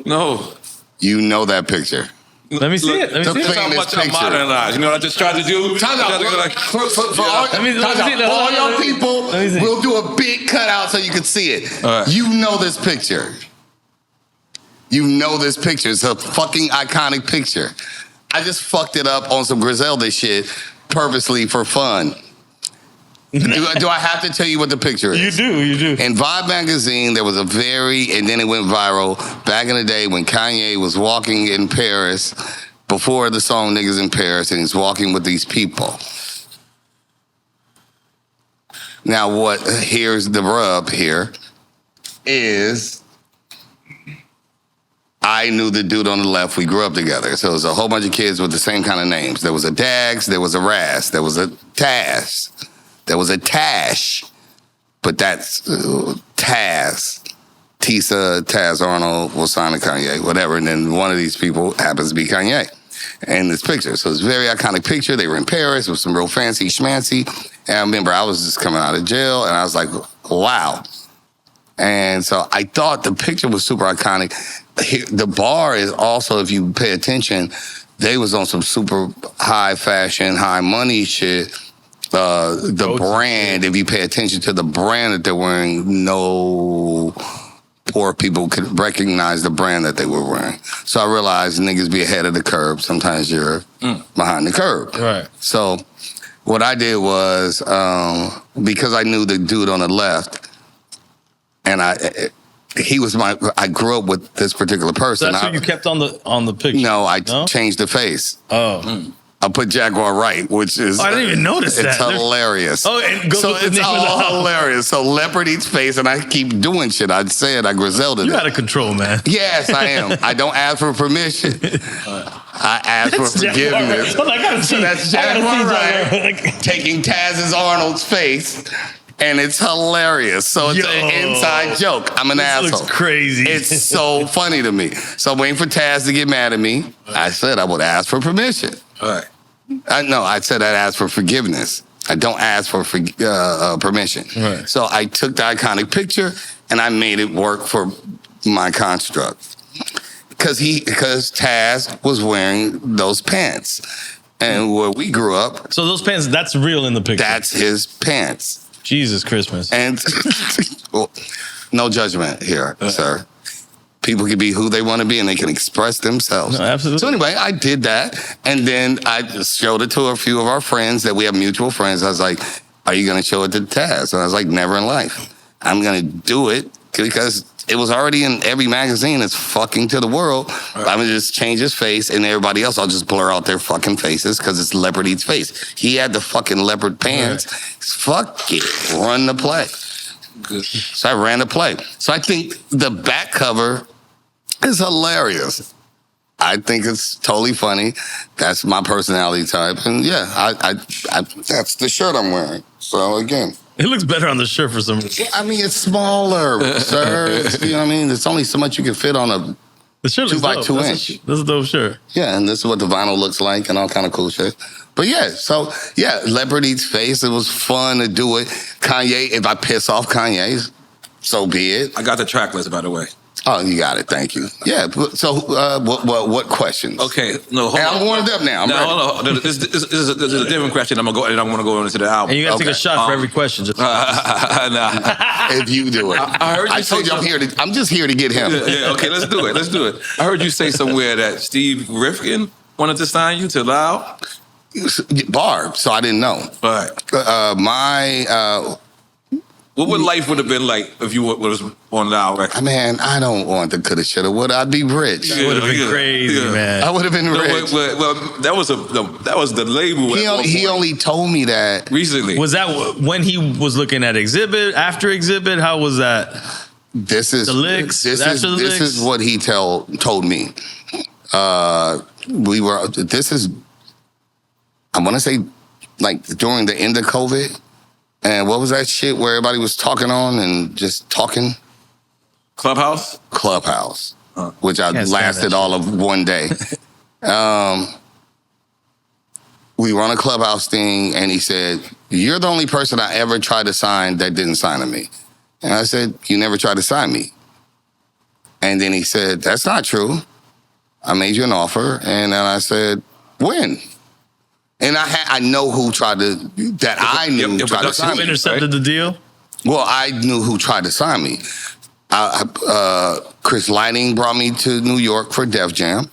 No. You know that picture. Let me see it. Let me see it. That's how much I'm modernized. You know what I just tried to do? For all your people, we'll do a big cutout so you can see it. Right. You know this picture. You know this picture. It's a fucking iconic picture. I just fucked it up on some Griselda shit purposely for fun. Do I have to tell you what the picture is? You do. In Vibe magazine, there was and then it went viral back in the day when Kanye was walking in Paris before the song Niggas in Paris, and he's walking with these people. Now, here's the rub here is I knew the dude on the left. We grew up together. So it was a whole bunch of kids with the same kind of names. There was a Dags, there was a Ras, there was a Taz. There was a Tash, but that's Taz. Tisa, Taz Arnold will sign to Kanye, whatever. And then one of these people happens to be Kanye in this picture. So it's a very iconic picture. They were in Paris with some real fancy schmancy. And I remember I was just coming out of jail and I was like, wow. And so I thought the picture was super iconic. The bar is also, if you pay attention, they was on some super high fashion, high money shit. The brand, if you pay attention to the brand that they're wearing, no poor people could recognize the brand that they were wearing. So I realized niggas be ahead of the curve. Sometimes you're behind the curve. Right. So what I did was, because I knew the dude on the left, and I grew up with this particular person. So that's who you kept on the picture? No, I changed the face. Oh. I put Jaguar right, which is... I didn't even notice that. It's hilarious. Oh, and so it's all hilarious. So Leopard Eats Face, and I keep doing shit. I said I Griselda. You out of control, man. Yes, I am. I don't ask for permission. I ask for forgiveness. Well, I gotta see. That's Jaguar right. Taking Taz's Arnold's face. And it's hilarious. So it's an inside joke. I'm an asshole. Looks crazy. It's so funny to me. So I'm waiting for Taz to get mad at me. I said I would ask for permission. All right. I said I'd ask for forgiveness. I don't ask for permission. Right. So I took the iconic picture and I made it work for my construct. Because Taz was wearing those pants. And where we grew up... So those pants, that's real in the picture? That's his pants. Jesus Christmas. And well, no judgment here, sir. People can be who they want to be and they can express themselves. No, absolutely. So anyway, I did that. And then I just showed it to a few of our friends that we have mutual friends. I was like, are you going to show it to Taz? And I was like, never in life. I'm going to do it because it was already in every magazine. It's fucking to the world. Right. I'm going to just change his face and everybody else, I'll just blur out their fucking faces because it's Leopard Eats Face. He had the fucking leopard pants. Right. Fuck it. Run the play. Good. So I ran the play. So I think the back cover is hilarious. I think it's totally funny. That's my personality type. And yeah, I that's the shirt I'm wearing. So again. It looks better on the shirt for some reason. I mean, it's smaller, sir. You know what I mean? There's only so much you can fit on a the shirt 2x2 inch. That's a dope shirt. Yeah, and this is what the vinyl looks like and all kind of cool shit. But yeah, so yeah, Leopard Eats Face. It was fun to do it. Kanye, if I piss off Kanye, so be it. I got the track list, by the way. Oh, you got it. Thank you. Yeah. So, what questions? Okay. No, hold on. I'm warmed up now. Hold on. This is a different question. I'm gonna go, and I'm gonna go into the album. And you gotta take a shot for every question. Nah. If you do it, I heard you I told you I'm just here to get him. Yeah. Okay. Let's do it. I heard you say somewhere that Steve Rifkin wanted to sign you to Loud. Barb. So I didn't know. All right. What would life would have been like if you was on Now record? Man, I don't want the coulda, shoulda, would. I'd be rich. It would have been crazy, man. I would have been rich. Well, that was the label. He only told me that recently. Was that when he was looking at Exhibit, after Exhibit? How was that? This is the licks. This is what he told me. I want to say, like during the end of COVID. And what was that shit where everybody was talking on and just talking? Clubhouse, which I lasted all of one day. We were on a Clubhouse thing, and he said, "You're the only person I ever tried to sign that didn't sign to me." And I said, "You never tried to sign me." And then he said, "That's not true. I made you an offer." And then I said, "When?" And I know who tried to, that I knew tried to sign me. Who intercepted the deal? Well, I knew who tried to sign me. Chris Lighting brought me to New York for Def Jam.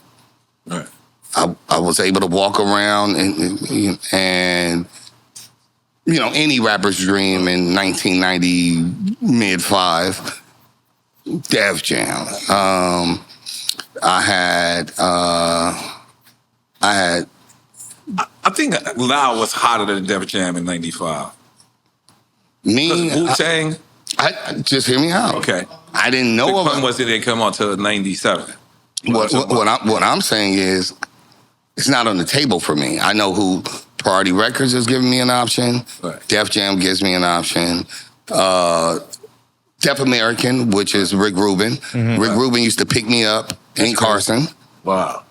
Right. I was able to walk around and you know, any rapper's dream in 1990, mid-5, Def Jam. I think Loud was hotter than Def Jam in '95. Wu-Tang. Just hear me out. Okay. I didn't know about it. Didn't come out till '97. What I'm saying is, it's not on the table for me. I know who Priority Records is giving me an option. Right. Def Jam gives me an option. Def American, which is Rick Rubin. Mm-hmm. Rick Rubin used to pick me up in Carson. Wow.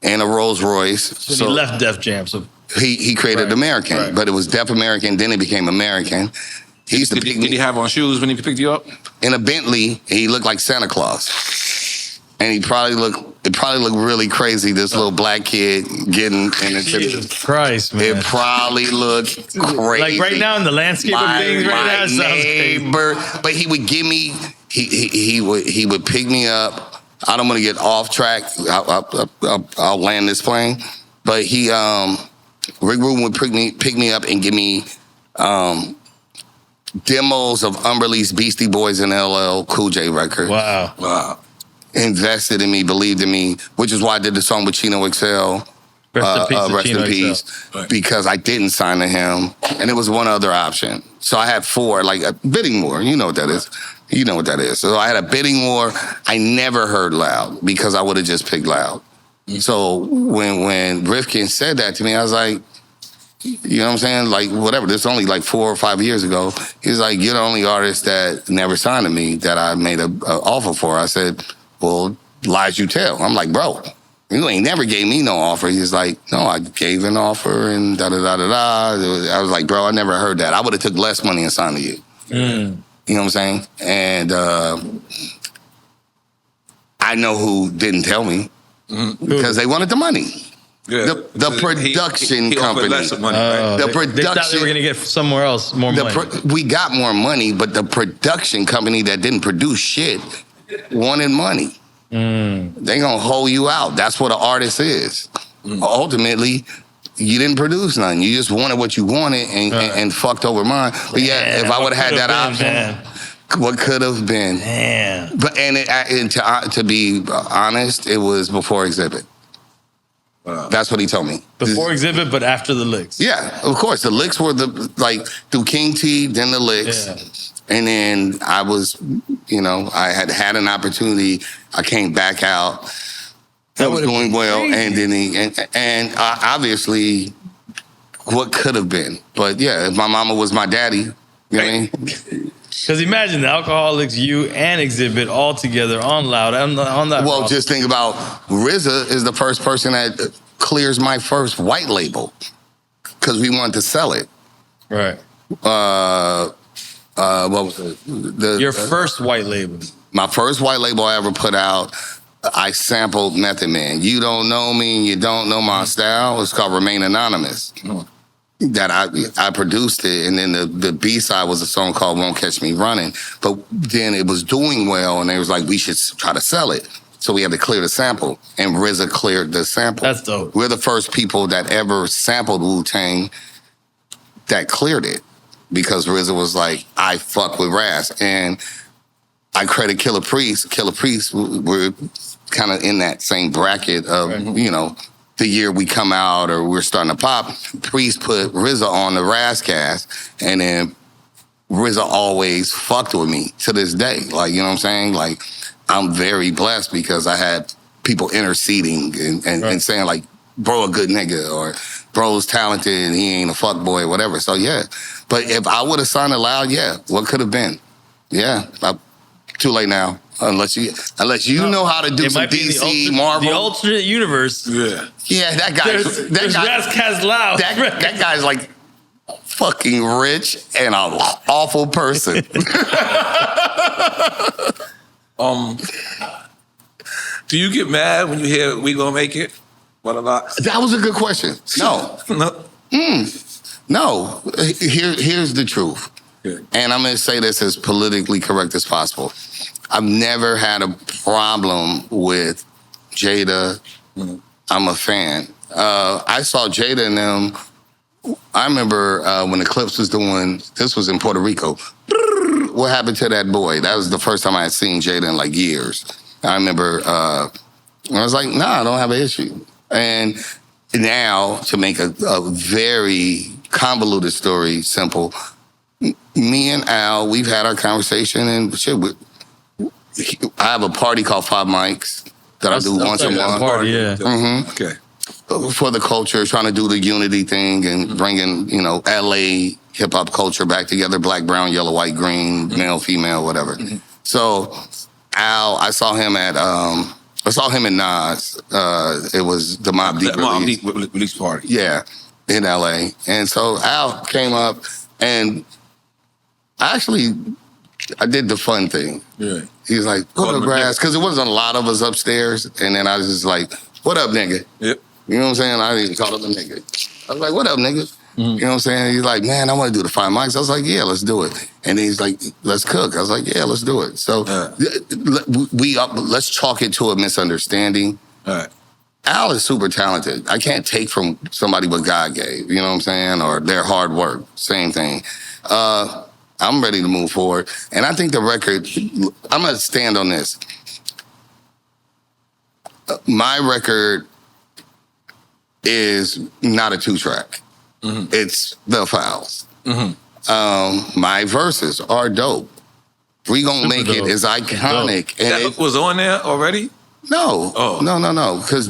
And a Rolls Royce. So he left Def Jam. So he created American, but it was Def American. Then it became American. He used to did he have on shoes when he picked you up? In a Bentley. He looked like Santa Claus, and it probably looked really crazy. This little black kid getting in it. Jesus Christ, man! It probably looked crazy. Like right now in the landscape of things, right now, it sounds neighbor. But he would give me. He would pick me up. I don't want to get off track. I'll land this plane. But Rick Rubin would pick me up and give me demos of unreleased Beastie Boys and LL Cool J record. Wow. Invested in me, believed in me, which is why I did the song with Chino XL. Rest in peace. Right. Because I didn't sign to him. And there was one other option. So I had 4, like a bidding war. You know what that is. You know what that is. So I had a bidding war. I never heard Loud because I would have just picked Loud. Mm-hmm. So when Rifkin said that to me, I was like, you know what I'm saying? Like, whatever. This is only like 4 or 5 years ago. He was like, "You're the only artist that never signed to me that I made an offer for." I said, "Well, lies you tell." I'm like, "Bro, you ain't never gave me no offer." He's like, "No, I gave an offer and da-da-da-da-da." I was like, "Bro, I never heard that. I would have took less money and signed to you." Mm. You know what I'm saying? And I know who didn't tell me because they wanted the money. Yeah. The production company. Less money, right? They thought they were going to get somewhere else more money. We got more money, but the production company that didn't produce shit wanted money. They gonna hold you out. That's what an artist is. Ultimately, you didn't produce nothing. You just wanted what you wanted and fucked over mine. But yeah, if I would have had that option, what could have been? Damn. But to be honest, it was before Exhibit. That's what he told me. Before Exhibit, but after the licks. Yeah, of course. The licks were through King T, then the licks. Yeah. And then I was, I had an opportunity. I came back out. I was doing well, and then obviously, what could have been. But yeah, if my mama was my daddy, you know what I mean? Because imagine the Alcoholics, you and Exhibit all together on Loud on that. Well, just think about RZA is the first person that clears my first white label because we wanted to sell it. Right. What was it? Your first white label. My first white label I ever put out. I sampled Method Man. You don't know me and you don't know my style. It's called Remain Anonymous. That I produced it, and then the B-side was a song called Won't Catch Me Running. But then it was doing well, and they was like, we should try to sell it. So we had to clear the sample, and RZA cleared the sample. That's dope. We're the first people that ever sampled Wu-Tang that cleared it. because RZA was like, I fuck with Ras. And I credit Killer Priest. Killer Priest, we're kind of in that same bracket of, you know, the year we come out or we're starting to pop. Priest put RZA on the Ras Kass, and then RZA always fucked with me to this day. Like, you know what I'm saying? Like, I'm very blessed because I had people interceding and saying, like, bro, a good nigga, or bro's talented and he ain't a fuck boy or whatever. So, yeah. But if I would have sounded loud, yeah, what could have been? Yeah. Too late now. Unless you know how to do some DC, Marvel. The alternate universe. Yeah. Yeah, that guy. There's Ras Kass loud. That guy's like fucking rich and an awful person. Do you get mad when you hear "We Gonna Make It"? What about? That was a good question. No. No. Here's the truth. Yeah. And I'm going to say this as politically correct as possible. I've never had a problem with Jada. Mm-hmm. I'm a fan. I saw Jada and them. I remember when Eclipse was doing, this was in Puerto Rico. What happened to that boy? That was the first time I had seen Jada in like years. I remember I was like, nah, I don't have an issue. And now, to make a very convoluted story simple, me and Al, we've had our conversation, and shit. I have a party called Five Mics that I do once a month. Party, yeah. Mm-hmm. Okay. For the culture, trying to do the unity thing and bringing, you know, LA hip hop culture back together: black, brown, yellow, white, green, male, female, whatever. Mm-hmm. So Al, I saw him in Nas. It was the Mob Deep release party. Yeah, in LA. And so Al came up, and I did the fun thing. Yeah. He was like, what up, Ras? Because it wasn't a lot of us upstairs. And then I was just like, what up, nigga? Yep. You know what I'm saying? I didn't call him a nigga. I was like, what up, nigga? Mm-hmm. You know what I'm saying? He's like, man, I want to do the Five Mics. I was like, yeah, let's do it. And he's like, let's cook. I was like, yeah, let's do it. So let's chalk it to a misunderstanding. All right. Al is super talented. I can't take from somebody what God gave, you know what I'm saying? Or their hard work. Same thing. I'm ready to move forward. And I think the record, I'm going to stand on this. My record is not a 2-track. Mm-hmm. It's the files. Mm-hmm. My verses are dope. We Gonna Make It is iconic. And that was on there already? No. Oh. No. Because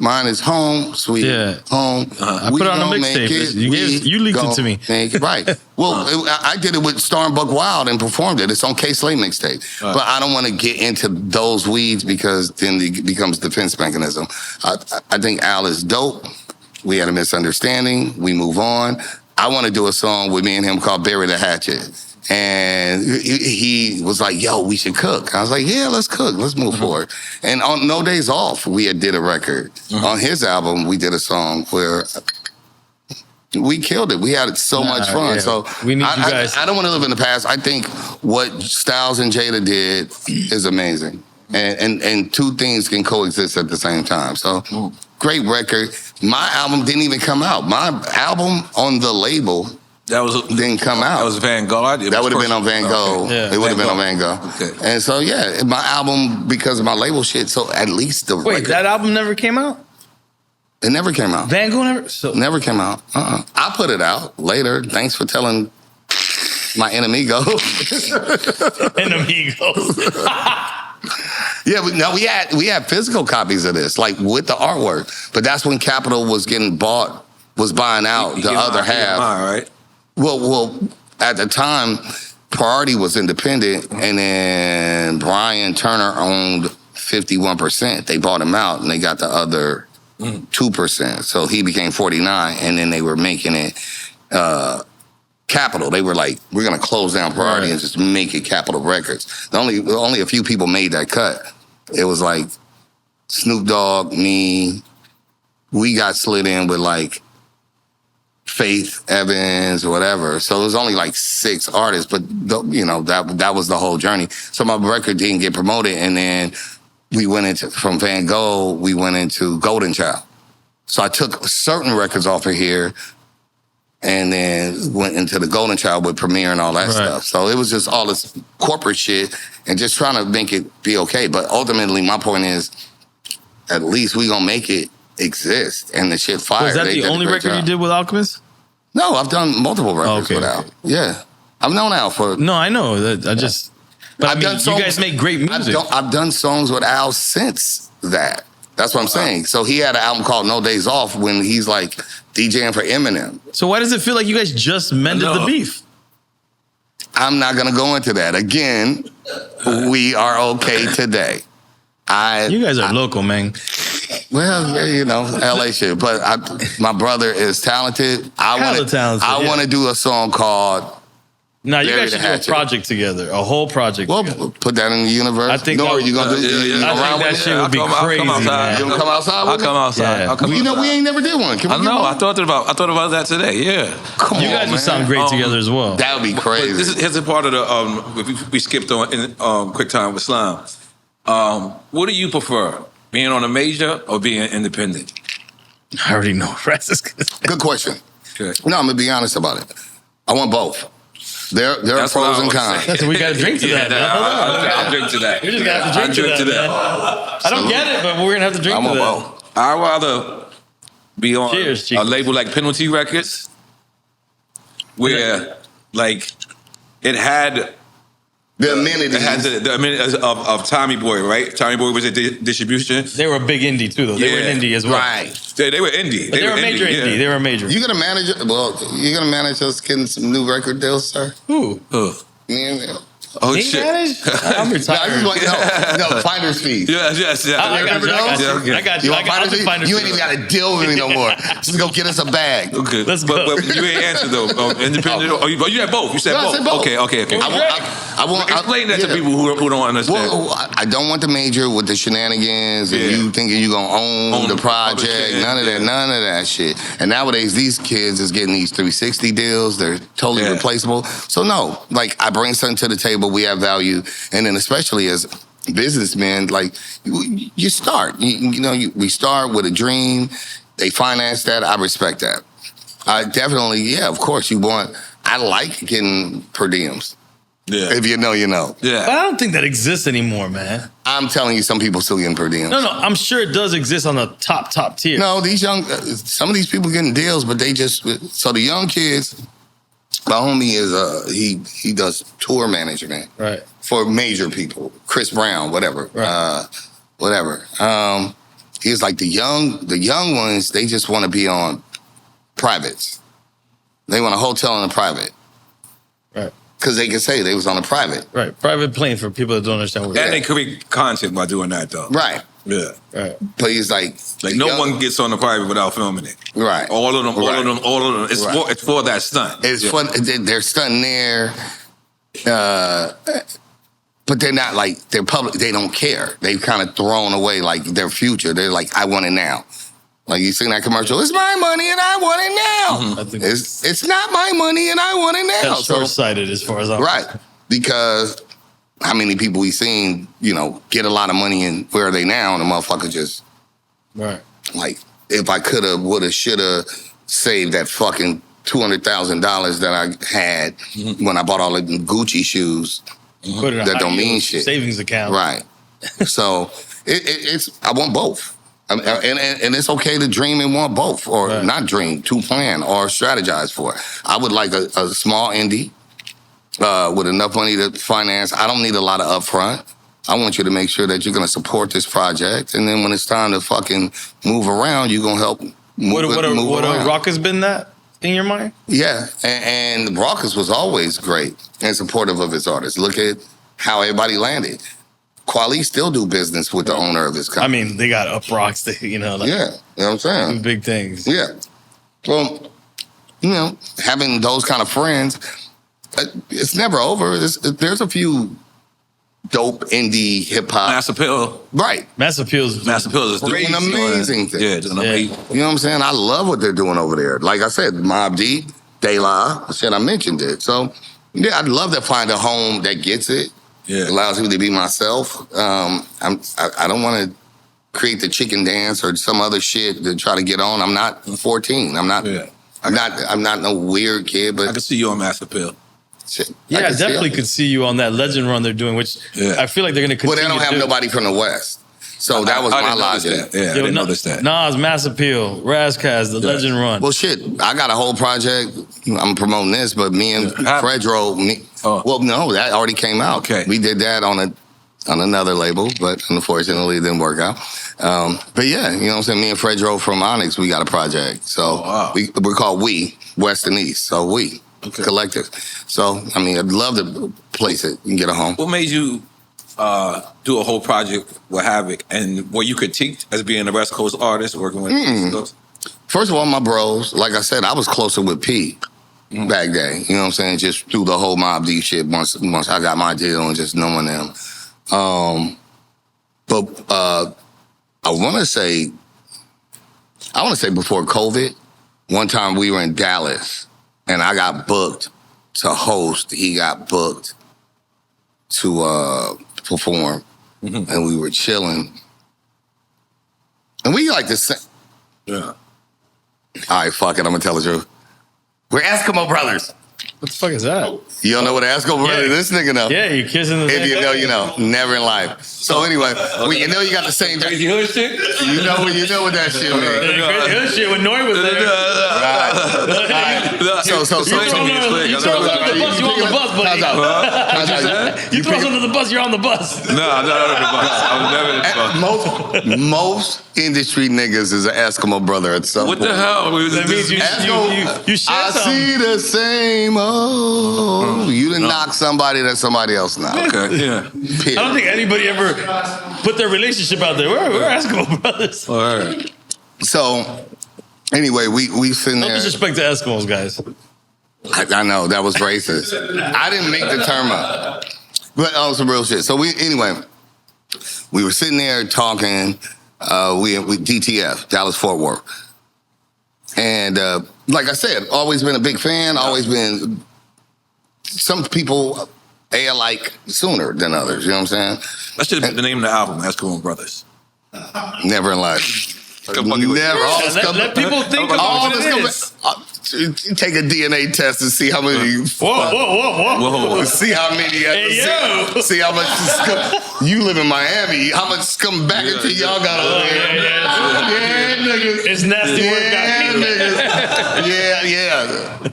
mine is Home, Sweet Home. I put it on the mixtape. You leaked it to me. Right. Well, I did it with Storm Buck Wild and performed it. It's on K Slay mixtape. But I don't want to get into those weeds because then it becomes defense mechanism. I think Al is dope. We had a misunderstanding. We move on. I want to do a song with me and him called Bury the Hatchet. And he was like, yo, we should cook. I was like, yeah, let's cook. Let's move forward. And on No Days Off, we did a record. On his album, we did a song where we killed it. We had so much fun. Yeah. So we need you guys. I don't want to live in the past. I think what Styles and Jada did is amazing. And two things can coexist at the same time. So great record. My album didn't even come out. My album on the label didn't come out. That was Vanguard? That would have been on Vanguard. Okay. Yeah. It would have been on Vanguard. Okay. And so, yeah, my album, because of my label shit, so at least the record. Wait, that album never came out? It never came out. Vanguard never came out. I put it out later. Thanks for telling my enemigo. Yeah, we had physical copies of this, like with the artwork. But that's when Capitol was buying out the other half. Right? Well, at the time, Priority was independent, and then Brian Turner owned 51%. They bought him out, and they got the other 2%. So he became 49, and then they were making it Capitol. They were like, we're going to close down Priority and just make it Capitol Records. Only a few people made that cut. It was like Snoop Dogg, me. We got slid in with like Faith Evans or whatever. So it was only like 6 artists, but that was the whole journey. So my record didn't get promoted, and then we went from Van Gogh, we went into Golden Child. So I took certain records off of here and then went into the Golden Child with Premiere and all that stuff. So it was just all this corporate shit and just trying to make it be okay. But ultimately, my point is, at least we gonna make it exist and the shit fire. Was that the only record you did with Alchemist? No, I've done multiple records with Al. Yeah, I've known Al for. No, I know. But I've done songs, you guys make great music. I've done songs with Al since that. That's what I'm saying. So he had an album called No Days Off when he's like DJing for Eminem. So why does it feel like you guys just mended the beef? I'm not gonna go into that. Again, we are okay today. You guys are local, man. Well, you know, LA shit. But my brother is talented. I want to do a song called. Now you guys should do a project together, a whole project. Well, put that in the universe. I think N.O.R.E, you gonna do? I think that shit would be crazy. You gonna come outside? I'll come outside. Yeah. You know, we ain't never did one. I know. I thought about that today. Yeah. Come on, you guys would sound great together as well. That would be crazy. Here's a part of the we skipped on in Quick Time with Slime. What do you prefer, being on a major or being independent? I already know. Good question. Okay. No, I'm gonna be honest about it. I want both. There are pros and cons. We got to drink to that. I'll drink to that. We just got to drink to that. I don't get it, but we're gonna have to drink to that. Both. I'd rather be on a label like Penalty Records, where like it had the amenities. It had the amenities of Tommy Boy, right? Tommy Boy was at distribution. They were a big indie too, though. They were an indie as well. Right. They were indie. They were major indie. They were major. You gonna manage? Well, you gonna manage us getting some new record deals, sir? Who? Me. Oh shit! I'm retired. No, finder's fees. Yes. I got you. You ain't even got to deal with me no more. Just go get us a bag. Okay, let's go. But you ain't answered though. Independent. Oh, you had both. You said both. Okay. I want explain that to people who don't understand. Well, I don't want the major with the shenanigans and you thinking you gonna own the project. None of that shit. And nowadays these kids is getting these 360 deals. They're totally replaceable. So no, like I bring something to the table. We have value, and then especially as businessmen, like you start. We start with a dream. They finance that. I respect that. I definitely, of course, you want. I like getting per diems. Yeah. If you know, you know. Yeah. But I don't think that exists anymore, man. I'm telling you, some people still getting per diems. No, I'm sure it does exist on the top tier. No, these young, some of these people getting deals, but they just so the young kids. My homie is he does tour management for major people, Chris Brown, whatever, whatever. He's like the young ones. They just want to be on privates. They want a hotel and a private, right? Because they can say they was on a private, right? Private plane for people that don't understand what. And they create content by doing that though, right? Yeah, right. But he's like no one gets on the private without filming it. Right. All of them. It's for that stunt. It's for they're stunting there, but they're not like they're public. They don't care. They've kind of thrown away like their future. They're like, I want it now. Like you seen that commercial? It's my money and I want it now. Mm-hmm. It's not my money and I want it now. That's short-sighted as far as I'm concerned. Because. How many people we seen, get a lot of money and where are they now? And the motherfucker just, like, if I coulda, woulda, shoulda saved that fucking $200,000 that I had when I bought all the Gucci shoes that don't mean shit. Savings account. Right. So it's I want both. And it's okay to dream and want both, or not dream, to plan or strategize for it. I would like a small indie. With enough money to finance. I don't need a lot of upfront. I want you to make sure that you're going to support this project. And then when it's time to fucking move around, you're going to help move around. Rock has been that in your mind? Yeah. And Raucus was always great and supportive of his artists. Look at how everybody landed. Quali still do business with the owner of his company. I mean, they got Up Rocks, yeah, you know what I'm saying? Do big things. Yeah. Well, having those kind of friends... It's never over. There's a few dope indie hip hop. Mass Appeal. Right. Mass Appeal is doing an amazing thing. Yeah, doing amazing. You know what I'm saying? I love what they're doing over there. Like I said, Mob Deep, De La, I mentioned it. So, yeah, I'd love to find a home that gets it. Yeah. Allows me to be myself. I don't want to create the chicken dance or some other shit to try to get on. I'm not 14. I'm not I'm not no weird kid, but I can see you on Mass Appeal. Shit, Yeah, I definitely could see you on that legend run they're doing, which I feel like they're going to continue. Well, they don't have nobody from the West. So that was my logic. Yeah, I didn't notice that. Nas, Mass Appeal, Ras Kass, the legend run. Well, shit, I got a whole project. I'm promoting this, but me and Fredro, well, no, that already came out. Okay. We did that on another label, but unfortunately it didn't work out. But yeah, you know what I'm saying? Me and Fredro from Onyx, we got a project. So we're called We, West and East. So We, Collective. So, I mean, I'd love to place it and get a home. What made you do a whole project with Havoc, and were you critiqued as being a West Coast artist working with East Coast? First of all, my bros, like I said, I was closer with P back then. You know what I'm saying? Just through the whole Mob Deep shit once I got my deal and just knowing them. But I want to say before COVID, one time we were in Dallas and I got booked to host. He got booked to perform, and we were chilling. And we like to say, all right, fuck it, I'm gonna tell the truth. We're Eskimo brothers. What the fuck is that? You don't know what Eskimo brother? This nigga know. Yeah, you're kissing the If you know, you know. Never in life. So anyway, you know you got the same. Crazy Hood shit? You know what that shit means. Crazy Hood shit when N.O.R.E. was there. Right. So you throw us under the bus, you on the bus, buddy. You throw us under the bus, you're on the bus. No, I'm not under the bus. I'm never in the bus. Most industry niggas is an Eskimo brother at some point. What the hell? That means you share I something. see the same. You didn't knock somebody that somebody else knocked. Okay, yeah. I don't think anybody ever put their relationship out there. We're Eskimo brothers. All right. So, anyway, we sitting No there. disrespect to Eskimos, guys. I know, that was racist. I didn't make the term up. But some real shit. So we were sitting there talking, we DTF, Dallas Fort Worth. And like I said, always been a big fan, always been, some people like sooner than others, you know what I'm saying? That should have been the name of the album, Eskimo Brothers. Never in life. Never. Let people think about what it is. Take a DNA test and see how many. Whoa. See how many. See how much. You live in Miami. How much scumbaggery y'all got over here? Yeah, niggas. It's nasty work out here. Yeah.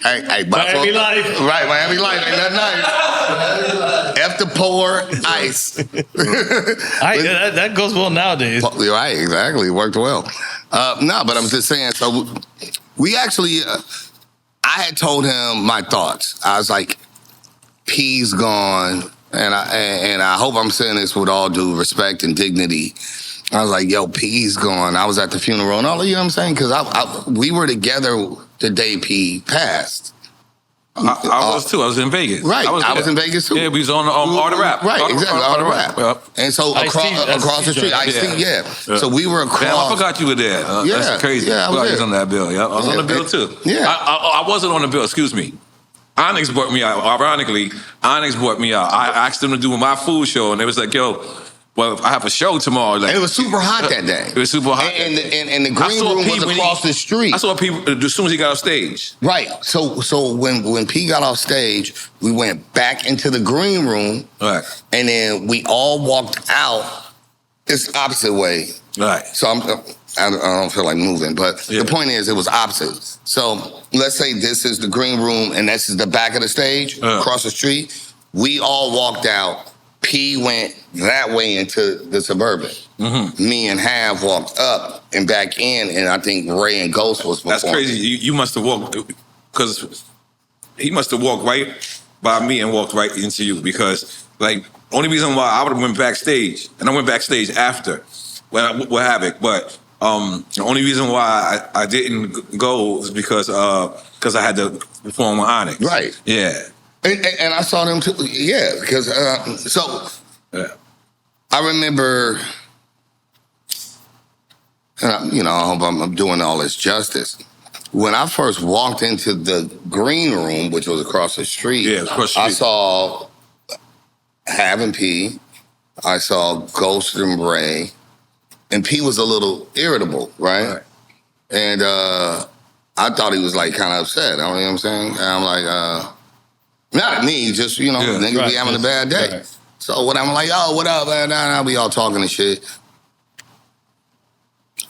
Hey, Miami life. Right, Miami life. Ain't that nice? After pour ice. That goes well nowadays. Right, exactly. It worked well. No, but I'm just saying, so we actually, I had told him my thoughts. I was like, P's gone, and I hope I'm saying this with all due respect and dignity. I was like, yo, P's gone. I was at the funeral and all, you know what I'm saying? Because we were together the day P passed. I was too. I was in Vegas. Right. I was in Vegas too. Yeah, we was on Art of Rap. Right, exactly. Art of Rap. Yep. And so across the street, yeah. So we were across. Damn, I forgot you were there. That's crazy. Yeah, I was on that bill. Yeah, I was on the bill too. Yeah. I wasn't on the bill. Excuse me. Onyx brought me out. Ironically, Onyx brought me out. I asked them to do my food show, and they was like, yo, well, I have a show tomorrow. Like, and it was super hot that day. It was super hot. And the green room was across the street. I saw people as soon as he got off stage. Right. So when P got off stage, we went back into the green room. Right. And then we all walked out this opposite way. Right. So I don't feel like moving, but the point is it was opposite. So let's say this is the green room and this is the back of the stage across the street. We all walked out. P went that way into the Suburban. Me and Hav walked up and back in, and I think Ray and Ghost was performing. That's crazy. You must have walked, because he must have walked right by me and walked right into you, because, like, only reason why I would have went backstage, and I went backstage after with Havoc, but the only reason why I didn't go was because I had to perform with Onyx. Right. Yeah. And I saw them too. Yeah, because I remember, you know, I hope I'm doing all this justice. When I first walked into the green room, which was across the street, I saw Hav and P. I saw Ghost and Ray, and P was a little irritable, right? And I thought he was like kind of upset. You know what I'm saying? And I'm like, not at me, just, niggas be having a bad day. Right. So when I'm like, yo, what up? Nah, we all talking and shit.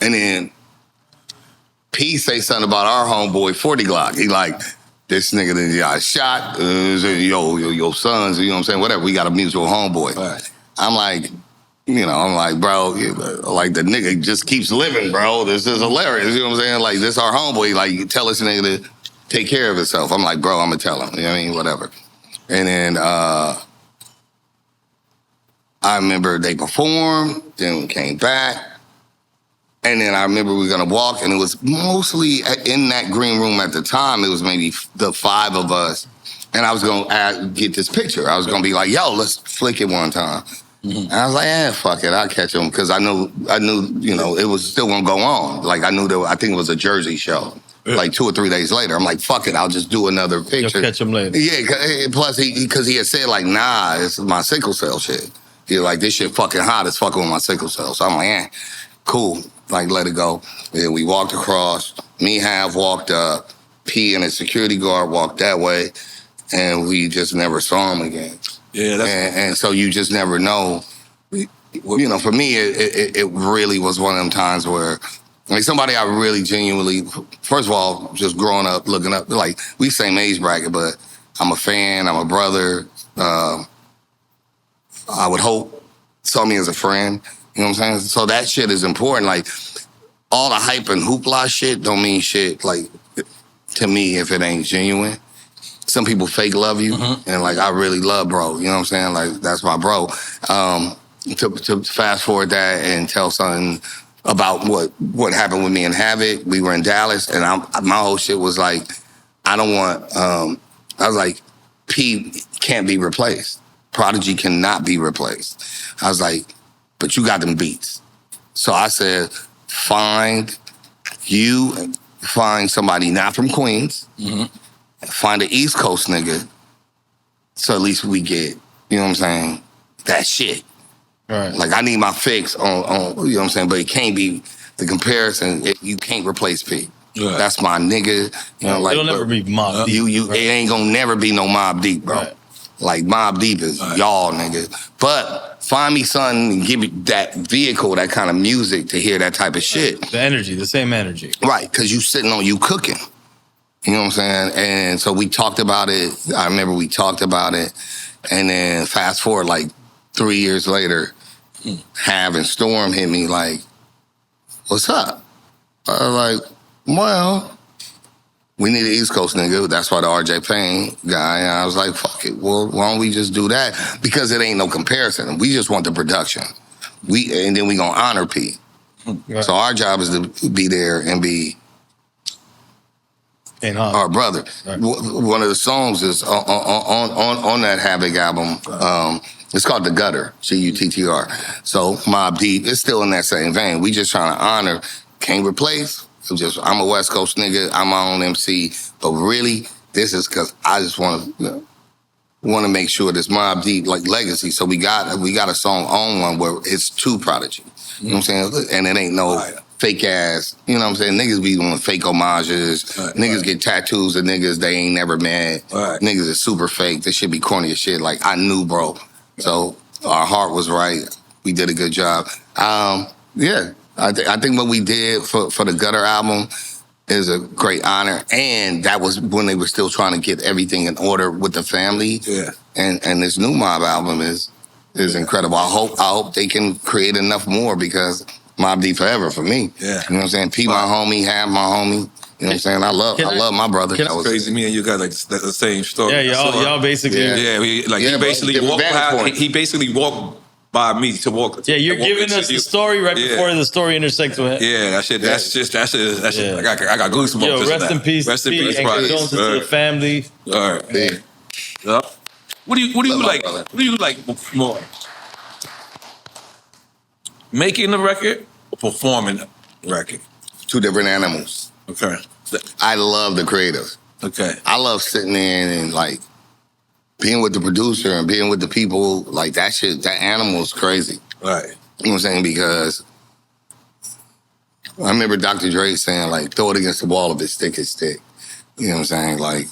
And then P say something about our homeboy 40 Glock. He like, this nigga that got shot, your sons, you know what I'm saying? Whatever, we got a mutual homeboy. Right. I'm like, bro, like the nigga just keeps living, bro. This is hilarious. You know what I'm saying? Like, this our homeboy. Like, you tell this nigga to take care of himself. I'm like, bro, I'm gonna tell him. You know what I mean? Whatever. And then I remember they performed, then we came back. And then I remember we were gonna walk, and it was mostly in that green room at the time. It was maybe the 5 of us. And I was gonna get this picture. I was gonna be like, yo, let's flick it one time. Mm-hmm. And I was like, fuck it, I'll catch him. Because I knew, it was still gonna go on. Like, I knew I think it was a Jersey show. Yeah. Like 2 or 3 days later. I'm like, fuck it, I'll just do another picture. You'll catch him later. Yeah, plus because he had said like, nah, it's my sickle cell shit. He's like, this shit fucking hot, it's fucking with my sickle cell. So I'm like, cool, like let it go. And then we walked across, me half walked up, P and a security guard walked that way, and we just never saw him again. Yeah, and so you just never know. For me, it really was one of them times where, like, somebody I really genuinely, first of all, just growing up, looking up, like, we same age bracket, but I'm a fan, I'm a brother. I would hope saw me as a friend. You know what I'm saying? So that shit is important. Like, all the hype and hoopla shit don't mean shit, like, to me, if it ain't genuine. Some people fake love you, and like, I really love bro. You know what I'm saying? Like, that's my bro. To fast forward that and tell something about what happened with me and Havoc. We were in Dallas, and my whole shit was like, I don't want. I was like, P can't be replaced. Prodigy cannot be replaced. I was like, but you got them beats. So I said, find somebody not from Queens. Find an East Coast nigga, so at least we get, you know what I'm saying, that shit. Right. Like, I need my fix on you know what I'm saying, but it can't be the comparison. You can't replace P. Right. That's my nigga. You know, like, it'll never be Mob Deep. It ain't gonna never be no Mob Deep, bro. Right. Like, Mob Deep is y'all niggas. But find me something and give me that vehicle, that kind of music to hear that type of shit. The energy, the same energy. Right, because you sitting on, you cooking. You know what I'm saying? And so we talked about it. I remember we talked about it. And then fast forward like 3 years later, Hav and Storm hit me like, what's up? I was like, well, we need an East Coast nigga. That's why the RJ Payne guy. And I was like, fuck it. Well, why don't we just do that? Because it ain't no comparison. We just want the production. And then we gonna honor P. Right. So our job is to be there and be our brother. Right. One of the songs is on that Havoc album. It's called The Gutter, Guttr. So Mob Deep, it's still in that same vein. We just trying to honor, can't replace. I'm a West Coast nigga. I'm my own MC. But really, this is because I just want to make sure this Mob Deep like legacy. So we got a song on one where it's to Prodigy. You know what I'm saying? And it ain't no fake ass. You know what I'm saying? Niggas be doing fake homages. Niggas get tattoos of niggas they ain't never met. Niggas is super fake. This shit be corny as shit. Like, I knew, bro. So our heart was right. We did a good job. Yeah. I think what we did for the Gutter album is a great honor. And that was when they were still trying to get everything in order with the family. Yeah. And this new Mob album is incredible. I hope they can create enough more, because Mob Deep forever for me. Yeah. You know what I'm saying? P my homie, Hav my homie. You know what I'm saying? I love my brother. That's crazy. Me and you got like the same story. Yeah, y'all basically. Yeah, he basically walked by me to walk. Yeah, you're giving us the story right before the story intersects with him. Yeah, that shit. I got goosebumps. Yo, rest in peace. Rest in peace. And condolences to the family. All right. Yeah. What do you like? What do you like more? Making the record or performing the record? Two different animals. Okay. I love the creative. Okay. I love sitting in and like being with the producer and being with the people. Like, that shit, that animal is crazy. Right. You know what I'm saying? Because I remember Dr. Dre saying, like, throw it against the wall if it's stick, it's stick. You know what I'm saying? Like,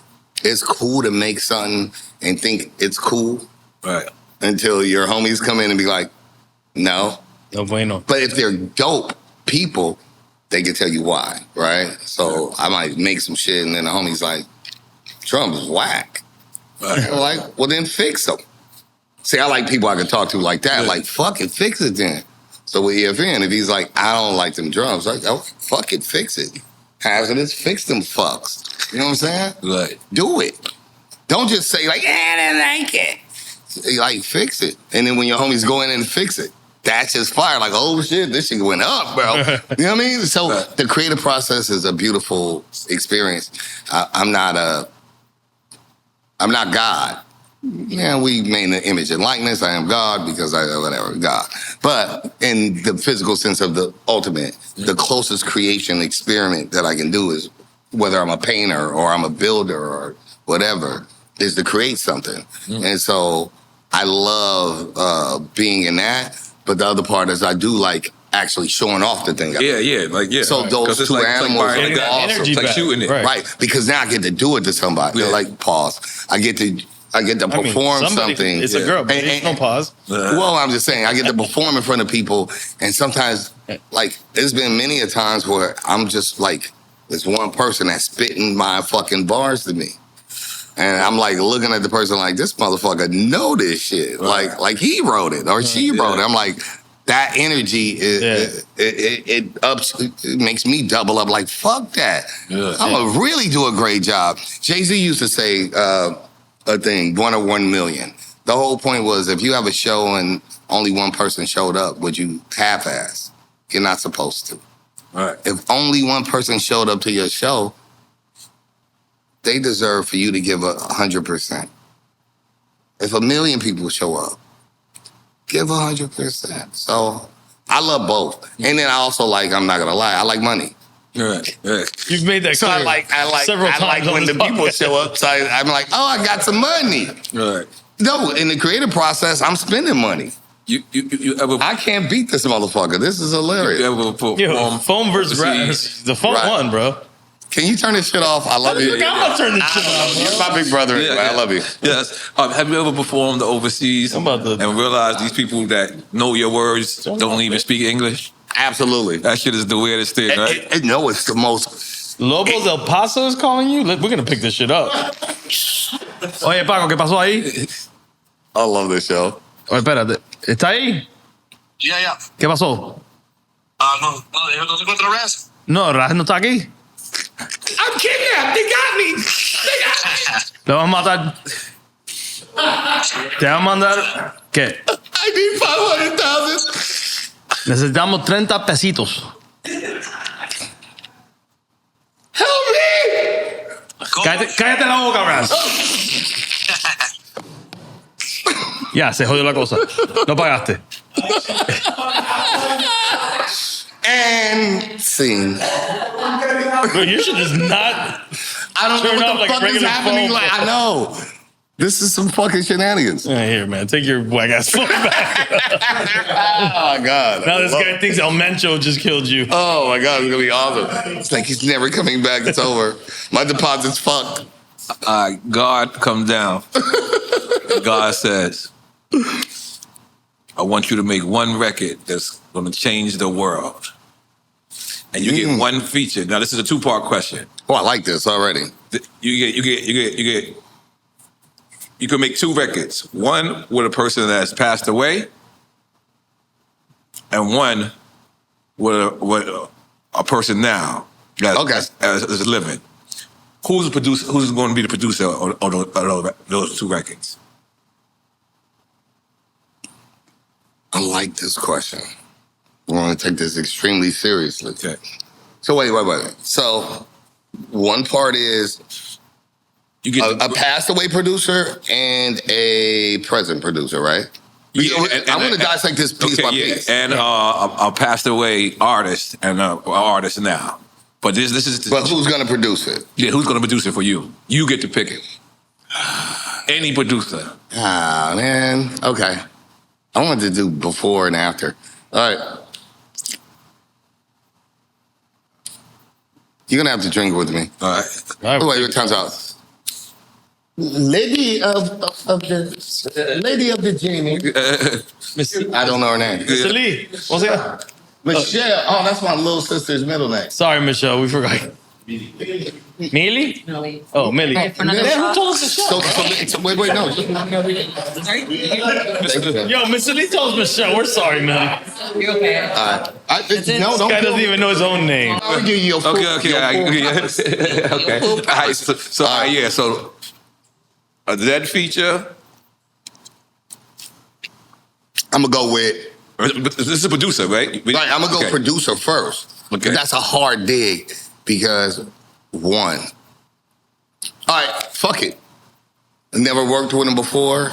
it's cool to make something and think it's cool. Right. Until your homies come in and be like, no. No bueno. But if they're dope people, they can tell you why, right? So I might make some shit and then the homie's like, Trump is whack. Right. I'm like, well, then fix them. See, I like people I can talk to like that. Yeah. Like, fuck it, fix it then. So with EFN, if he's like, I don't like them drums, like, oh, fuck it, fix it. Hazardous, fix them fucks. You know what I'm saying? Right. Do it. Don't just say like, I don't like it. Like, fix it. And then when your homies go in and fix it, that's just fire. Like, oh shit, this shit went up, bro. You know what I mean? So the creative process is a beautiful experience. I'm not God. Yeah, we made an image and likeness. I am God because whatever, God. But in the physical sense of the ultimate, the closest creation experiment that I can do is, whether I'm a painter or I'm a builder or whatever, is to create something. And so I love being in that. But the other part is I do like actually showing off the thing. Yeah. So those two animals are awesome. It's like shooting it. Right. Because now I get to do it to somebody. Yeah. Like, pause. I get to perform something. It's a girl, but there's no pause. Well, I'm just saying, I get to perform in front of people, and sometimes, like, there's been many a times where I'm just like, there's one person that's spitting my fucking bars to me. And I'm like looking at the person like, this motherfucker know this shit. Right. Like he wrote it or she wrote it. I'm like, that energy, it makes me double up like, fuck that. I'm going to really do a great job. Jay-Z used to say a thing, 1 or 1 million. The whole point was, if you have a show and only one person showed up, would you half-ass? You're not supposed to. Right. If only one person showed up to your show, they deserve for you to give 100%. If 1 million people show up, give 100%. So I love both. And then I also like, I'm not gonna lie, I like money. Right. You've made that clear. So I like several times when the people show up. So I'm like, oh, I got some money. Right. No, in the creative process, I'm spending money. You ever? I can't beat this motherfucker. This is hilarious. You ever perform phone versus rap? The phone won, bro. Can you turn this shit off? I love you. I'm gonna turn this shit off. You're my big brother. I love you. Yes. Have you ever performed overseas and realized these people that know your words don't even speak English? Absolutely. That shit is the weirdest thing, right? No, it's the most. Lobos El Paso is calling you? We're gonna pick this shit up. Oye, Paco, ¿qué pasó ahí? I love this show. Oye, espérate. ¿Está ahí? Yeah. ¿Qué pasó? No se encuentra Ras. No, Ras no está aquí. I'm kidnapped. They got me. Le vamos a matar. Te vamos a mandar. ¿Qué? I need 500,000. Necesitamos 30 pesitos. Help me. Cállate la boca, Ras. Ya, se jodió la cosa. No pagaste. And scene. Bro, your shit is not. I don't know what the fuck is happening. Like, I know. This is some fucking shenanigans. Here, man. Take your whack ass phone back. Oh, my God. Now this guy thinks El Mencho just killed you. Oh, my God. It's going to be awesome. It's like he's never coming back. It's over. My deposit's fucked. God come down. God says, I want you to make one record that's going to change the world. And you get one feature. Now, this is a 2-part question. Oh, I like this already. You can make 2 records. One with a person that's passed away, and one with a person now that's living. Who's going to be the producer of those 2 records? I like this question. I want to take this extremely seriously. Okay. So wait. So one part is you get a passed away producer and a present producer, right? Yeah, I want to dissect this piece by piece. And a passed away artist and an artist now. But this is. But who's going to produce it? Yeah, who's going to produce it for you? You get to pick it. Any producer. Ah, man. Okay. I wanted to do before and after. All right. You're gonna have to drink with me. All right. Wait, it turns out. Lady of the Genie. I don't know her name. Mr. Lee. What's that? Michelle. Oh, that's my little sister's middle name. Sorry, Michelle. We forgot. Millie? Oh, Millie. Right, for another Who shot? told us to shot? So wait, no. Yo, Mr. Lee told us Michelle. We're sorry, Millie. You okay? This guy doesn't even know his own name. I'll give you your full, Okay. All right. So yeah. So that feature. I'm gonna go with. This is a producer, right? Right, I'm gonna go Okay. producer first. Okay. That's a hard dig because one. All right, fuck it. Never worked with him before.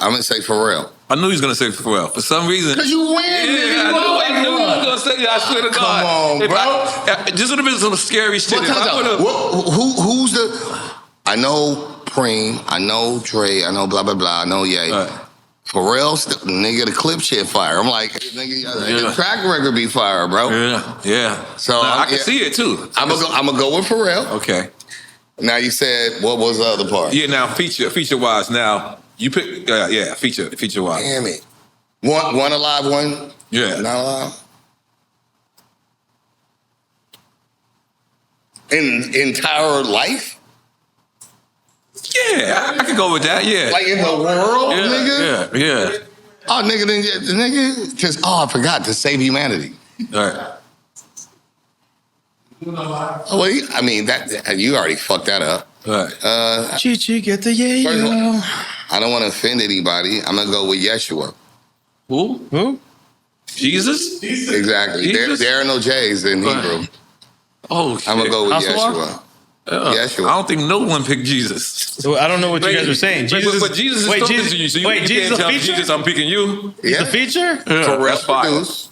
I'm gonna say Pharrell. I knew he was gonna say Pharrell for some reason. Cause you win. Yeah, I knew he was gonna say that. I swear to God. Come on, bro. This would have been some scary shit. Who's the? I know Preem. I know Dre. I know blah blah blah. I know Ye. Right. Pharrell, nigga, the clip shit fire. I'm like, nigga, the track record be fire, bro. Yeah. So I can see it too. I'm gonna go with Pharrell. Okay. Now you said what was the other part? Yeah. Now feature wise. Now you pick. Feature wise. Damn it. One alive, one. Yeah. Not alive. In entire life. Yeah, I could go with that. Yeah. Like in the world, nigga. Yeah. Oh, nigga, because I forgot to save humanity. All right. Oh, wait, I mean that you already fucked that up. All right. Chi get the yeah. I don't want to offend anybody. I'm gonna go with Yeshua. Who? Jesus? Exactly. Jesus? There are no J's in Hebrew. Oh, shit. I'm gonna go with Yeshua? Yeshua. Yeshua. I don't think no one picked Jesus. So I don't know what you guys are saying. Jesus, but Jesus is talking to you, so you can't Jesus tell feature? Jesus I'm picking you. He's the feature? That's fire. Produce.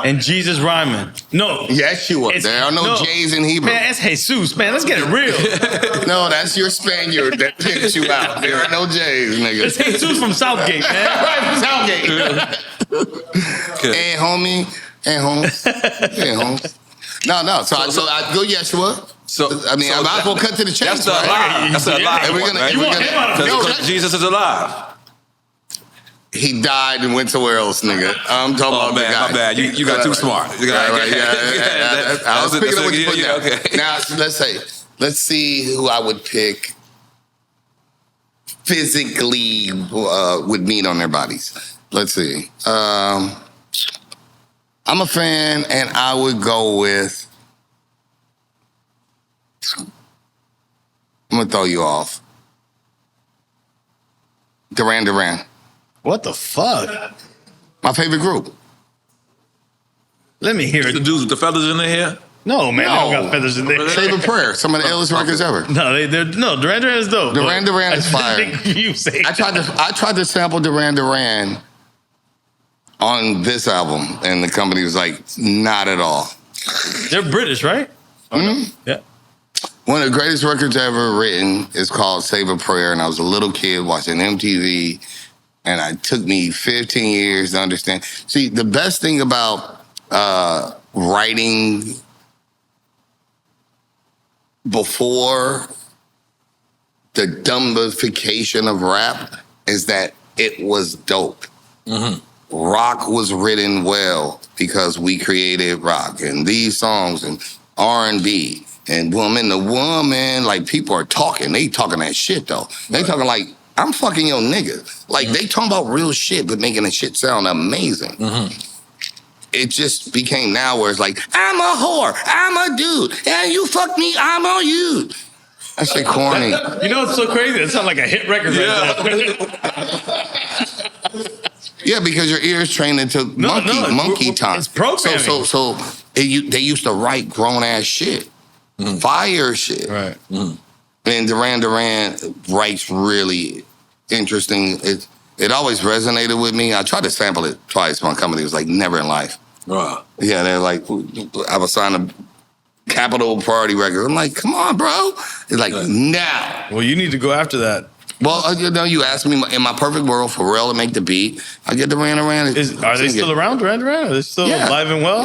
And Jesus rhyming. No. Yeshua. There are no J's in Hebrew. Man, that's Jesus. Man, let's get it real. No, that's your Spaniard that picked you out. There are no J's, nigga. It's Jesus from Southgate, man. Right from Southgate. Hey, homie. Hey, Holmes. Hey, Holmes. No. So I go Yeshua. So I mean, I might as well cut to the chase. That's the alive. That's the alive. And we're gonna Because Jesus is alive. He died and went somewhere else, nigga. I'm talking about the guy. My bad. You got too smart. Right, yeah. I was picking up what you put down. Okay. Now, let's see who I would pick physically would meet on their bodies. Let's see. I'm a fan, and I would go with. I'm gonna throw you off. Duran. What the fuck? My favorite group. Let me hear The it. dudes with the feathers in their hair? No, man, they don't got feathers in there. Save a Prayer. Some of the illest records ever. No, no, Duran is dope. Duran is fire. You say I tried to sample Duran on this album, and the company was like, not at all. they're British, right? Mm-hmm. Yeah. One of the greatest records ever written is called Save a Prayer, and I was a little kid watching MTV, and it took me 15 years to understand. See, the best thing about writing before the dumbification of rap is that it was dope. Mm-hmm. Rock was written well because we created rock, and these songs and R&B and woman to woman, like people are talking. They talking that shit though. They talking like, I'm fucking your nigga. Like they talking about real shit, but making the shit sound amazing. Mm-hmm. It just became now where it's like, I'm a whore, I'm a dude, and you fuck me, I'm on you. That shit corny. You know what's so crazy? It sounds like a hit record right there. Yeah, because your ears trained into monkey time. It's programming. So they used to write grown ass shit, fire shit. Right. And Duran writes really interesting. It always resonated with me. I tried to sample it twice. My company was like, never in life. Wow. Yeah, they're like, I was signed a Capital Party record. I'm like, come on, bro. It's like, now. Well, you need to go after that. Well, you asked me, in my perfect world, Pharrell to make the beat, I get Duran. Are they still around, Duran? Are they still alive and well?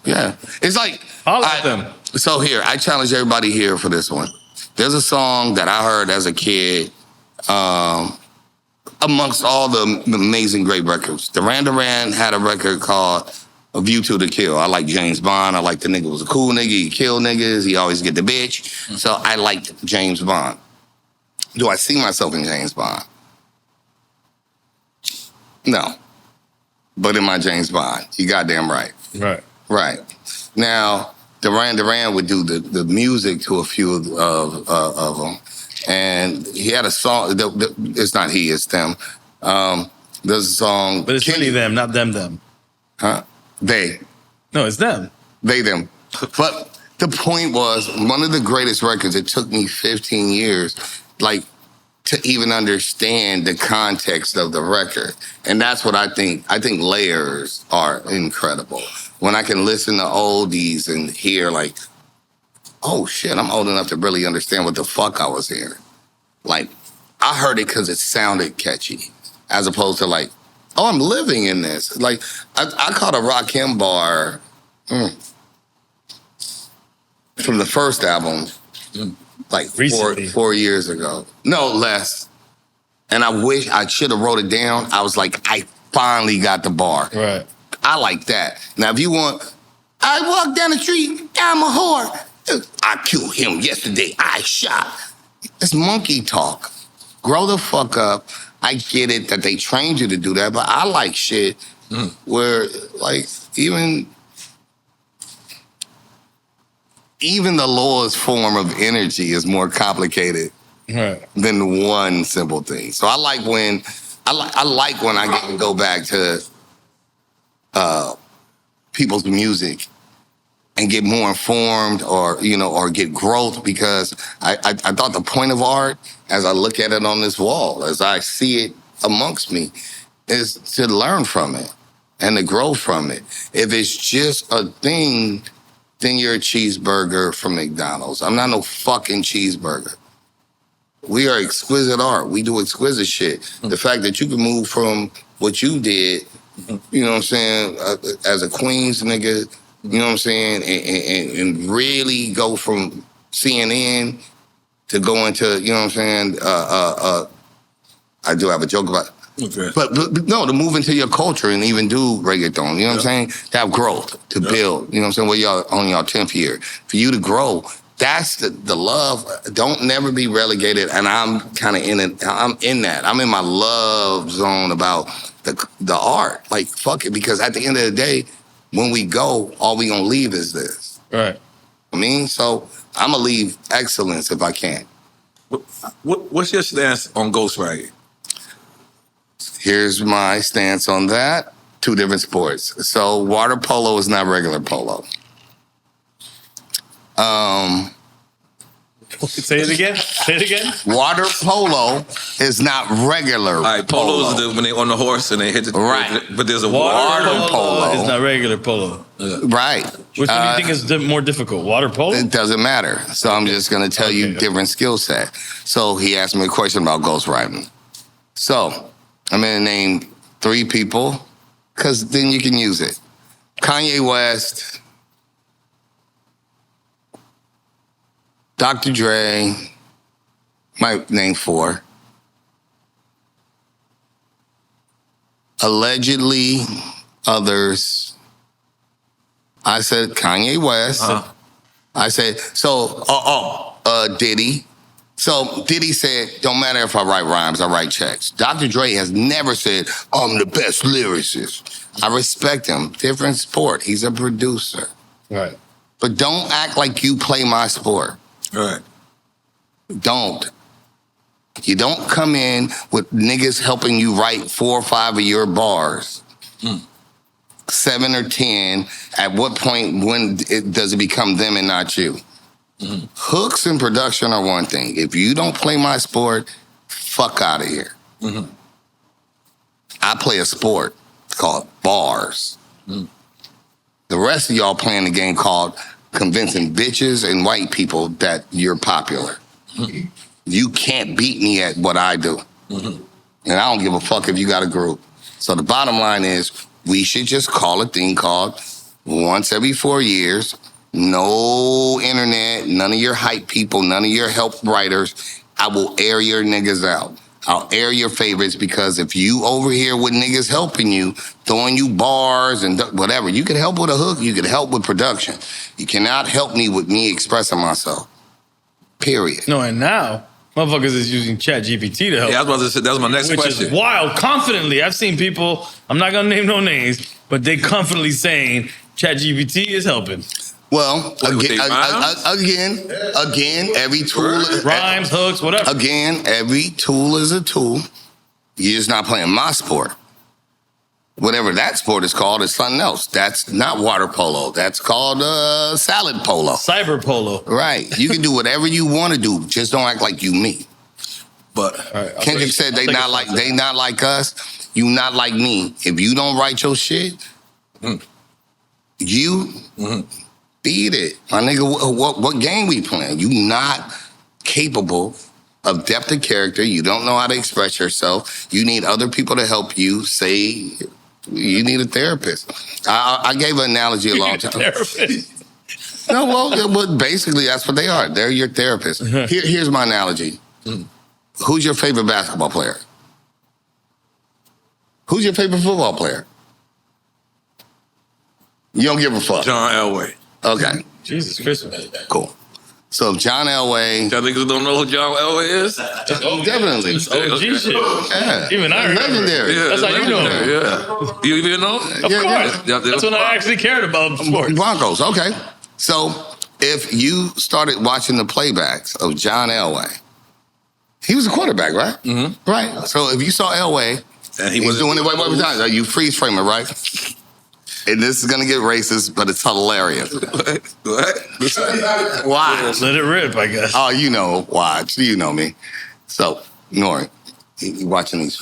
Yeah. It's like, Holla at them. So here, I challenge everybody here for this one. There's a song that I heard as a kid, amongst all the amazing great records. Duran had a record called A View to the Kill. I like James Bond. I like the nigga was a cool nigga. He kill niggas. He always get the bitch. So I liked James Bond. Do I see myself in James Bond? No. But in my James Bond, you goddamn right. Right. Right. Now, Duran would do the music to a few of them. And he had a song, it's not he, it's them. There's a song. But it's really them, not them. Huh? They. No, it's them. They, them. But the point was, one of the greatest records, it took me 15 years, like, to even understand the context of the record. And that's what I think. I think layers are incredible. When I can listen to oldies and hear like, oh shit, I'm old enough to really understand what the fuck I was hearing. Like, I heard it because it sounded catchy, as opposed to like, oh, I'm living in this. Like, I caught a Rakim bar from the first album, like 4 years ago. No, less. And I wish I should have wrote it down. I was like, I finally got the bar. Right. I like that. Now, if you want, I walked down the street, I'm a whore. I killed him yesterday. I shot. It's monkey talk. Grow the fuck up. I get it that they trained you to do that, but I like shit where, like, even the lowest form of energy is more complicated than one simple thing. So I like when I get to go back to people's music and get more informed, or get growth, because I thought the point of art, as I look at it on this wall, as I see it amongst me, is to learn from it and to grow from it. If it's just a thing, then you're a cheeseburger from McDonald's. I'm not no fucking cheeseburger. We are exquisite art. We do exquisite shit. The fact that you can move from what you did, you know what I'm saying, as a Queens nigga, you know what I'm saying, and really go from CNN to going to, you know what I'm saying, I do have a joke about it. Okay. But no, to move into your culture and even do reggaeton, you know what I'm saying, to have growth, to build, you know what I'm saying, well, y'all on your 10th year. For you to grow, that's the love. Don't never be relegated, and I'm kind of in it. I'm in that. I'm in my love zone about the art. Like, fuck it, because at the end of the day, when we go, all we gonna leave is this. Right. I mean, so I'm gonna leave excellence if I can. What's your stance on ghostwriting? Here's my stance on that. Two different sports. So water polo is not regular polo. Say it again. Water polo is not regular. All right, polo is when they on the horse and they hit the right. But there's a water polo. It's not regular polo. Right. Which one do you think is more difficult? Water polo? It doesn't matter. So I'm just gonna tell you different skill set. So he asked me a question about ghostwriting. So I'm gonna name 3 people, because then you can use it. Kanye West, Dr. Dre, might name 4. Allegedly, others. I said Kanye West. I said, Diddy. So Diddy said, don't matter if I write rhymes, I write checks. Dr. Dre has never said, I'm the best lyricist. I respect him. Different sport. He's a producer. Right. But don't act like you play my sport. Right. Don't. You don't come in with niggas helping you write 4 or 5 of your bars. 7 or 10. At what point does it become them and not you? Hooks and production are one thing. If you don't play my sport, fuck out of here. I play a sport called bars. The rest of y'all playing the game called convincing bitches and white people that you're popular. You can't beat me at what I do. And I don't give a fuck if you got a group. So the bottom line is, we should just call a thing called once every 4 years, No internet, none of your hype people, none of your help writers. I will air your niggas out. I'll air your favorites because if you over here with niggas helping you, throwing you bars and whatever, you can help with a hook, you can help with production. You cannot help me with me expressing myself. Period. No, and now, motherfuckers is using ChatGPT to help. Yeah, I was about to say, that was my next question. Which is wild. Confidently, I've seen people, I'm not going to name no names, but they confidently saying ChatGPT is helping. Well, again, every tool... Rhymes, hooks, whatever. Again, every tool is a tool. You're just not playing my sport. Whatever that sport is called is something else. That's not water polo. That's called salad polo. Cyber polo. Right. You can do whatever you want to do. Just don't act like you me. But Kendrick said they not like us. You not like me. If you don't write your shit, you... Beat it. My nigga, what game we playing? You not capable of depth of character. You don't know how to express yourself. You need other people to help you say you need a therapist. I gave an analogy a long time. Therapist. No, well, basically that's what they are. They're your therapist. Here's my analogy. Who's your favorite basketball player? Who's your favorite football player? You don't give a fuck. John Elway. Okay. Jesus Christmas. Cool. So if John Elway... Y'all niggas don't know who John Elway is? Definitely. It's OG shit. Yeah. Even I remember. Legendary. Yeah, That's how you know him. Yeah. You even know? Of course. That's when I actually cared about sports. Broncos, okay. So if you started watching the playbacks of John Elway, he was a quarterback, right? Mm-hmm. Right. So if you saw Elway, and he was doing it, wait, you freeze frame it, right? And this is gonna get racist, but it's hilarious. What? Watch. Let it rip, I guess. Oh, you know, watch. You know me. So, N.O.R.E, you watching these.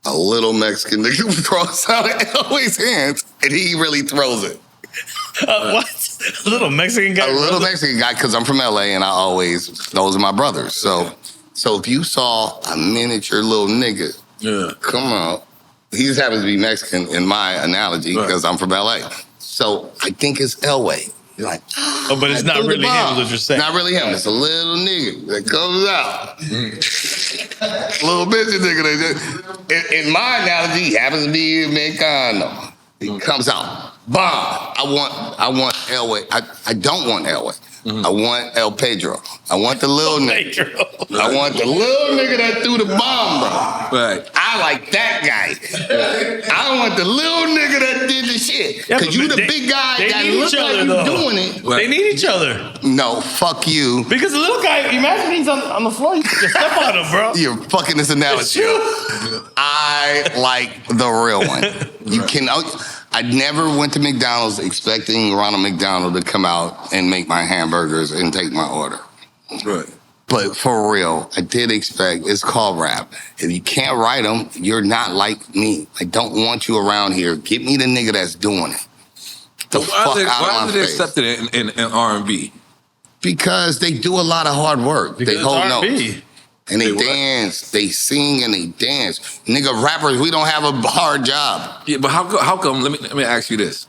A little Mexican nigga throws out of Elway's hands, and he really throws it. What? A little Mexican guy? A little Mexican guy, because I'm from LA, and those are my brothers. So if you saw a miniature little nigga, come on. He just happens to be Mexican in my analogy because I'm from LA. So I think it's Elway. You're like, but it's not really him, is what you're saying. Not really him. It's a little nigga that comes out. Little bitchy nigga. In my analogy, he happens to be Mexicano. He comes out. Bomb. I want Elway. I don't want Elway. I want El Pedro. I want the little nigga. I want the little nigga that threw the bomb, bro. Right. I like that guy. I want the little nigga that did the shit. Because you the big guy that looks like you doing it. They need each other. No, fuck you. Because the little guy, imagine he's on the floor, you step on him, bro. You're fucking this analogy. I like the real one. You can... I never went to McDonald's expecting Ronald McDonald to come out and make my hamburgers and take my order. Right. But for real, I did expect, it's called rap. If you can't write them, you're not like me. I don't want you around here. Get me the nigga that's doing it. Why is it accepted in R&B? Because they do a lot of hard work. Because they hold R&B. notes. And they dance, they sing, and they dance. Nigga, rappers, we don't have a hard job. Yeah, but how come, let me ask you this.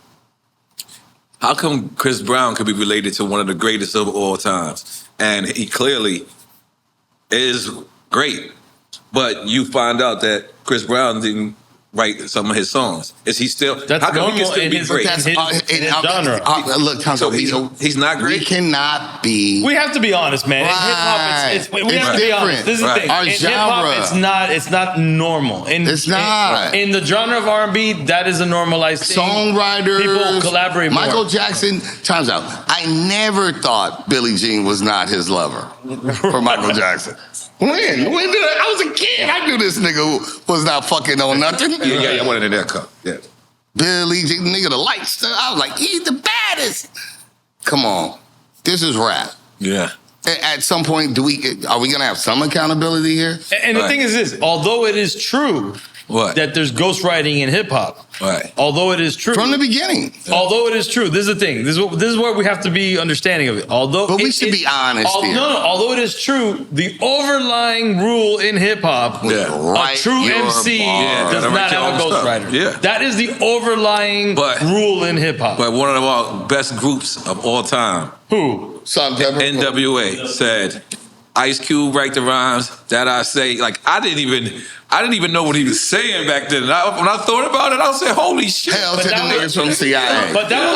How come Chris Brown could be related to one of the greatest of all times? And he clearly is great. But you find out that Chris Brown didn't write some of his songs. Is he still... That's how come he can still be great? In his genre. Look, Tom, so he's not great? We cannot be... We have to be honest, man. Right. In hip-hop, we have to be different. honest. This is the thing. Our In genre. hip-hop, it's not normal. It's not. In the genre of R&B, that is a normalized thing. Songwriters. People collaborate more. Michael Jackson, time's out. I never thought Billie Jean was not his lover for Michael Jackson. When did I was a kid. I knew this nigga was not fucking on nothing. Yeah, I wanted in that cup. Yeah. Billie Jean, nigga, the lights. I was like, he's the baddest. Come on. This is rap. Yeah. At some point, are we gonna have some accountability here? And the thing is this, although it is true What? That there's ghostwriting in hip hop. Right. Although it is true. From the beginning. Although it is true. This is the thing. This is where we have to be understanding of it. But we should be honest here. No, although it is true, the overlying rule in hip hop, a true MC does not have a ghostwriter. Yeah. That is the overlying rule in hip hop. But one of our best groups of all time, who? NWA said, Ice Cube write the rhymes that I say. Like I didn't even know what he was saying back then. When I thought about it, I said, "Holy shit!" Hell to the niggas from CIA. But that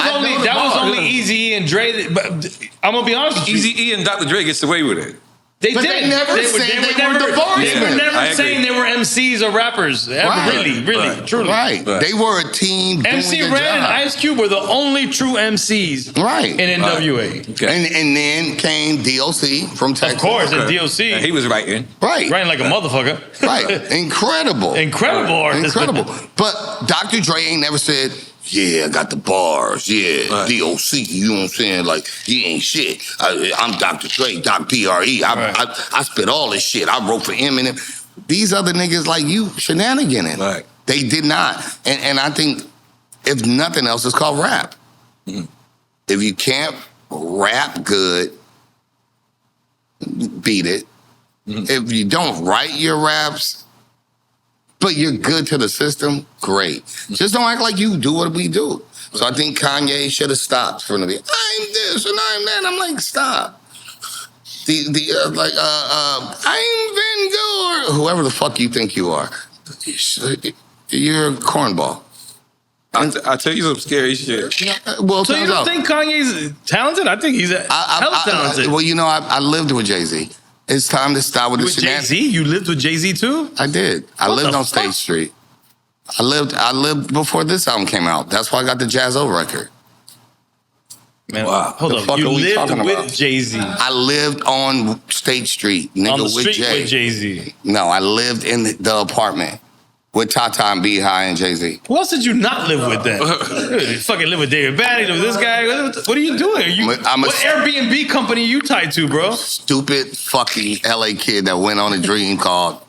was only Eazy and Dre. But I'm gonna be honest with you. Eazy-E and Dr. Dre gets away with it. They never said they were the bars. They were never saying they were MCs or rappers. Really, truly. Right. They were a team. MC Ren and Ice Cube were the only true MCs. Right. In NWA. Okay. And then came DOC from Texas. Of course, and DOC. And he was writing. Right. Writing like a motherfucker. Right. Incredible. Incredible artist. Incredible. But Dr. Dre ain't never said, yeah, I got the bars. Yeah, DOC, you know what I'm saying? Like, he ain't shit. I'm Dr. Dre, Doc DRE. I spit all this shit. I wrote for Eminem. These other niggas like you shenaniganing. Right. They did not. And I think, if nothing else, it's called rap. Mm-hmm. If you can't rap good, beat it. Mm-hmm. If you don't write your raps, but you're good to the system, great. Just don't act like you do what we do. So I think Kanye should have stopped from the I'm this and I'm that. I'm like, stop. I'm Van Gogh or whoever the fuck you think you are. You're a cornball. I'll tell you some scary shit. Well, so you don't think Kanye's talented? I think he's hella talented. Well, you know, I lived with Jay-Z. It's time to stop with the shenanigans. Jay-Z? You lived with Jay-Z too? I did. I lived on State Street. I lived before this album came out. That's why I got the Jazz-O record. Man, wow. Hold on. You lived with Jay-Z. I lived on State Street, nigga, on the street with Jay-Z. No, I lived in the apartment with Tata and B-High and Jay-Z. Who else did you not live with then? You fucking live with David Banny, live with this guy. What are you doing? What Airbnb company are you tied to, bro? Stupid fucking LA kid that went on a dream called,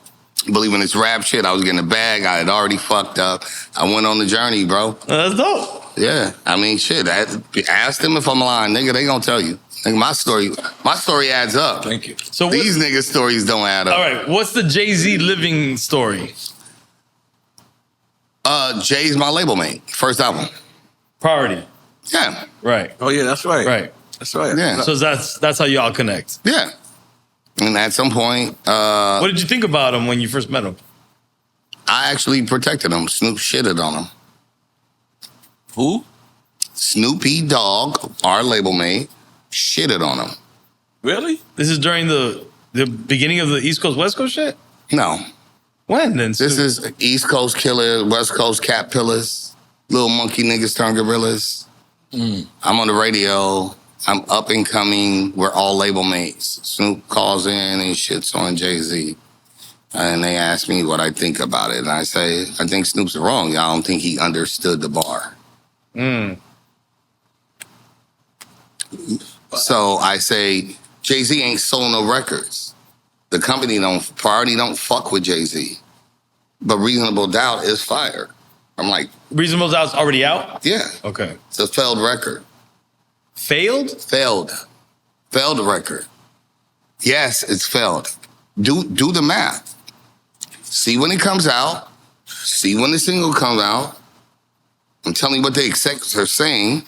believe in this rap shit, I was getting a bag, I had already fucked up. I went on the journey, bro. That's dope. Yeah, I mean, shit, ask them if I'm lying, nigga, they gonna tell you. Nigga, my story adds up. Thank you. So these niggas' stories don't add up. All right, what's the Jay-Z living story? Jay's my label mate. First album. Priority. Yeah. Right. Oh yeah, that's right. Right. That's right. Yeah. So that's how y'all connect. Yeah. And at some point, what did you think about him when you first met him? I actually protected him. Snoop shitted on him. Who? Snoopy Dogg, our label mate, shitted on him. Really? This is during the beginning of the East Coast West Coast shit? No. When then? This is East Coast killers, West Coast cat pillars, little monkey niggas turn gorillas. I'm on the radio. I'm up and coming. We're all label mates. Snoop calls in and shits on Jay-Z. And they ask me what I think about it. And I say, I think Snoop's wrong. I don't think he understood the bar. So I say, Jay-Z ain't sold no records. The company Priority don't fuck with Jay-Z. But Reasonable Doubt is fire. I'm like... Reasonable Doubt's already out? Yeah. Okay. It's a failed record. Failed? Failed record. Yes, it's failed. Do the math. See when it comes out. See when the single comes out. I'm telling you what the execs are saying.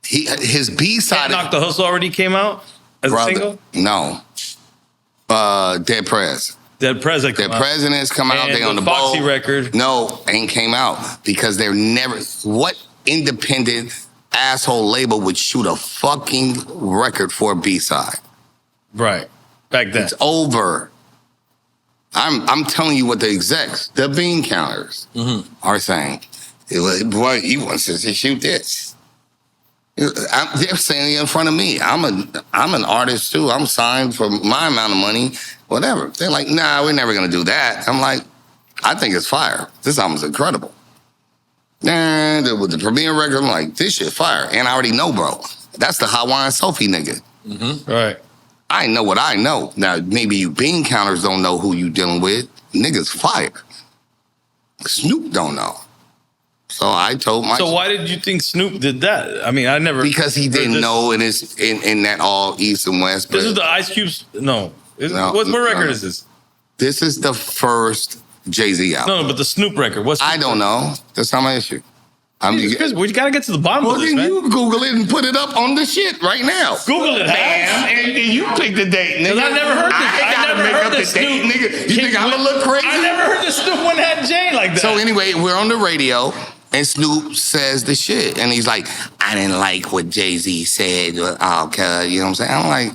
His B-side... Knock the Hustle already came out as a single? No. Dead Prez. Dead Presidents come out. They on the Foxy boat. record. No, ain't came out because they're never... What independent asshole label would shoot a fucking record for a B-side? Right. Back then. It's over. I'm telling you what the execs, the bean counters, are saying. Boy, he wants us to shoot this. They're saying it in front of me. I'm an artist too. I'm signed for my amount of money, whatever. They're like, nah, we're never gonna do that. I'm like, I think it's fire. This album's incredible. And with the premiere record, I'm like, this shit fire. And I already know, bro. That's the Hawaiian Sophie nigga. Right. I know what I know. Now, maybe you bean counters don't know who you dealing with. Niggas fire. Snoop don't know. So I told my. So why did you think Snoop did that? I mean, I never. Because he didn't know in that all East and West. This is the Ice Cube's. No. What record is this? This is the first Jay-Z album. No, but the Snoop record. I don't know. That's not my issue. Chris, we gotta get to the bottom of this, man. You Google it and put it up on the shit right now. Google it, man. And you pick the date, nigga. I never heard this. I gotta make up the date, nigga. You think I'm gonna look crazy? I never heard the Snoop one had Jay like that. So anyway, we're on the radio, and Snoop says the shit, and he's like, "I didn't like what Jay-Z said." Oh, cuz, you know what I'm saying? I'm like,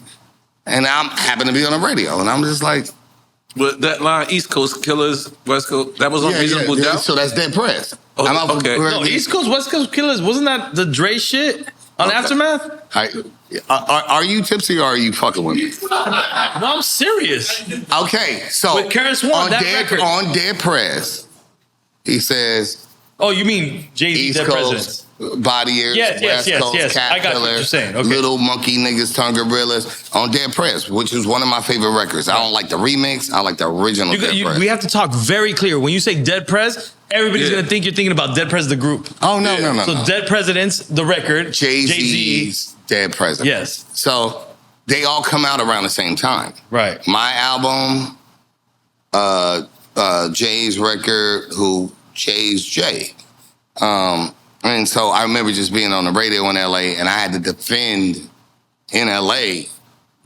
and I'm happen to be on the radio, and I'm just like. But that line, East Coast Killers, West Coast, that was on Reasonable Doubt? So that's Dead Prez. Oh, okay. No, East Coast, West Coast Killers, wasn't that the Dre shit on Aftermath? Are you tipsy or are you fucking with me? No, I'm serious. Okay, so with Karis One, on Dead Prez, he says, "Oh, you mean Jay-Z East Dead Coast, Presidents?" Body Ears, West Coast, Cat I got Killer, what you're saying. Okay. Little Monkey Niggas, Tongue Gorillas on Dead Prez, which is one of my favorite records. I don't like the remix. I like the original Dead Prez. We have to talk very clear. When you say Dead Prez, everybody's gonna think you're thinking about Dead Prez the group. Oh no. So Dead Presidents, the record, Jay-Z's Dead President. Yes. So they all come out around the same time. Right. My album, Jay's record, Jay's Jay. And so I remember just being on the radio in LA, and I had to defend in LA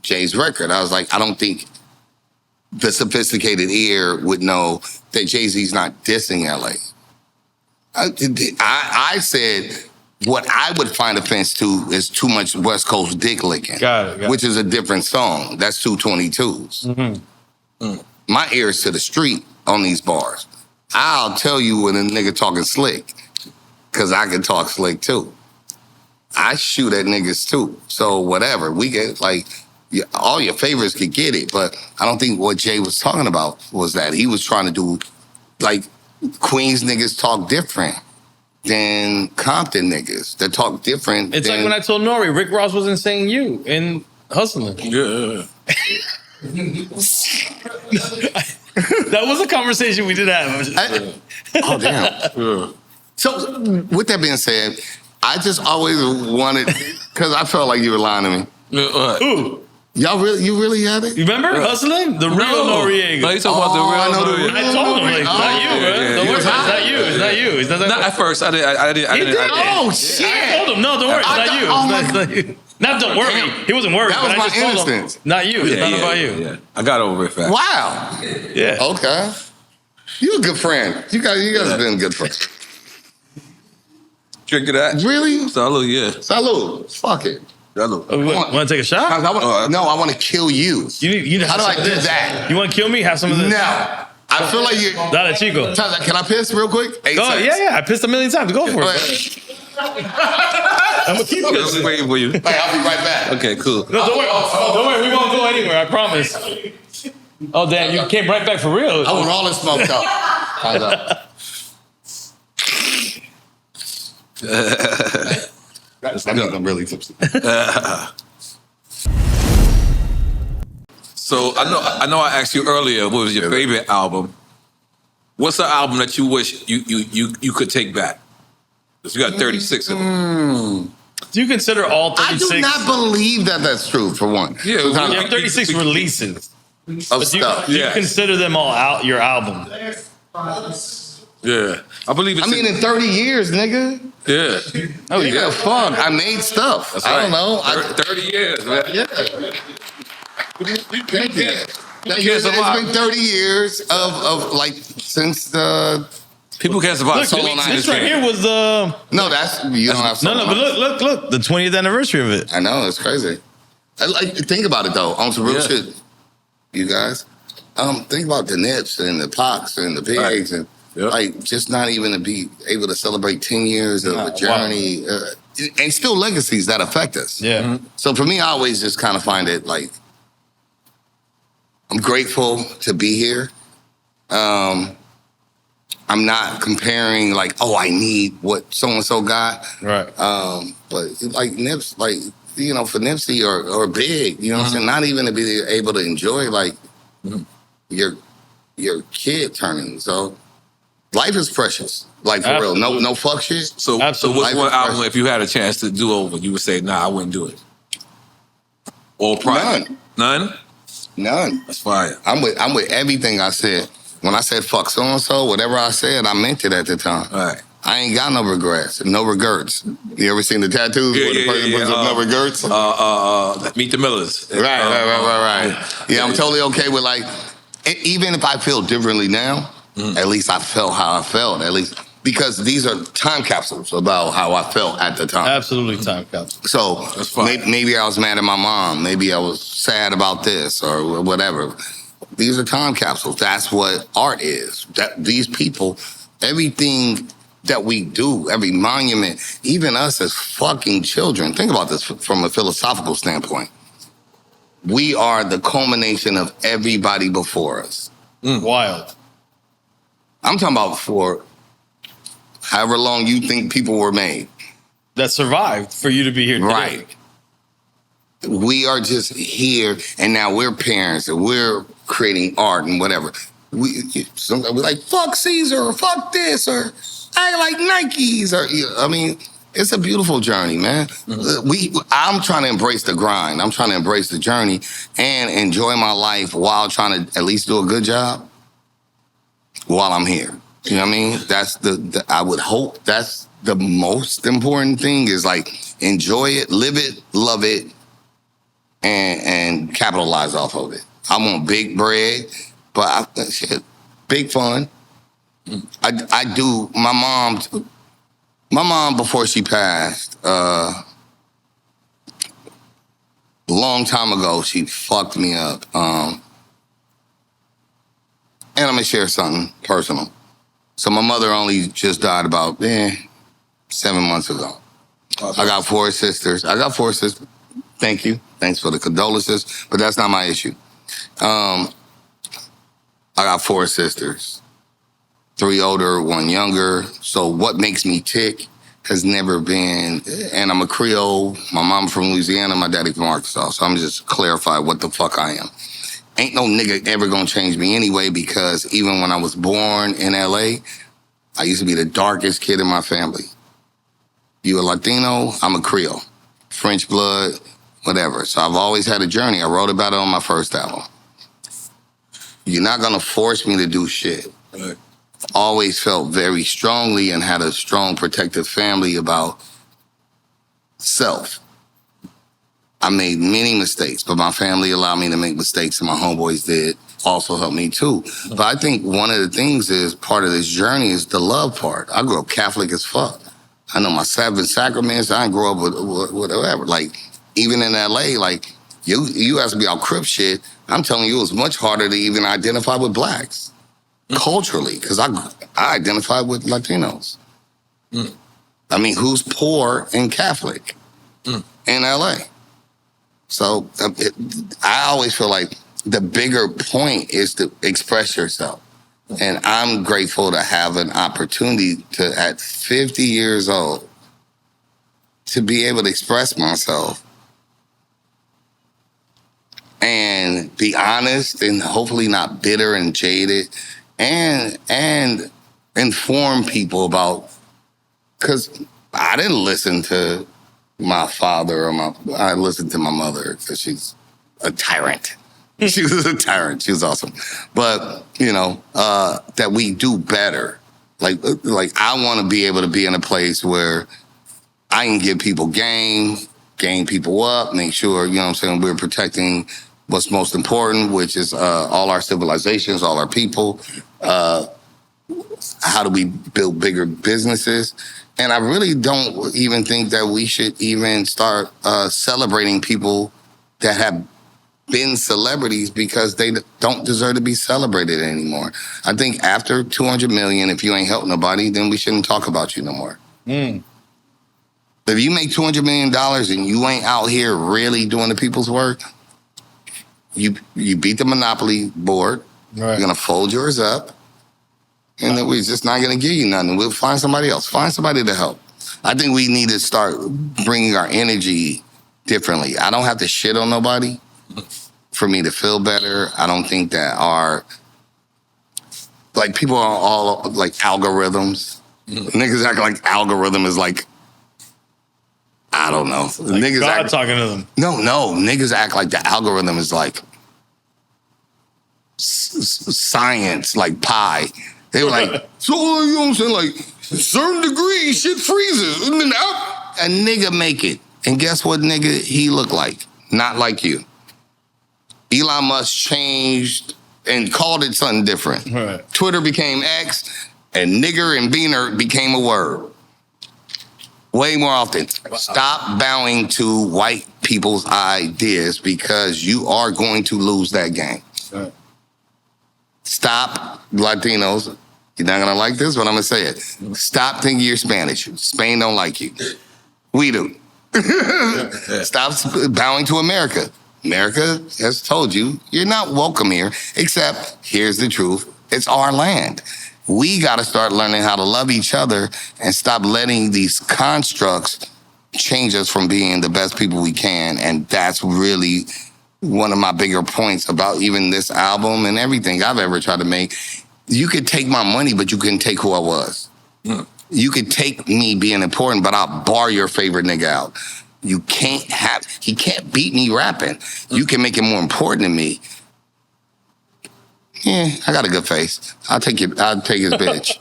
Jay's record. I was like, I don't think the sophisticated ear would know that Jay-Z's not dissing LA. I said what I would find offense to is too much West Coast dick licking, got it. Which is a different song. That's 222s. My ear's to the street on these bars. I'll tell you when a nigga talking slick. Because I can talk slick too. I shoot at niggas too. So whatever. We get all your favorites could get it, but I don't think what Jay was talking about was that. He was trying to do Queens niggas talk different than Compton niggas. They talk different. It's like when I told N.O.R.E, Rick Ross wasn't saying you in Hustling. Yeah. That was a conversation we did have. Oh damn. Yeah. So, with that being said, I just always wanted, because I felt like you were lying to me. Who? You really had it? You remember Hustling? The real N.O.R.E. No, you talking about the real N.O.R.E. I told him, not you, bro. Don't worry, it's not you. Not at first. I didn't. Oh, shit. I told him, no, don't worry, it's not you. It's not you. Not don't worry. He wasn't worried. That was but I my just told him, innocence. not you. It's not about you. Yeah. I got over it fast. Wow. Yeah. Okay. You a good friend. You guys have been good friends. Drink of that. Really? Salud, yeah. Salud. Fuck it. Salud. Want to take a shot? I want to kill you. How do I do that? You want to kill me? Have some of this. No. I feel like you. Dale, chico. Can I piss real quick? 8 seconds. Yeah. I pissed a million times. Go for it. I'm gonna keep pissing. I'm waiting for you. Hey, I'll be right back. Okay, cool. No, don't worry. Don't worry. We won't go anywhere. I promise. Oh damn! You came right back for real. I want all this smoked up. How's that? That means I'm really tipsy. So I know I asked you earlier what was your favorite album. What's the album that you wish you could take back? Because you got 36 of them. Do you consider all 36? I do not believe that that's true, for one. Yeah, you have 36 releases. Of stuff. Do you consider them all out your album? Yeah. I believe it's... I mean, in 30 years, nigga. Yeah. Oh, yeah, fun. I made stuff. That's I don't right. know. 30 years, man. Yeah. Thank you. It's been 30 years of since the... People can't survive so long. This right here was the... No, that's... You don't have so No, but look. The 20th anniversary of it. I know, it's crazy. Think about it, though. On some real shit, you guys. Think about the Nips and the Pocs and the Pigs and just not even to be able to celebrate 10 years of a journey and still legacies that affect us. Yeah. Mm-hmm. So for me, I always just kind of find it I'm grateful to be here. I'm not comparing I need what so-and-so got. Right. But Nips, for Nipsey or Big, you know what I'm saying? Not even to be able to enjoy your kid turning. So life is precious. Like, for real. No fuck shit. So what's one album, if you had a chance to do over, you would say, nah, I wouldn't do it? Or private? None? That's fire. I'm with everything I said. When I said fuck so-and-so, whatever I said, I meant it at the time. All right. I ain't got no regrets. No regrets. You ever seen the tattoos where the person puts up no regrets? Meet the Millers. Right. Yeah, I'm totally okay with, like, even if I feel differently now, at least I felt how I felt, at least. Because these are time capsules about how I felt at the time. Absolutely time capsules. So maybe I was mad at my mom. Maybe I was sad about this or whatever. These are time capsules. That's what art is. That these people, everything that we do, every monument, even us as fucking children. Think about this from a philosophical standpoint. We are the culmination of everybody before us. Wild. I'm talking about for however long you think people were made. That survived for you to be here today. Right. We are just here, and now we're parents, and we're creating art and whatever. Sometimes we're like, fuck Caesar, or fuck this, or I like Nikes, or, I mean, it's a beautiful journey, man. I'm trying to embrace the grind. I'm trying to embrace the journey and enjoy my life while trying to at least do a good job while I'm here. You know what I mean? That's I would hope that's the most important thing is, like, enjoy it, live it, love it, and capitalize off of it. I want big bread, but big fun. I do. My mom before she passed, a long time ago, she fucked me up. And I'm gonna share something personal. So my mother only just died about 7 months ago. I got 4 sisters. Thank you. Thanks for the condolences, but that's not my issue. I got 4 sisters, 3 older, 1 younger. So what makes me tick has never been, and I'm a Creole. My mom from Louisiana, my daddy from Arkansas. So I'm just clarify what the fuck I am. Ain't no nigga ever gonna change me anyway, because even when I was born in LA, I used to be the darkest kid in my family. You a Latino, I'm a Creole. French blood, whatever. So I've always had a journey. I wrote about it on my first album. You're not gonna force me to do shit. Right. Always felt very strongly and had a strong protective family about self. I made many mistakes, but my family allowed me to make mistakes, and my homeboys did also help me too. But I think one of the things is part of this journey is the love part. I grew up Catholic as fuck. I know my 7 sacraments. I didn't grow up with whatever. Like, even in LA, like, you asked me about Crip shit. I'm telling you, it was much harder to even identify with blacks culturally, because I identify with Latinos. I mean, who's poor and Catholic in LA? So I always feel like the bigger point is to express yourself. And I'm grateful to have an opportunity to, at 50 years old, to be able to express myself and be honest and hopefully not bitter and jaded, and inform people about, because I didn't listen to my father I listened to my mother because she's a tyrant. She was a tyrant. She was awesome. But, you know, that we do better. Like I want to be able to be in a place where I can give people game people up, make sure, you know what I'm saying, we're protecting what's most important, which is all our civilizations, all our people. How do we build bigger businesses? And I really don't even think that we should even start celebrating people that have been celebrities, because they don't deserve to be celebrated anymore. I think after 200 million, if you ain't helping nobody, then we shouldn't talk about you no more. If you make $200 million and you ain't out here really doing the people's work, you beat the monopoly board. Right. You're gonna fold yours up, and then we're just not gonna give you nothing. We'll find somebody else. Find somebody to help. I think we need to start bringing our energy differently. I don't have to shit on nobody for me to feel better. I don't think that like people are all like algorithms. Niggas act like algorithm is like, I don't know. Like niggas God act, talking to them. No, niggas act like the algorithm is like science, like pi. They were like, so you know what I'm saying? Like, certain degrees, shit freezes. And then a nigga make it. And guess what, nigga, he look like? Not like you. Elon Musk changed and called it something different. Right. Twitter became X, and nigger and beaner became a word. Way more often. Stop bowing to white people's ideas because you are going to lose that game. Right. Stop, Latinos. You're not going to like this, but I'm going to say it. Stop thinking you're Spanish. Spain don't like you. We do. Stop bowing to America. America has told you you're not welcome here, except here's the truth. It's our land. We got to start learning how to love each other and stop letting these constructs change us from being the best people we can. And that's really one of my bigger points about even this album and everything I've ever tried to make. You could take my money, but you couldn't take who I was. You could take me being important, but I'll bar your favorite nigga out. He can't beat me rapping. You can make it more important than me. Yeah, I got a good face. I'll take his bitch.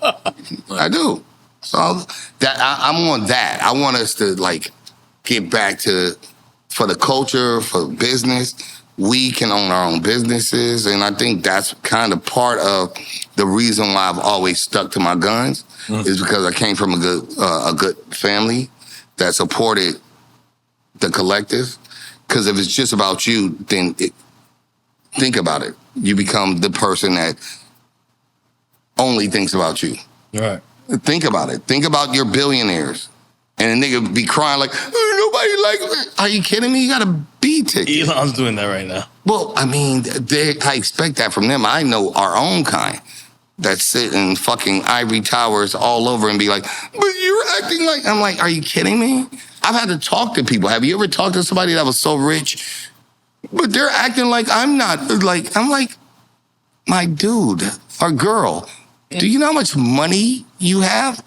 I do. So that I'm on that. I want us to like get back to, for the culture, for business, we can own our own businesses. And I think that's kind of part of the reason why I've always stuck to my guns is because I came from a good family that supported the collective. Because if it's just about you, then think about it. You become the person that only thinks about you. Right. Think about it. Think about your billionaires. And a nigga be crying like, nobody like me. Are you kidding me? You got a B ticket. Elon's doing that right now. Well, I mean, I expect that from them. I know our own kind that sit in fucking ivory towers all over and be like, but you're acting like, I'm like, are you kidding me? I've had to talk to people. Have you ever talked to somebody that was so rich, but they're acting like I'm not, like, I'm like, my dude or girl, do you know how much money you have?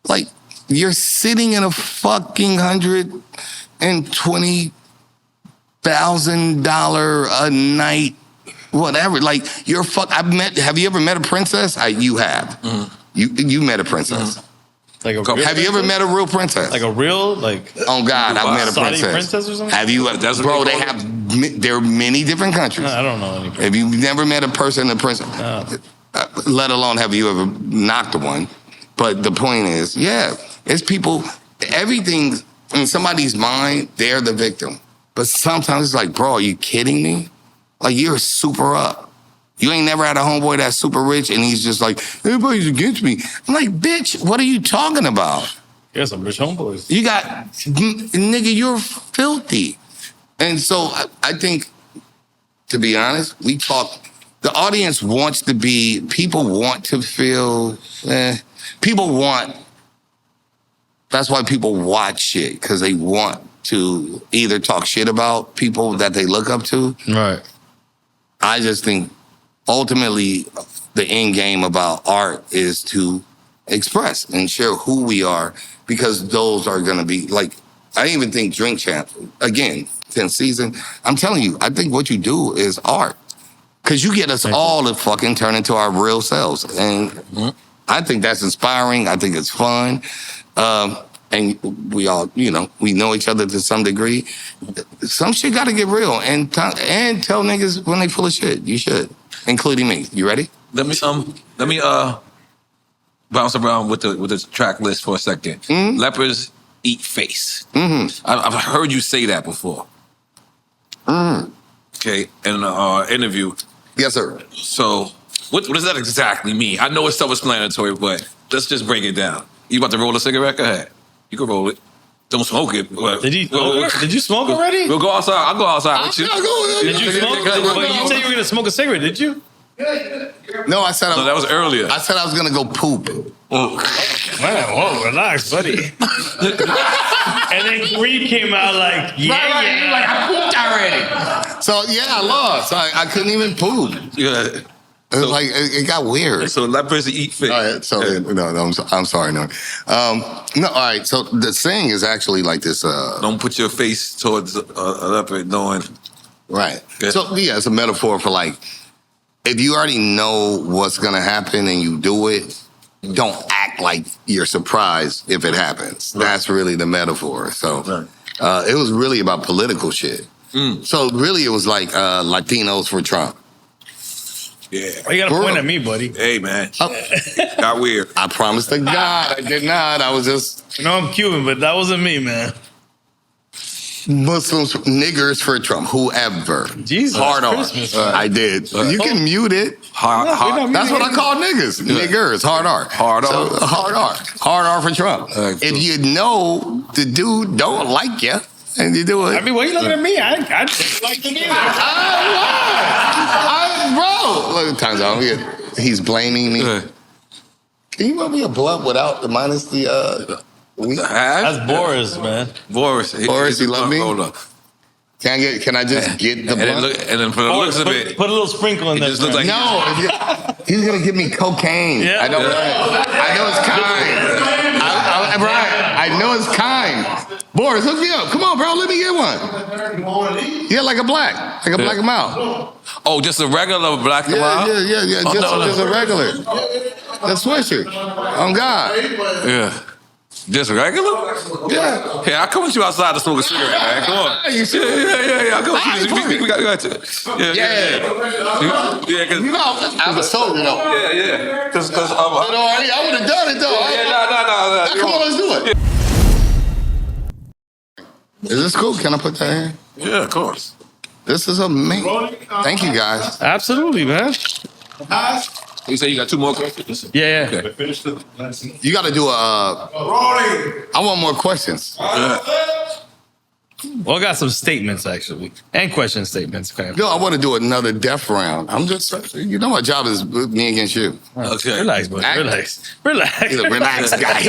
Like, you're sitting in a fucking $120,000 a night, whatever. Like, you're have you ever met a princess? You have. You met a princess. Like a have you ever met a real princess? Like a real, like... Oh, God, I've met a princess. Or something? Have you... Bro, there are many different countries. No, I don't know any princess. Have you never met a person, a princess? No. Let alone have you ever knocked one. But the point is, yeah, it's people... Everything in somebody's mind, they're the victim. But sometimes it's like, bro, are you kidding me? Like, you're super up. You ain't never had a homeboy that's super rich and he's just like, everybody's against me. I'm like, bitch, what are you talking about? Yeah, some rich homeboys. You got, nigga, you're filthy. And so I think, to be honest, the audience wants to be, people want to feel, that's why people watch shit, because they want to either talk shit about people that they look up to. Right. I just think, ultimately, the end game about art is to express and share who we are, because those are going to be, like, I even think Drink Champs, again, 10th season, I'm telling you, I think what you do is art. Because you get us all to fucking turn into our real selves. And I think that's inspiring. I think it's fun. And we all, we know each other to some degree. Some shit got to get real. And tell niggas when they full of shit. You should. Including me. You ready? Let me bounce around with the track list for a second. Leopard Eats Face. I've heard you say that before. Okay, in an interview. Yes, sir. So, what does that exactly mean? I know it's self-explanatory, but let's just break it down. You about to roll a cigarette? Go ahead. You can roll it. Don't smoke it. Did you smoke already? We'll go outside. I'll go outside with you. Did you smoke? You said you were going to smoke a cigarette, did you? No, I said that was earlier. I said I was going to go poop. Man, whoa, relax, buddy. And then Quik came out like, I pooped already. So, yeah, I lost. I couldn't even poop. Yeah. It was like it got weird. So Leopards Eat Face. All right, so I'm sorry, no. No, all right. So the saying is actually like this. Don't put your face towards a leopard, knowing. Right. Yeah. So yeah, it's a metaphor for like, if you already know what's gonna happen and you do it, don't act like you're surprised if it happens. Right. That's really the metaphor. So it was really about political shit. So really, it was like Latinos for Trump. Yeah. You got to point at me, buddy. Hey, man. Got weird. I promise to God, I did not. I was just... You know, I'm Cuban, but that wasn't me, man. Muslims, niggers for Trump, whoever. Jesus. Hard R. I did. You can mute it. Hard. That's what I call niggas. Niggers, hard R. Hard R. So, hard R. Hard R for Trump. If you know the dude don't like you, and you do it. I mean, why are you looking at me? I just like the music. Bro, look, time's out. He's blaming me. Can you rub me a blunt without the minus the That's Boris, man. Boris, you love me? Hold on. Can I just get the blunt? And then for the looks of it, put a little sprinkle in there. just looks like He's gonna give me cocaine. Yeah. I know. Right. I know it's kind. I know it's kind. Boris, hook me up. Come on, bro. Let me get one. Yeah, like a black and mild. Oh, just a regular black and mild? Yeah. Oh, Just a regular. The Swisher. On God. Yeah. Just regular? Yeah. Hey, I come with you outside to smoke a cigarette, man. Come on. Yeah. I come with you. We got to. Yeah. Cause, I'm a soldier, though. Yeah. Because I would have done it, though. No. Come on, let's do it. Is this cool? Can I put that in? Yeah, of course. This is amazing. Thank you, guys. Absolutely, man. You say you got 2 more questions? Yeah. Okay. You got to do I want more questions. Well, I got some statements, actually. And question statements. Okay. No, I want to do another death round. I'm just, you know, my job is me against you. Okay. Relax, buddy. Relax. He's a relaxed guy.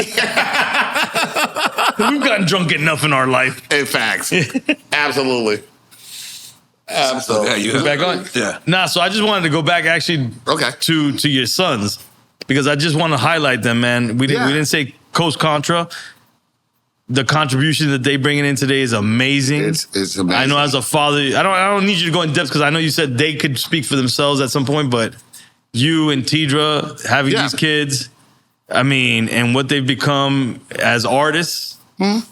We've gotten drunk enough in our life. In fact. Absolutely. Yeah, you back on? Yeah. Nah, so I just wanted to go back actually to your sons, because I just want to highlight them, man. We didn't say Coast Contra. The contribution that they bringing in today is amazing. It's amazing. I know as a father, I don't need you to go in depth because I know you said they could speak for themselves at some point, but you and Tidra having these kids, I mean, and what they've become as artists. And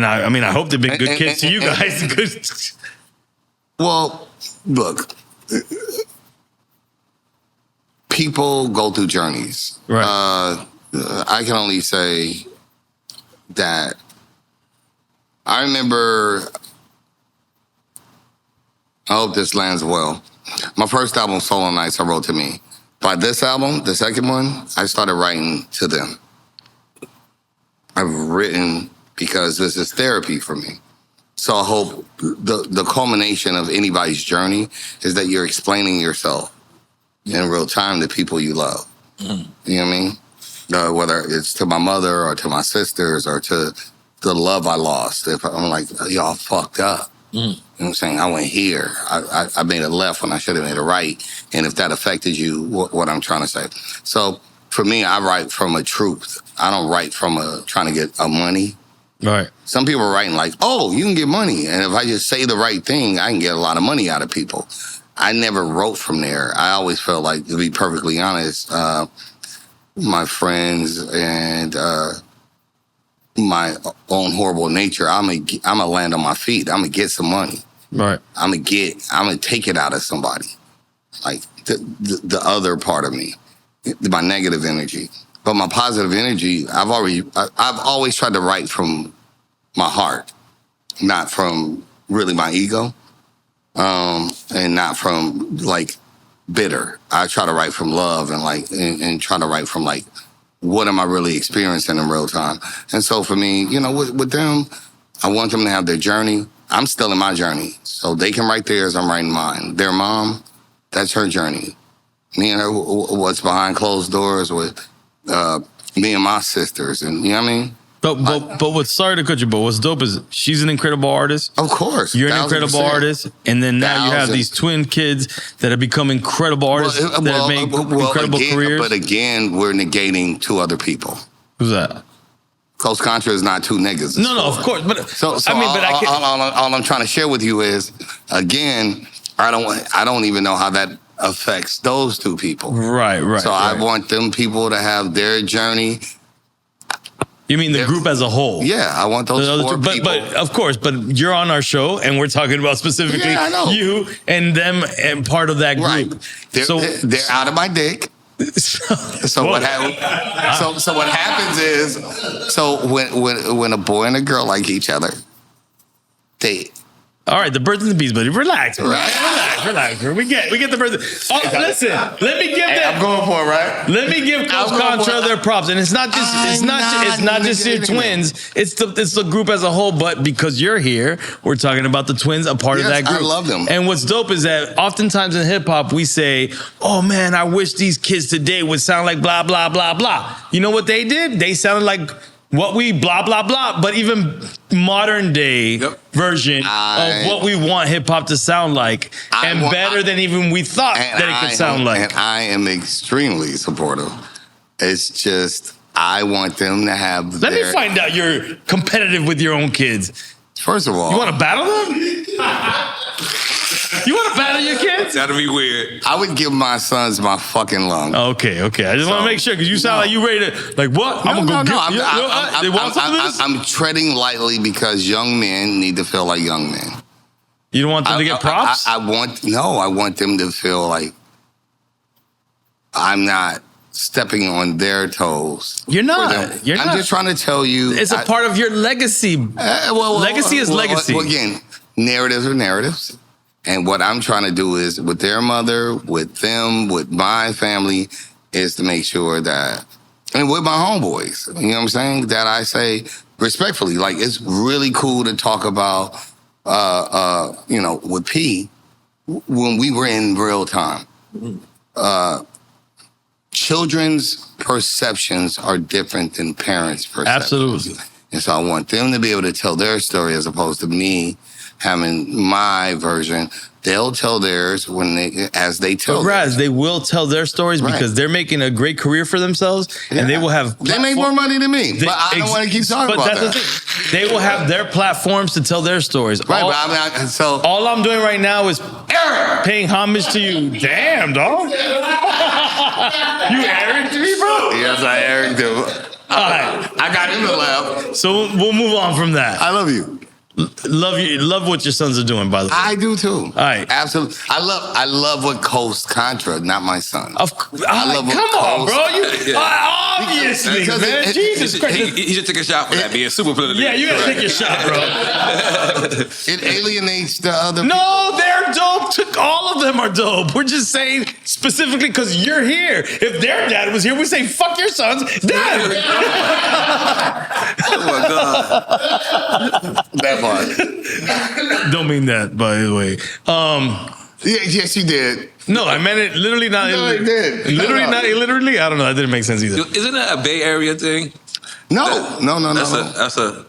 I hope they've been good kids to you guys. Well, look, people go through journeys. Right. I can only say that I remember, I hope this lands well. My first album, Solo Nights, I wrote to me. By this album, the second one, I started writing to them. I've written because this is therapy for me. So I hope the culmination of anybody's journey is that you're explaining yourself in real time to people you love. You know what I mean? Whether it's to my mother or to my sisters or to the love I lost. If I'm like, y'all fucked up. You know what I'm saying? I went here. I made a left when I should have made a right. And if that affected you, what I'm trying to say. So for me, I write from a truth. I don't write from trying to get a money. Right. Some people are writing like, oh, you can get money. And if I just say the right thing, I can get a lot of money out of people. I never wrote from there. I always felt like, to be perfectly honest, my friends and my own horrible nature, I'm gonna land on my feet. I'm gonna get some money. Right. I'm gonna take it out of somebody. Like the other part of me, my negative energy. But my positive energy, I've always tried to write from my heart, not from really my ego, and not from like bitter. I try to write from love and try to write from like, what am I really experiencing in real time? And so for me, you know, with them, I want them to have their journey. I'm still in my journey, so they can write theirs. I'm writing mine. Their mom, that's her journey. Me and her, what's behind closed doors with me and my sisters, and you know what I mean? But what's sorry to cut you, but what's dope is she's an incredible artist. Of course. You're an incredible artist. And then now you have these twin kids that have become incredible artists that have made incredible careers. But again, we're negating two other people. Who's that? Coach Contra is not two niggas. No, of course. But all I'm trying to share with you is, again, I don't even know how that affects those two people. Right. So I want them people to have their journey. You mean the group as a whole? Yeah, I want those four people. But of course, but you're on our show, and we're talking about specifically you and them and part of that group. Right. They're out of my dick. So what happens is, when a boy and a girl like each other, they. All right, the birds and the bees, buddy. Relax. Relax. We get the birds. Oh, listen, let me give them. I'm going for it, right? Let me give Coach Contra their props, and it's not just your twins. It's the group as a whole. But because you're here, we're talking about the twins, a part of that group. I love them. And what's dope is that oftentimes in hip hop we say, "Oh man, I wish these kids today would sound like blah blah blah blah." You know what they did? They sounded like what we blah blah blah, but even modern day version of what we want hip hop to sound like, and better than even we thought that it could sound like. And I am extremely supportive. It's just I want them to have. Let me find out you're competitive with your own kids. First of all, you want to battle them? You want to battle your kids? That'd be weird. I would give my sons my fucking lung. Okay. I just want to make sure because you sound like you ready to like what? I'm treading lightly because young men need to feel like young men. You don't want them to get props? I want them to feel like I'm not stepping on their toes. You're not. I'm just trying to tell you. It's a part of your legacy. Legacy is legacy. Well, again, narratives are narratives. And what I'm trying to do is, with their mother, with them, with my family, is to make sure that, and with my homeboys, you know what I'm saying, that I say respectfully, like, it's really cool to talk about, with P, when we were in real time. Children's perceptions are different than parents' perceptions. Absolutely. And so I want them to be able to tell their story as opposed to me having my version. They'll tell theirs as they tell theirs. They will tell their stories because they're making a great career for themselves, and they will have. They make more money than me, but I don't want to keep talking about that. The thing. They will have their platforms to tell their stories. Right, all I'm doing right now is paying homage to you. Damn, dog. You Eric to me, bro? Yes, I Eric do. All right, I got him to laugh. So we'll move on from that. I love you. Love what your sons are doing, by the way. I do too. All right, absolutely. I love what Coast Contra, not my son. Come on, bro. Obviously, man. Jesus Christ. He should take a shot for that, being super political. Yeah, you gotta take your shot, bro. It alienates the other. No, they're dope. All of them are dope. We're just saying specifically because you're here. If their dad was here, we'd say, "Fuck your son's dad." Oh my God. That part. Don't mean that, by the way. Yes, you did. No, I meant it literally not. No, it did. Literally. I don't know. That didn't make sense either. Isn't that a Bay Area thing? No. That's a.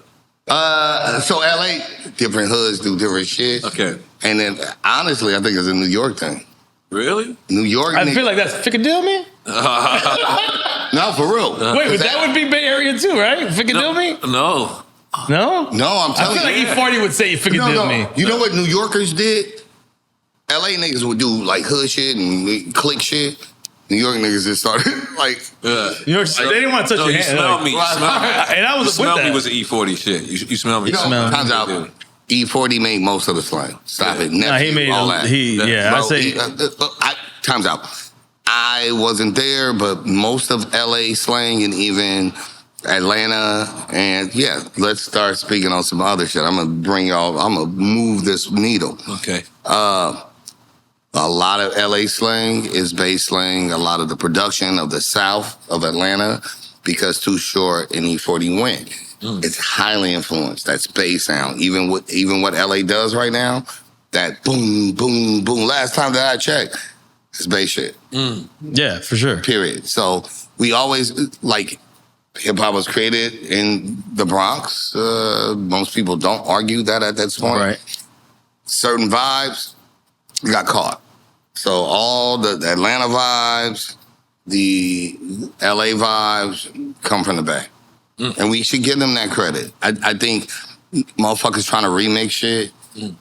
So LA, different hoods do different shit. Okay. And then honestly, I think it's a New York thing. Really? New York. I feel like that's Piccadilly. No, for real. Wait, that would be Bay Area too, right? Piccadilly? No. No? No, I'm telling you. I feel like E40 would say Piccadilly. No. You know what New Yorkers did? LA niggas would do like hood shit and click shit. New York niggas just started like. New York, they didn't want to touch your hand. You smell me. And I was with smell that. me was an E40 shit. You smell me. Times out. E40 made most of the slang. Stop it. Nah, he made all that. I say. Times out. I wasn't there, but most of LA slang and even Atlanta, and let's start speaking on some other shit. I'm gonna move this needle. Okay. A lot of LA slang is bass slang. A lot of the production of the South of Atlanta, because Too Short and E40 went. It's highly influenced. That's bass sound. Even what LA does right now, that boom, boom, boom. Last time that I checked, it's bass shit. Yeah, for sure. Period. So we always like. Hip hop was created in the Bronx. Most people don't argue that at this point. Right. Certain vibes got caught. So all the Atlanta vibes, the LA vibes come from the Bay. And we should give them that credit. I think motherfuckers trying to remix shit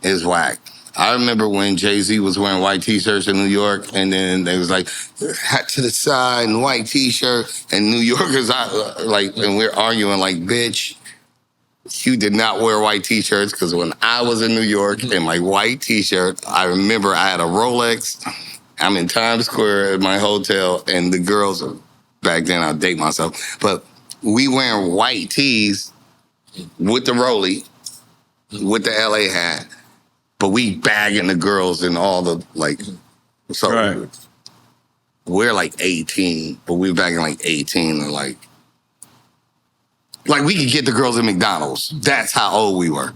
is whack. I remember when Jay-Z was wearing white t-shirts in New York, and then they was like, hat to the side and white t-shirt, and New Yorkers, and we're arguing like, bitch, you did not wear white t-shirts, because when I was in New York in my white t-shirt, I remember I had a Rolex. I'm in Times Square at my hotel, and the girls, back then I'll date myself, but we wearing white tees with the Rollie, with the LA hat, but we bagging the girls and all the, so right. We're like 18, but we're bagging like 18 and like we could get the girls at McDonald's. That's how old we were.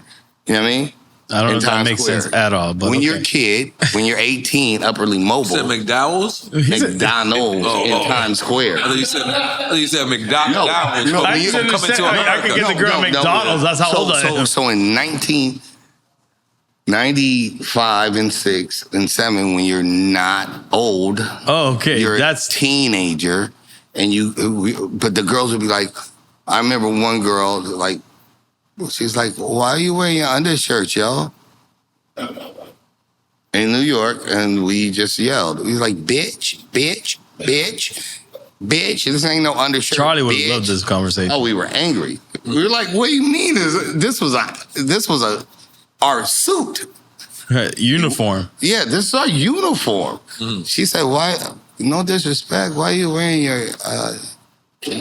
You know what I mean? I don't know if that makes sense at all. But when you're a kid, when you're 18, upperly mobile. You said McDowell's? McDonald's in Times Square. I thought you said McDonald's. No, I can understand. I could get the girl McDonald's. That's how old I am. So in 1995 and 6 and 7, when you're not old. Oh, okay. You're a teenager, and but the girls would be like, I remember one girl, like, she's like, why are you wearing your undershirt, yo? In New York, and we just yelled. We was like, bitch, bitch, bitch, bitch. This ain't no undershirt. Charlie would love this conversation. Oh, we were angry. We were like, what do you mean? This was our suit. Uniform. Yeah, this is our uniform. She said, why, no disrespect, why are you wearing your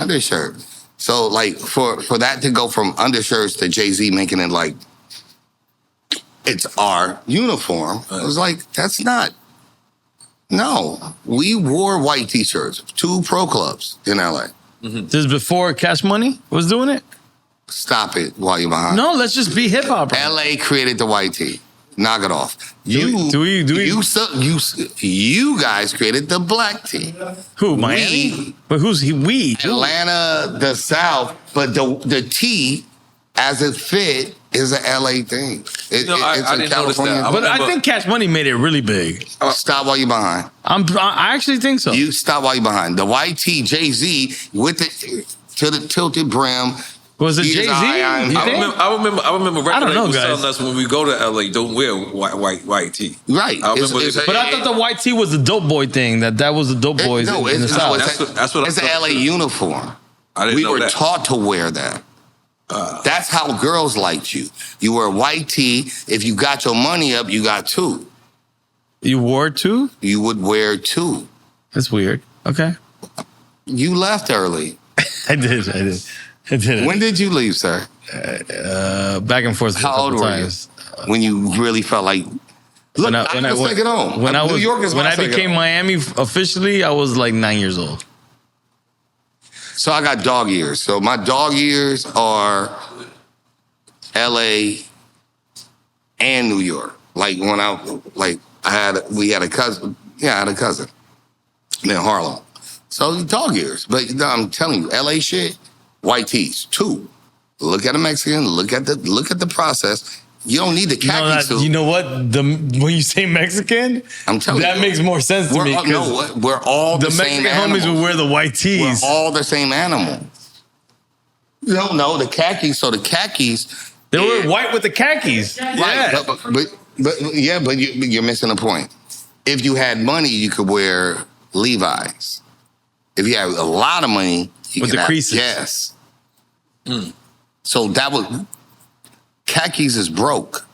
undershirt? So, like, for that to go from undershirts to Jay-Z making it like, it's our uniform, it was like, that's not, no. We wore white t-shirts, 2 pro clubs in LA. This is before Cash Money was doing it? Stop it while you're behind. No, let's just be hip-hop. LA created the white tee. Knock it off. You guys created the black tee. Who, Miami? But who's we? Atlanta, the South, but the T, as it fit, is an LA thing. It's I didn't notice that. But I think Cash Money made it really big. Stop while you're behind. I actually think so. You stop while you're behind. The white tee, Jay-Z, with it to the tilted brim. Was it Jay-Z? I remember record labels guys. telling us when we go to LA, don't wear white tee. Right. But I thought the white tee was the dope boy thing. That was the dope boys in the South. That's what it's an LA uniform. We were taught to wear that. That's how girls liked you. You wear a white tee. If you got your money up, you got 2. You wore 2? You would wear 2. That's weird. Okay. You left early. I did. When did you leave, sir? Back and forth. How old were you? When you really felt like, look, I'm going to take it home. When I became Miami officially, I was like 9 years old. So I got dog years. So my dog years are LA and New York. Like when we had a cousin. Yeah, I had a cousin in Harlem. So dog years. But I'm telling you, LA shit, white tees, 2. Look at a Mexican. Look at the process. You don't need the khaki suit. You know what? When you say Mexican, I'm telling you, that makes more sense to me. We're all the same Mexican animals. homies would wear the white tees. We're all the same animal. No, the khakis. So the khakis, they were white with the khakis. Right. Yeah. But you're missing a point. If you had money, you could wear Levi's. If you had a lot of money, you with could the have, creases. Yes. So that would. Khakis is broke.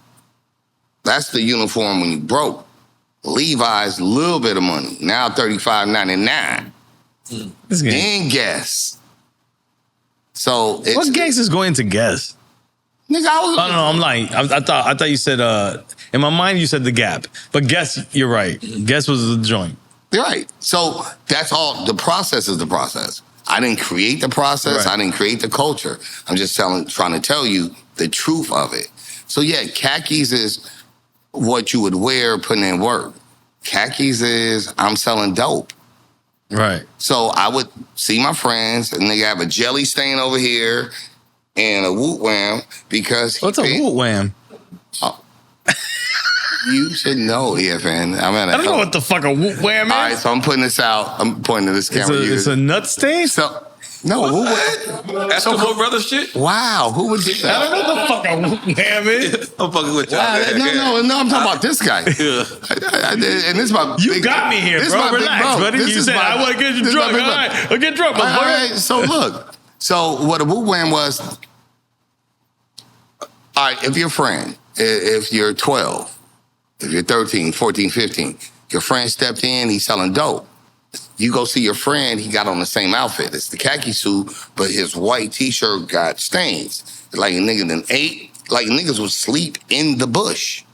That's the uniform when you broke. Levi's, a little bit of money. Now $35.99. Then Guess. So it's, what gangs is going to Guess? Nigga, I'm lying. I thought you said in my mind you said the Gap, but Guess, you're right. Guess was the joint. You're right. So that's all. The process is the process. I didn't create the process. Right. I didn't create the culture. I'm just trying to tell you the truth of it. So yeah, khakis is what you would wear putting in work. Khakis is I'm selling dope. Right. So I would see my friends, and they have a jelly stain over here and a woot wham because what's a woot wham? You should know, EFN. I don't know what the fuck a woot wham is. All right, so I'm putting this out. I'm pointing to this camera. It's a nut stain? So, no, That's the whole brother shit? Wow, who would do that? I don't know what the fuck a woot wham is. I'm fucking with y'all. Wow, no, I'm talking about this guy. And this is my You got me here, bro. Relax, buddy. You said, I want to get you drunk. All right, I'll get drunk. All right, so look. So what a woot wham was, all right, if you're a friend, if you're 12, if you're 13, 14, 15, your friend stepped in, he's selling dope. You go see your friend, he got on the same outfit. It's the khaki suit, but his white t-shirt got stains. Like a nigga done ate, like niggas would sleep in the bush.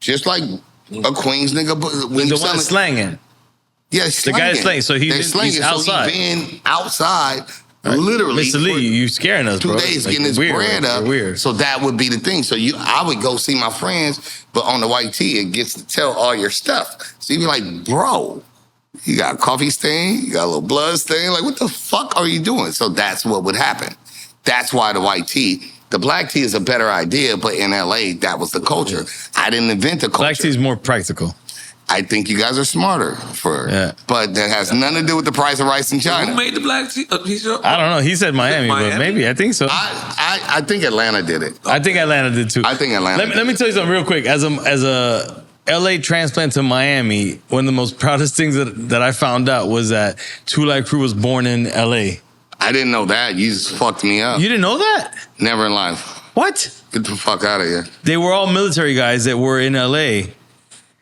Just like a Queens nigga. When the one slanging. Yeah, slanging. The guy is slanging, so he's outside. So he been outside, literally. Mr. Lee, you scaring us, 2 bro. days getting his bread up. Weird. So that would be the thing. So I would go see my friends, but on the white tee, it gets to tell all your stuff. So you'd be like, bro, you got a coffee stain, you got a little blood stain. Like, what the fuck are you doing? So that's what would happen. That's why the white tee. The black tea is a better idea, but in LA, that was the culture. I didn't invent the culture. Black tea is more practical. I think you guys are smarter for it. But that has nothing to do with the price of rice in China. Who made the black tea? I don't know. He said Miami, but maybe. I think so. I think Atlanta did it. I think Atlanta did too. I think Atlanta Let me tell you something real quick. As a LA transplant to Miami, one of the most proudest things that I found out was that Two Live Crew was born in LA. I didn't know that. You just fucked me up. You didn't know that? Never in life. What? Get the fuck out of here. They were all military guys that were in LA.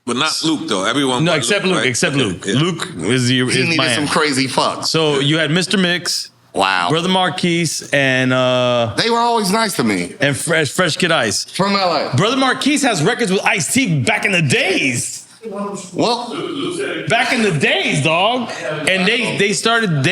But not Luke, though. Everyone. No, except Luke. Right? Except Luke. Yeah. Luke is He needed Miami. some crazy fucks. So you had Mr. Mix. Wow. Brother Marquise and they were always nice to me. And Fresh Kid Ice. From LA. Brother Marquise has records with Ice-T back in the days. Well, back in the days, dog. And they started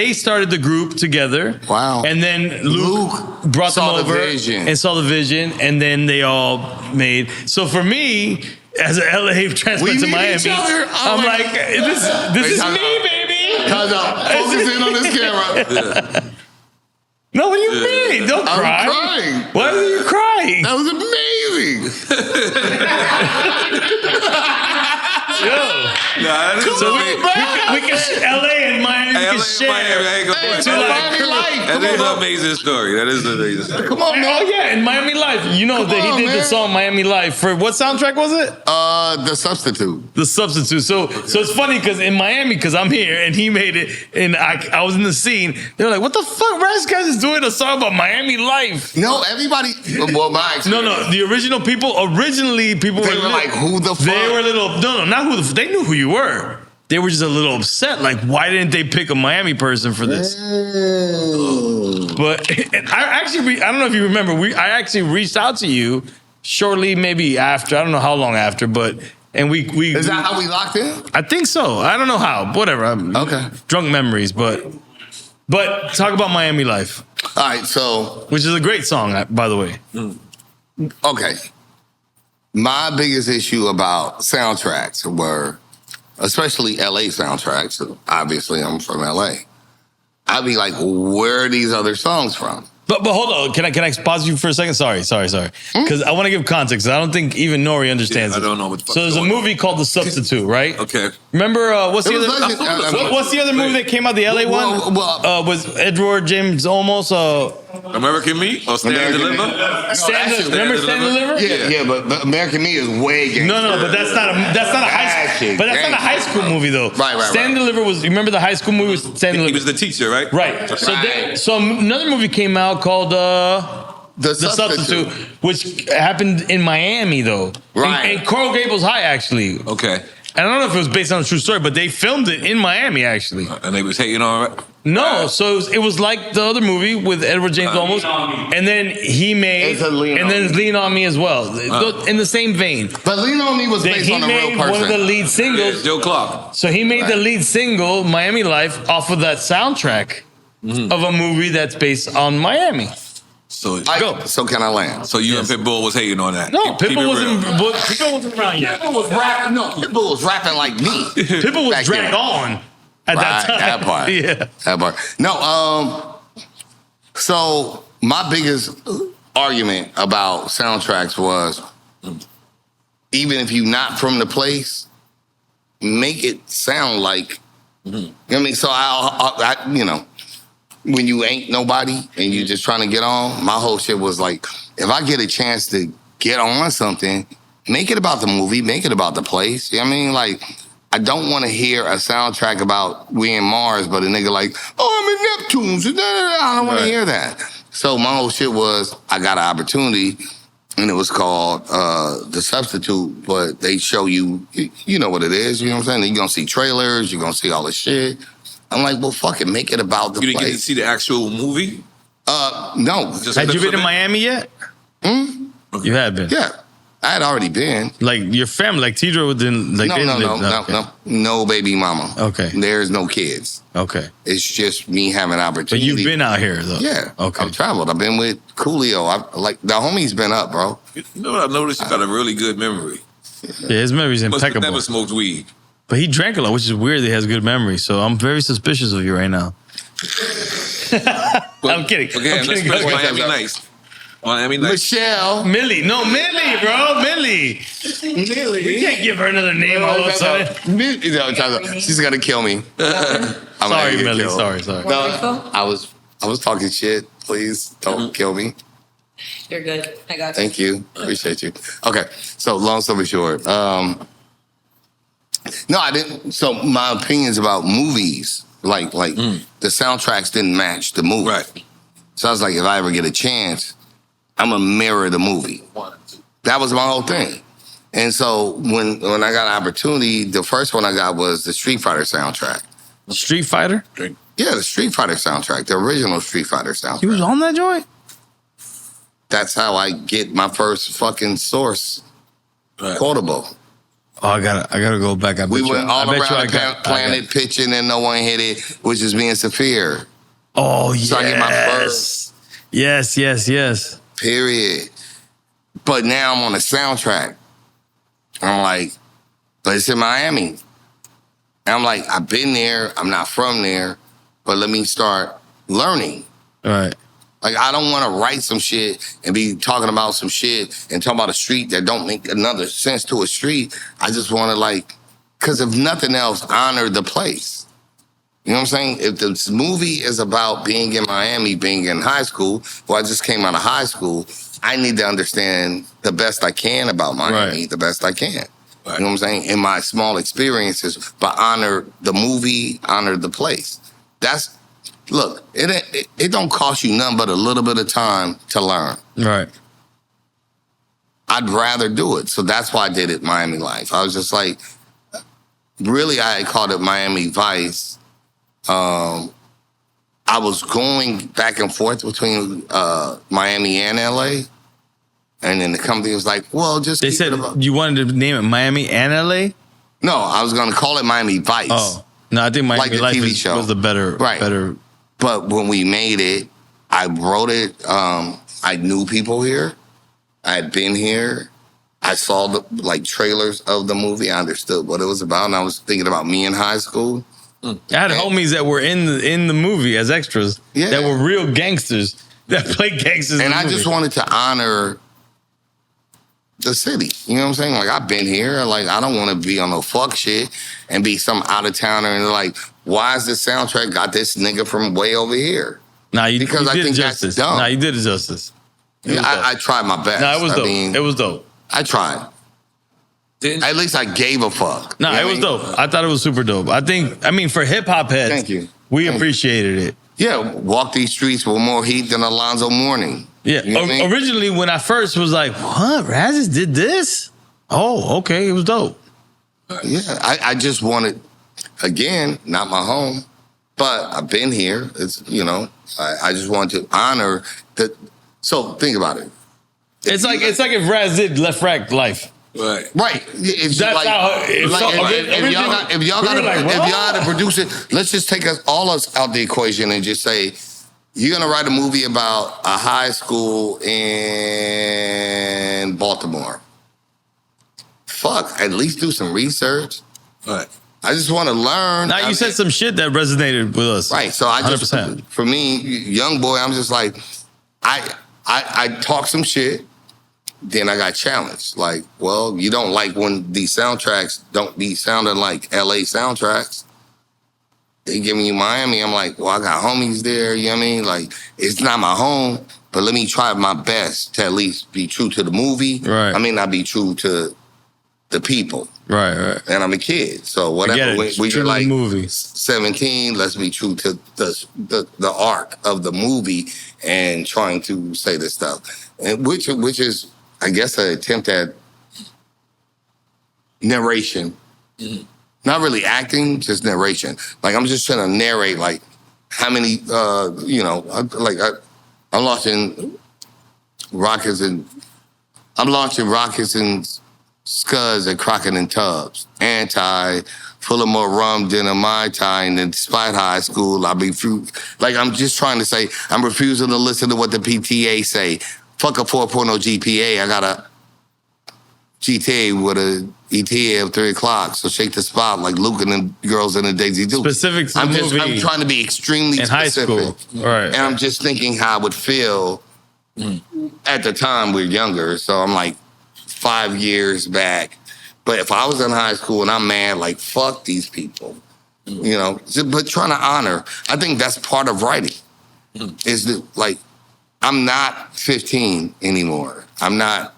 the group together. Wow. And then Luke brought them over and saw the vision, and then they all made. So for me, as an LA transplant to Miami, I'm like, this is me, baby. Focus in on this camera. No, what do you mean? Don't cry. I'm crying. Why are you crying? That was amazing. We can LA and Miami can share. That is an amazing story. That is an amazing story. Come on, man. Oh yeah, in Miami Life. You know that he did the song Miami Life for what soundtrack was it? The Substitute. The Substitute. So it's funny because in Miami, because I'm here and he made it, and I was in the scene. They were like, "What the fuck? Ras Kass is doing a song about Miami Life." No, everybody. Well, my experience. No. The original people. Originally, people They were like, "Who the fuck?" They were a little. No, not who. They knew who you were. They were just a little upset. Like, why didn't they pick a Miami person for this? But I don't know if you remember. I actually reached out to you shortly, maybe after. I don't know how long after, but we. Is that how we locked in? I think so. I don't know how. Whatever. Okay. Drunk memories, but talk about Miami Life. All right, so which is a great song, by the way. Okay. My biggest issue about soundtracks were, especially LA soundtracks. Obviously, I'm from LA. I'd be like, where are these other songs from? But hold on, can I pause you for a second? Sorry. Because I want to give context. I don't think even N.O.R.E understands. I don't know what the fuck. So there's a movie called The Substitute, right? Okay. Remember what's the other movie that came out? The LA one was Edward James Olmos. American Me or Stand and Deliver? Remember Stand and Deliver? Yeah, but American Me is way gangster. No, but that's not a high school. But that's not a high school movie though. Right. Stand and Deliver was. You remember the high school movie? Stand and Deliver. He was the teacher, right? Right. So another movie came out called The Substitute, which happened in Miami though. Right. In Coral Gables High, actually. Okay. I don't know if it was based on a true story, but they filmed it in Miami, actually. And they was hating on it? No, so it was like the other movie with Edward James Olmos, and then he made, and then Lean On Me as well, in the same vein. But Lean On Me was based on a real person. He made one of the lead singles. Joe Clark. So he made the lead single, Miami Life, off of that soundtrack of a movie that's based on Miami. So can I land? So you and Pitbull was hating on that? No, Pitbull wasn't around yet. Pitbull was rapping. No, Pitbull was rapping like me. Pitbull was dragged on. At that time. That part. Yeah. That part. No, so my biggest argument about soundtracks was, even if you're not from the place, make it sound like, you know what I mean? So I you know, when you ain't nobody and you just trying to get on, my whole shit was like, if I get a chance to get on something, make it about the movie, make it about the place. You know what I mean? Like, I don't want to hear a soundtrack about we in Mars, but a nigga like, oh, I'm in Neptunes. I don't want to hear that. So my whole shit was, I got an opportunity, and it was called The Substitute, but they show you, you know what it is, you know what I'm saying? You're going to see trailers, you're going to see all this shit. I'm like, well, fuck it, make it about the place. You didn't get to see the actual movie? No. Had you been in Miami yet? You had been? Yeah. I had already been. Like your family, like Tidro didn't like. No baby mama. Okay. There's no kids. Okay. It's just me having opportunity. But you've been out here though. Yeah. Okay. I've traveled. I've been with Coolio. Like the homie's been up, bro. You know what I noticed? You got a really good memory. Yeah, his memory's impeccable. Must have never smoked weed. But he drank a lot, which is weird that he has good memory. So I'm very suspicious of you right now. I'm kidding. Again, let's play Miami Nice. Miami Nice. Michelle. Millie, bro. Millie. We can't give her another name all of a sudden. She's gonna kill me. Sorry, Millie. Sorry. No, I was talking shit. Please don't kill me. You're good. I got you. Thank you. Appreciate you. Okay. So long story short, no, I didn't. So my opinions about movies, like the soundtracks didn't match the movie. Right. So I was like, if I ever get a chance, I'm gonna mirror the movie. That was my whole thing. And so when I got an opportunity, the first one I got was the Street Fighter soundtrack. Street Fighter? Yeah, the Street Fighter soundtrack, the original Street Fighter soundtrack. You was on that joint? That's how I get my first fucking Source quotable. Oh, I gotta go back. We went all around the planet pitching and no one hit it, which is me and Saphir. Oh, yes. So I get my first. Yes. Period. But now I'm on the soundtrack. I'm like, but it's in Miami. And I'm like, I've been there. I'm not from there. But let me start learning. All right. Like, I don't want to write some shit and be talking about some shit and talking about a street that don't make another sense to a street. I just want to, like, because if nothing else, honor the place. You know what I'm saying? If this movie is about being in Miami, being in high school, well, I just came out of high school, I need to understand the best I can about Miami, the best I can. Right. You know what I'm saying? In my small experiences, but honor the movie, honor the place. That's, look, it don't cost you nothing but a little bit of time to learn. Right. I'd rather do it. So that's why I did it Miami Life. I was just like, really, I had called it Miami Vice. I was going back and forth between Miami and LA. And then the company was like, well, just They said you wanted to name it Miami and LA? No, I was going to call it Miami Vice. Oh. No, I think Miami Life was the better. But when we made it, I wrote it. I knew people here. I had been here. I saw the trailers of the movie. I understood what it was about. And I was thinking about me in high school. I had homies that were in the movie as extras that were real gangsters that played gangsters. And I just wanted to honor the city. You know what I'm saying? Like, I've been here. Like, I don't want to be on no fuck shit and be some out of towner and like, why is this soundtrack got this nigga from way over here? Nah, you because did I think justice. that's dumb. Nah, you did it justice. I tried my best. Nah, it was dope. It was dope. I tried. At least I gave a fuck. Nah, it was dope. I thought it was super dope. I mean, for hip hop heads, thank you. We appreciated it. Yeah, walk these streets with more heat than Alonzo Mourning. Yeah, you know what I mean? Originally when I first was like, what? Razz did this? Oh, okay, it was dope. Yeah, I just wanted, again, not my home, but I've been here. It's, I just wanted to honor that. So think about it. It's like if Razz did Left Rack Life. Right. If y'all got to produce it, let's just take all us out the equation and just say, you're going to write a movie about a high school in Baltimore. Fuck, at least do some research. Right. I just want to learn. Now, you said some shit that resonated with us. Right. So I just, 100%. for me, young boy, I'm just like, I talk some shit, then I got challenged. Like, well, you don't like when these soundtracks don't be sounding like LA soundtracks. They giving you Miami. I'm like, well, I got homies there. You know what I mean? Like, it's not my home, but let me try my best to at least be true to the movie. Right. I may not be true to the people. Right. And I'm a kid. So whatever. When you're like movie. 17, let's be true to the arc of the movie and trying to say this stuff. And which is, I guess, an attempt at narration. Mm-hmm. Not really acting, just narration. Like, I'm just trying to narrate, like, how many, I'm launching rockets and Scuds at Crockett and Tubbs. Anti, full of more rum than a Mai Tai, and despite high school, I'm just trying to say, I'm refusing to listen to what the PTA say. Fuck a 4.0 GPA, I got a GTA with a ETA of 3 o'clock, so shake the spot like Luke and the girls in the Daisy Dukes. Specific to the movie. I'm trying to be extremely in specific. High school. Right. And I'm just thinking how I would feel at the time we were younger, so I'm like, 5 years back. But if I was in high school and I'm mad, like, fuck these people, but trying to honor, I think that's part of writing. Is that, like, I'm not 15 anymore. I'm not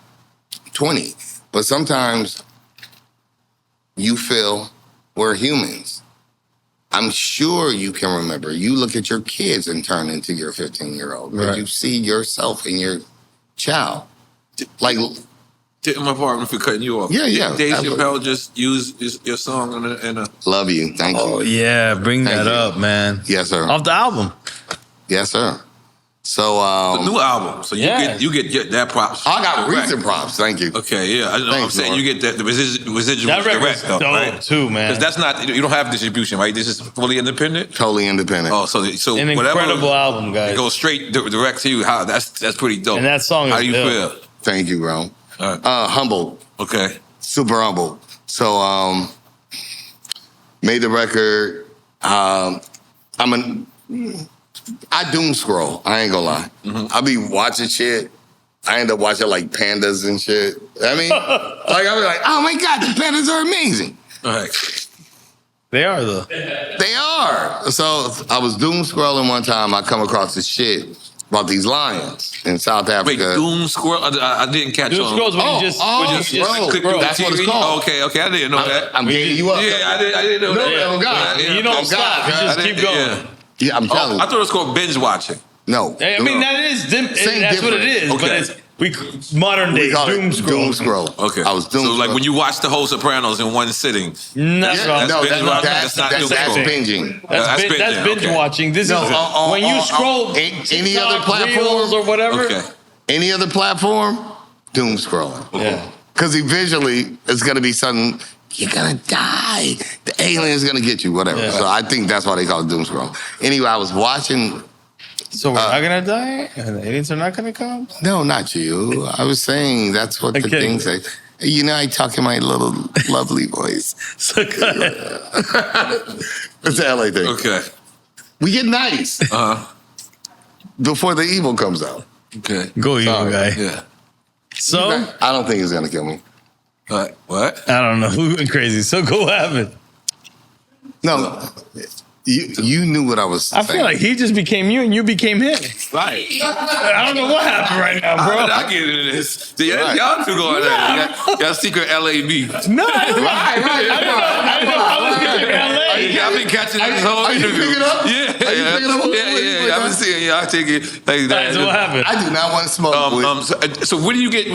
20. But sometimes you feel we're humans. I'm sure you can remember. You look at your kids and turn into your 15-year-old. Right. But you see yourself in your child. Like, my pardon for cutting you off. Yeah. Dave Chappelle just used your song in a... Love you. Thank you. Oh, yeah. Bring that up, man. Yes, sir. Off the album. Yes, sir. So, the new album. So you get that props. I got recent props. Thank you. Okay, yeah. I'm saying you get that the residual that direct though, right? Too, man. Because that's not, you don't have distribution, right? This is fully independent. Totally independent. Oh, so an whatever, incredible album, guys. It goes straight direct to you. How that's pretty dope. And that song. How do you feel? Thank you, bro. Right. Humbled. Okay. Super humbled. So, made the record. I doom scroll. I ain't gonna lie. Mm-hmm. I be watching shit. I end up watching like pandas and shit. I mean, I be like, oh my God, the pandas are amazing. All right. They are though. They are. So I was doom scrolling one time. I come across this shit about these lions in South Africa. Wait, doom scroll? I didn't catch on. Doom scrolls when you just click through that's the TV? what it's called. Okay, I didn't know that. I'm gaining you up. Yeah, I didn't know that. No, God. You don't stop. You just keep going. Yeah, I'm telling you. I thought it was called binge watching. No. I mean, that is, that's what it is. Okay. But it's modern day doom scroll. Doom scroll. Okay. I was doom So, like, scroll. when you watch the whole Sopranos in one sitting. That's binging. That's binge watching. This is when you scroll any other platform or whatever. Okay. Any other platform, doom scrolling. Yeah. Because eventually it's going to be something, you're going to die. The alien is going to get you, whatever. Yeah. So I think that's why they call it doom scroll. Anyway, I was watching. So we're not going to die? And the aliens are not going to come? No, not you. I was saying that's what the thing says. You know, I talk in my little lovely voice. So go ahead. It's the LA thing. Okay. We get nice before the evil comes out. Okay. Go evil guy. Yeah. So? I don't think he's going to kill me. What? I don't know. Who went crazy? So go have it. No. You knew what I was saying. I feel like he just became you and you became him. Right. I don't know what happened right now, bro. I get into this. Y'all two going there. Y'all secret LA beef. No, right. I've been catching this whole interview. Are you picking up? Yeah. I've been seeing y'all take it like that. So what happened? I do not want to smoke. So when you get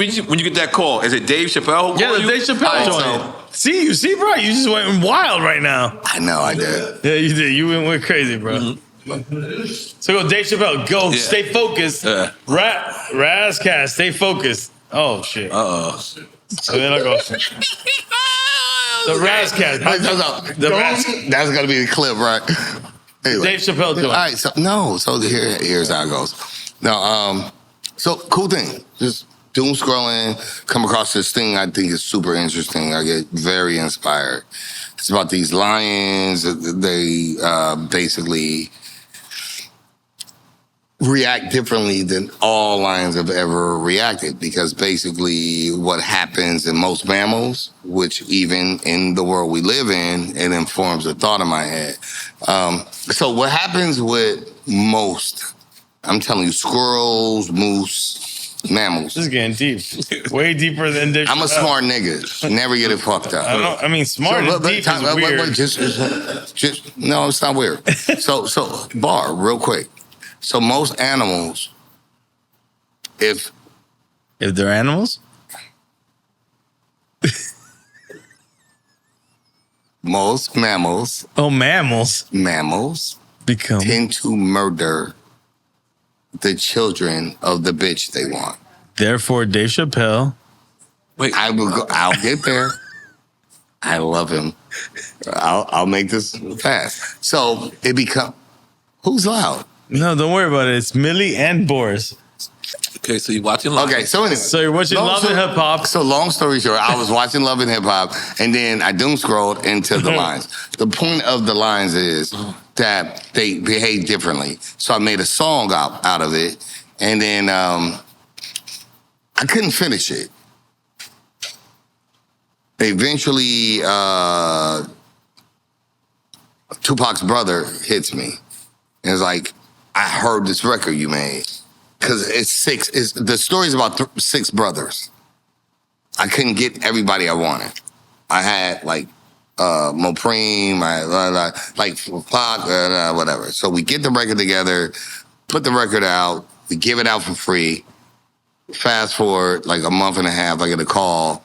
that call? Is it Dave Chappelle? Yeah, the Dave Chappelle joint. See, bro, you just went wild right now. I know I did. Yeah, you did. You went crazy, bro. Mm-hmm. So go, Dave Chappelle. Go, stay focused. Ras Kass, stay focused. Oh shit. So then I go. The Ras Kass. That's gonna be the clip, right? Anyway. Dave Chappelle joint. All right, so here's how it goes. No, so cool thing. Just doom scrolling, come across this thing I think is super interesting. I get very inspired. It's about these lions. They basically react differently than all lions have ever reacted, because basically what happens in most mammals, which even in the world we live in, it informs a thought in my head. So what happens with most, I'm telling you, squirrels, moose, mammals. This is getting deep. Way deeper than this. I'm a smart nigga. Never get it fucked up. I mean, smart and deep is weird. Just, no, it's not weird. So, Bar, real quick. So most animals, if they're animals? most mammals. Oh, mammals. Mammals tend to murder the children of the bitch they want. Therefore, Dave Chappelle. Wait, I'll get there. I love him. I'll make this fast. So it becomes, who's loud? No, don't worry about it. It's Millie and Boris. Okay, so you're watching Love. Okay, so anyway. So you're watching Love and Hip Hop. So long story short, I was watching Love and Hip Hop, and then I doom scrolled into the lines. The point of the lines is that they behave differently. So I made a song out of it, and then I couldn't finish it. Eventually, Tupac's brother hits me. And it's like, I heard this record you made. Because the story's about 6 brothers. I couldn't get everybody I wanted. I had like Mopreme, like Pac, whatever. So we get the record together, put the record out, we give it out for free. Fast forward like a month and a half, I get a call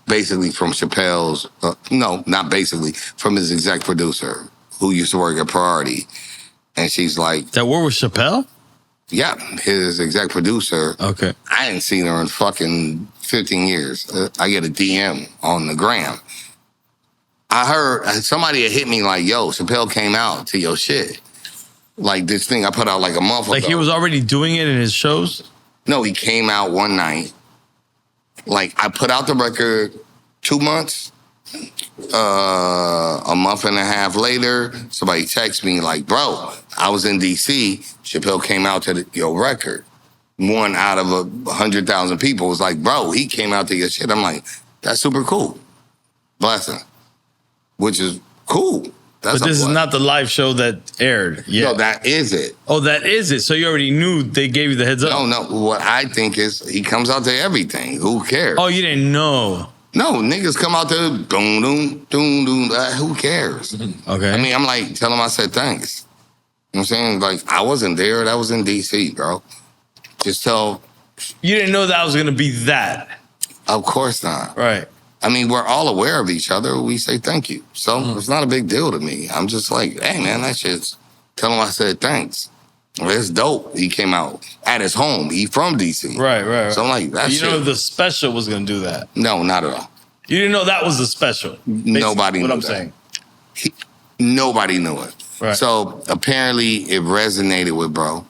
basically from Chappelle's, no, not basically, from his exec producer who used to work at Priority. And she's like... That worked with Chappelle? Yeah, his exec producer. Okay. I hadn't seen her in fucking 15 years. I get a DM on the gram. I heard somebody had hit me like, yo, Chappelle came out to your shit. Like this thing I put out like a month ago. Like he was already doing it in his shows? No, he came out one night. Like I put out the record 2 months. A month and a half later, somebody texts me like, bro, I was in DC. Chappelle came out to your record. One out of 100,000 people was like, bro, he came out to your shit. I'm like, that's super cool. Blessing. Which is cool. That's but this is not the live show that aired. Yeah. No, that is it. Oh, that is it. So you already knew they gave you the heads up? No. What I think is he comes out to everything. Who cares? Oh, you didn't know. No, niggas come out there, doom, doom, doom, doom. Who cares? Okay. I mean, I'm like, tell him I said thanks. You know what I'm saying? Like, I wasn't there. That was in D.C., bro. Just tell. You didn't know that was going to be that. Of course not. Right. I mean, we're all aware of each other. We say thank you. So it's not a big deal to me. I'm just like, hey, man, that shit's... Tell him I said thanks. Well, it's dope. He came out at his home. He from D.C. Right. So I'm like, that shit... You know the special was going to do that? No, not at all. You didn't know that was the special? Nobody knew what I'm that. saying. Nobody knew it. Right. So apparently it resonated with bro.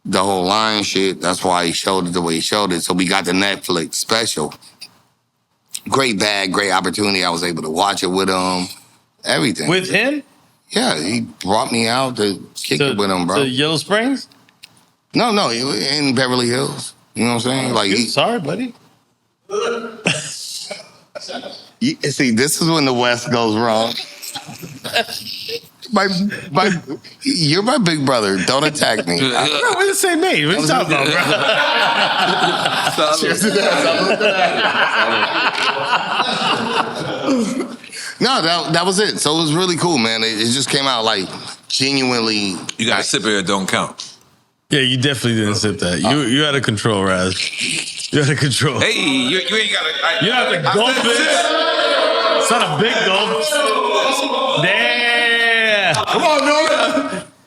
The whole line shit, that's why he showed it the way he showed it. So we got the Netflix special. Great bag, great opportunity. I was able to watch it with him. Everything. With him? Yeah, he brought me out to kick it with him, bro. To Yellow Springs? No, in Beverly Hills. You know what I'm saying? Like, sorry, buddy. See, this is when the West goes wrong. You're my big brother. Don't attack me. Bro, we're the same age. What are you talking about, bro? Cheers to No, that was it. So it was really cool, man. It just came out like genuinely. You got to sip it, don't count. Yeah, you definitely didn't sip that. You out of control, Raz. You out of control. Hey, you ain't got to. You have to gulp it. It's not a big gulp. Damn. Come on, no.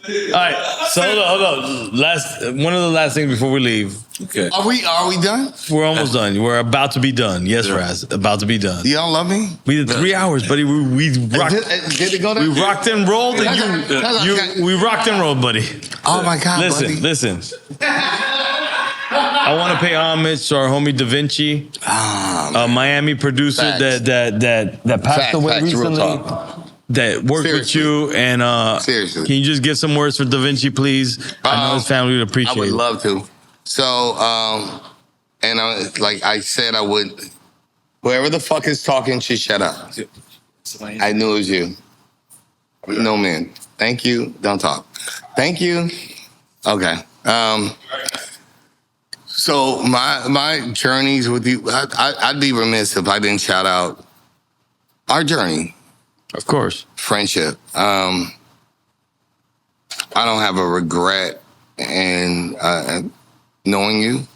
All right, so hold on. One of the last things before we leave. Okay. Are we done? We're almost done. We're about to be done. Yes, Raz, about to be done. Do y'all love me? We did 3 hours, buddy. We rocked. Did it go there? We rocked and rolled, and we rocked and rolled, buddy. Oh my God, Listen. I want to pay homage to our homie Da Vinci, Miami producer that passed away recently. That worked with you, and seriously, can you just give some words for Da Vinci, please? I know his family would appreciate it. I would love to. So, and like I said, I would. Whoever the fuck is talking should shut up. I knew it was you. No, man. Thank you. Don't talk. Thank you. Okay. So my journeys with you, I'd be remiss if I didn't shout out our journey. Of course. Friendship. I don't have a regret in knowing you.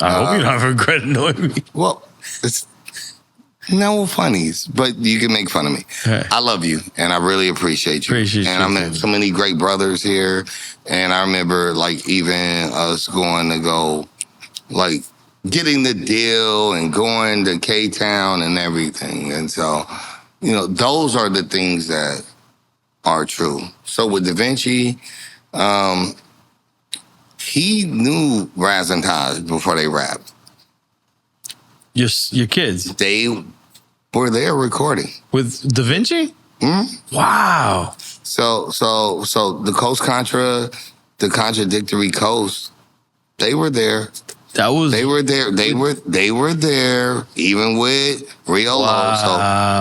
I hope you don't have a regret in knowing me. Well, it's no funnies, but you can make fun of me. Hey. I love you, and I really appreciate you. And I met so many great brothers here, and I remember like even us going to go, like getting the deal and going to K-Town and everything, and so. You know, those are the things that are true. So with Da Vinci, he knew Ras and Taj before they rapped. Your kids? They were there recording. With Da Vinci? Mm-hmm. Wow. So the Coast Contra, the Contradictory Coast, they were there. They were there. They were there, even with Rio Low. So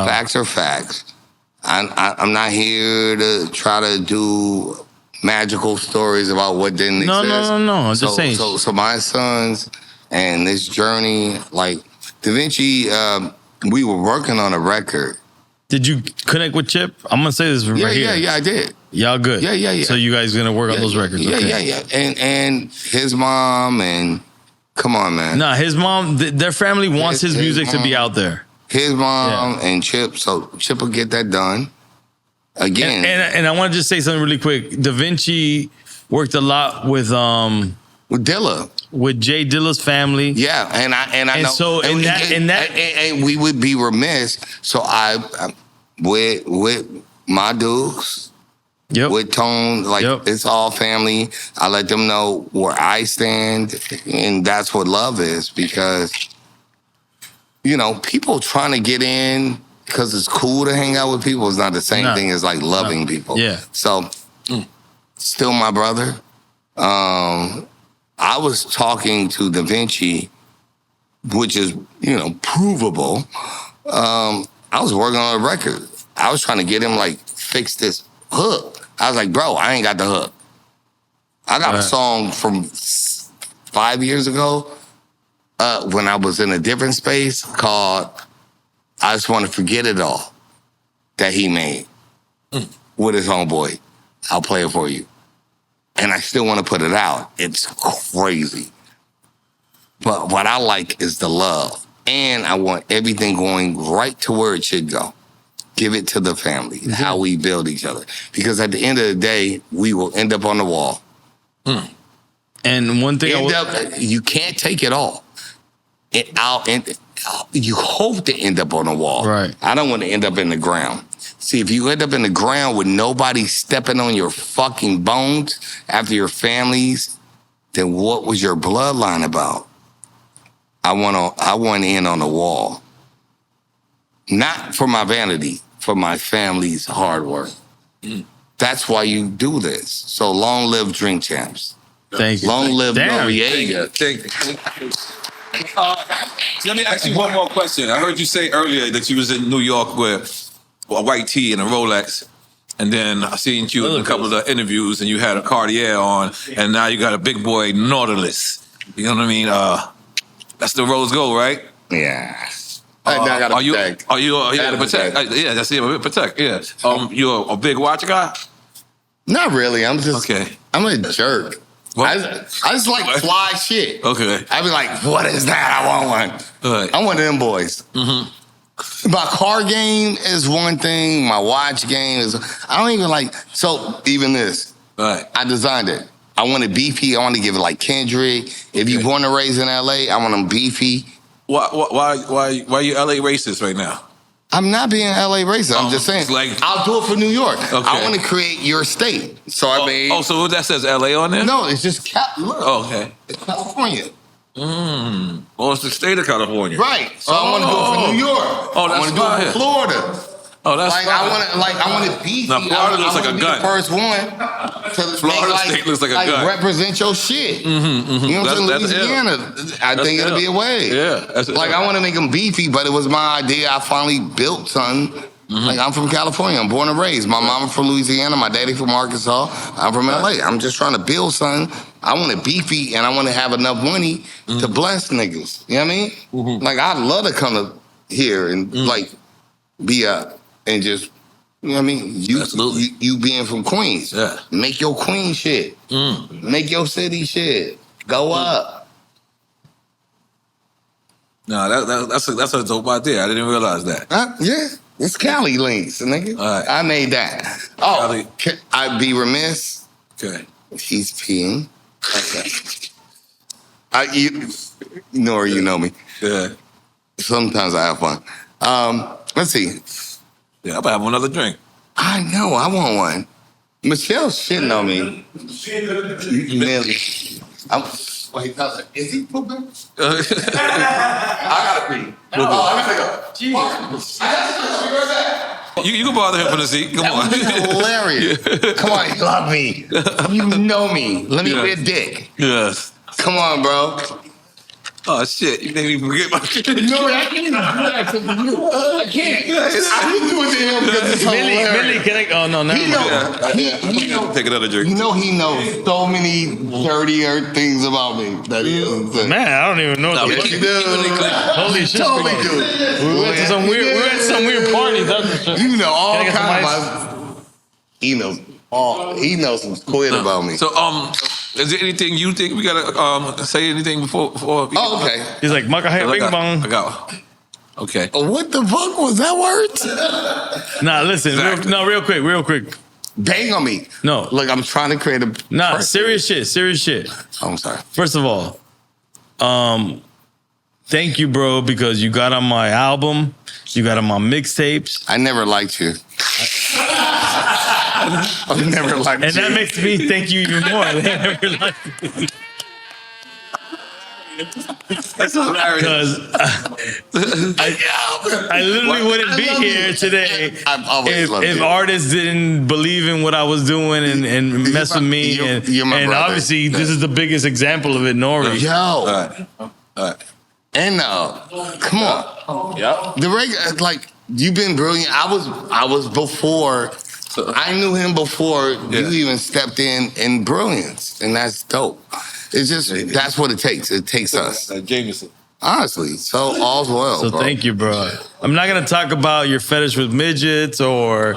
facts are facts. I'm not here to try to do magical stories about what didn't exist. No. I'm just saying. So my sons and this journey, like Da Vinci, we were working on a record. Did you connect with Chip? I'm gonna say this right here. Yeah, I did. Y'all good? Yeah. So you guys gonna work on those records? Yeah. And his mom and. Come on, man. Nah, his mom, their family wants his music to be out there. His mom and Chip, so Chip will get that done. Again. And I want to just say something really quick. Da Vinci worked a lot with Dilla. With Jay Dilla's family. Yeah, and I know. So and we would be remiss. So I with my dudes. Yep. With Tone, it's all family. I let them know where I stand, and that's what love is, because, you know, people trying to get in because it's cool to hang out with people is not the same thing as, like, loving people. Yeah. So, still my brother. I was talking to Da Vinci, which is, you know, provable. I was working on a record. I was trying to get him, like, fix this hook. I was like, bro, I ain't got the hook. I got a song from 5 years ago when I was in a different space called I Just Want to Forget It All that he made with his homeboy. I'll play it for you. And I still want to put it out. It's crazy. But what I like is the love. And I want everything going right to where it should go. Give it to the family, how we build each other. Because at the end of the day, we will end up on the wall. And one thing you can't take it all. You hope to end up on the wall. Right. I don't want to end up in the ground. See, if you end up in the ground with nobody stepping on your fucking bones after your families, then what was your bloodline about? I want to end on the wall. Not for my vanity, for my family's hard work. That's why you do this. So long live Drink Champs. Thank you. Long live Noriega. Thank you. Let me ask you one more question. I heard you say earlier that you was in New York with a white tee and a Rolex. And then I seen you in a couple of the interviews and you had a Cartier on. And now you got a big boy Nautilus. You know what I mean? That's the rose gold, right? Yeah. Are you protect? Yeah, that's it. Protect. Yeah. You're a big watch guy? Not really. I'm a jerk. I just like fly shit. Okay. I be like, what is that? I want one. Right. I'm one of them boys. Mm-hmm. My car game is one thing. My watch game is. I don't even like. So even this. Right. I designed it. I want it beefy. I want to give it like Kendrick. If you're born and raised in LA, I want them beefy. Why are you LA racist right now? I'm not being LA racist. I'm just saying. I'll do it for New York. Okay. I want to create your state. So I made. Oh, so that says LA on there? No, it's just look. Oh, okay. It's California. Well, it's the state of California. Right. So I want to go for New York. Oh, that's I want to go fire. for Florida. Oh, that's like fire. I want to beefy. Now, Florida looks like a gun. The first one to Florida state looks like a gun. represent your shit. You know what I'm saying? Louisiana. I think it'll be a way. Yeah. Like I want to make them beefy, but it was my idea. I finally built something. Like I'm from California. I'm born and raised. My mama from Louisiana. My daddy from Arkansas. I'm from LA. I'm just trying to build something. I want it beefy, and I want to have enough money to bless niggas. You know what I mean? Like I'd love to come to here and like be up and just. You know what I mean? You being from Queens. Yeah. Make your Queen shit. Make your city shit. Go up. No, that's a dope idea. I didn't realize that. Yeah. It's Cali links, nigga. All right. I made that. Oh, Cali. I'd be remiss. Okay. He's peeing. Okay. N.O.R.E, you know me. Yeah. Sometimes I have fun. Let's see. Yeah, I'm about to have another drink. I know, I want one. Michelle's shitting on me. Millie. Wait, is he pooping? I gotta pee. I gotta go. You can bother him from the seat. Come on. Hilarious. Come on, you love me. You know me. Let me be a dick. Yes. Come on, bro. Oh shit! You made me forget my shit. No, I can't even do that to you. I can't. I can do it to him because it's hilarious. Millie, can I? Oh no, He knows. Take another drink. You know he knows so many dirtier things about me that he doesn't say. Man, I don't even know. No, what keep the it Holy shit! Totally do. We went to some weird parties. That's for sure. You know all Can I get some kinds ice? of. He knows some quid about me. So is there anything you think we gotta say anything before? Oh, okay. He's like, Maka I Bing Bong. got. Okay. What the fuck was that word? Nah, listen. Exactly. Real quick. Bang on me. No. Look, I'm trying to create a. Nah, person. serious shit. Oh, I'm sorry. First of all, thank you, bro, because you got on my album. You got on my mixtapes. I never liked you. I've never liked you. And that makes me thank you even more. They never liked me. That's hilarious. Because I literally wouldn't be here today I've always loved if you. artists didn't believe in what I was doing and mess with me. You're my and brother. obviously, this is the biggest example of it, N.O.R.E. Yo. All right. And come on. Yep. The regular, like, you've been brilliant. I was before. I knew him before you even stepped in brilliance, and that's dope. It's just that's what it takes. It takes us. Jameson. Honestly, so all's well. So bro. thank you, bro. I'm not gonna talk about your fetish with midgets or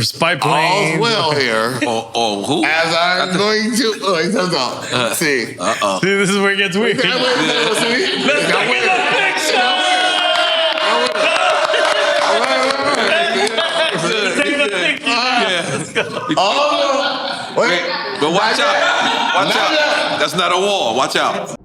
spy planes. All's well here. Oh, who? As I'm going to. Hold on. See. See, this is where it gets weird. Let's look at the picture. Oh, wait, but watch out. Watch out. That's not a wall. Watch out.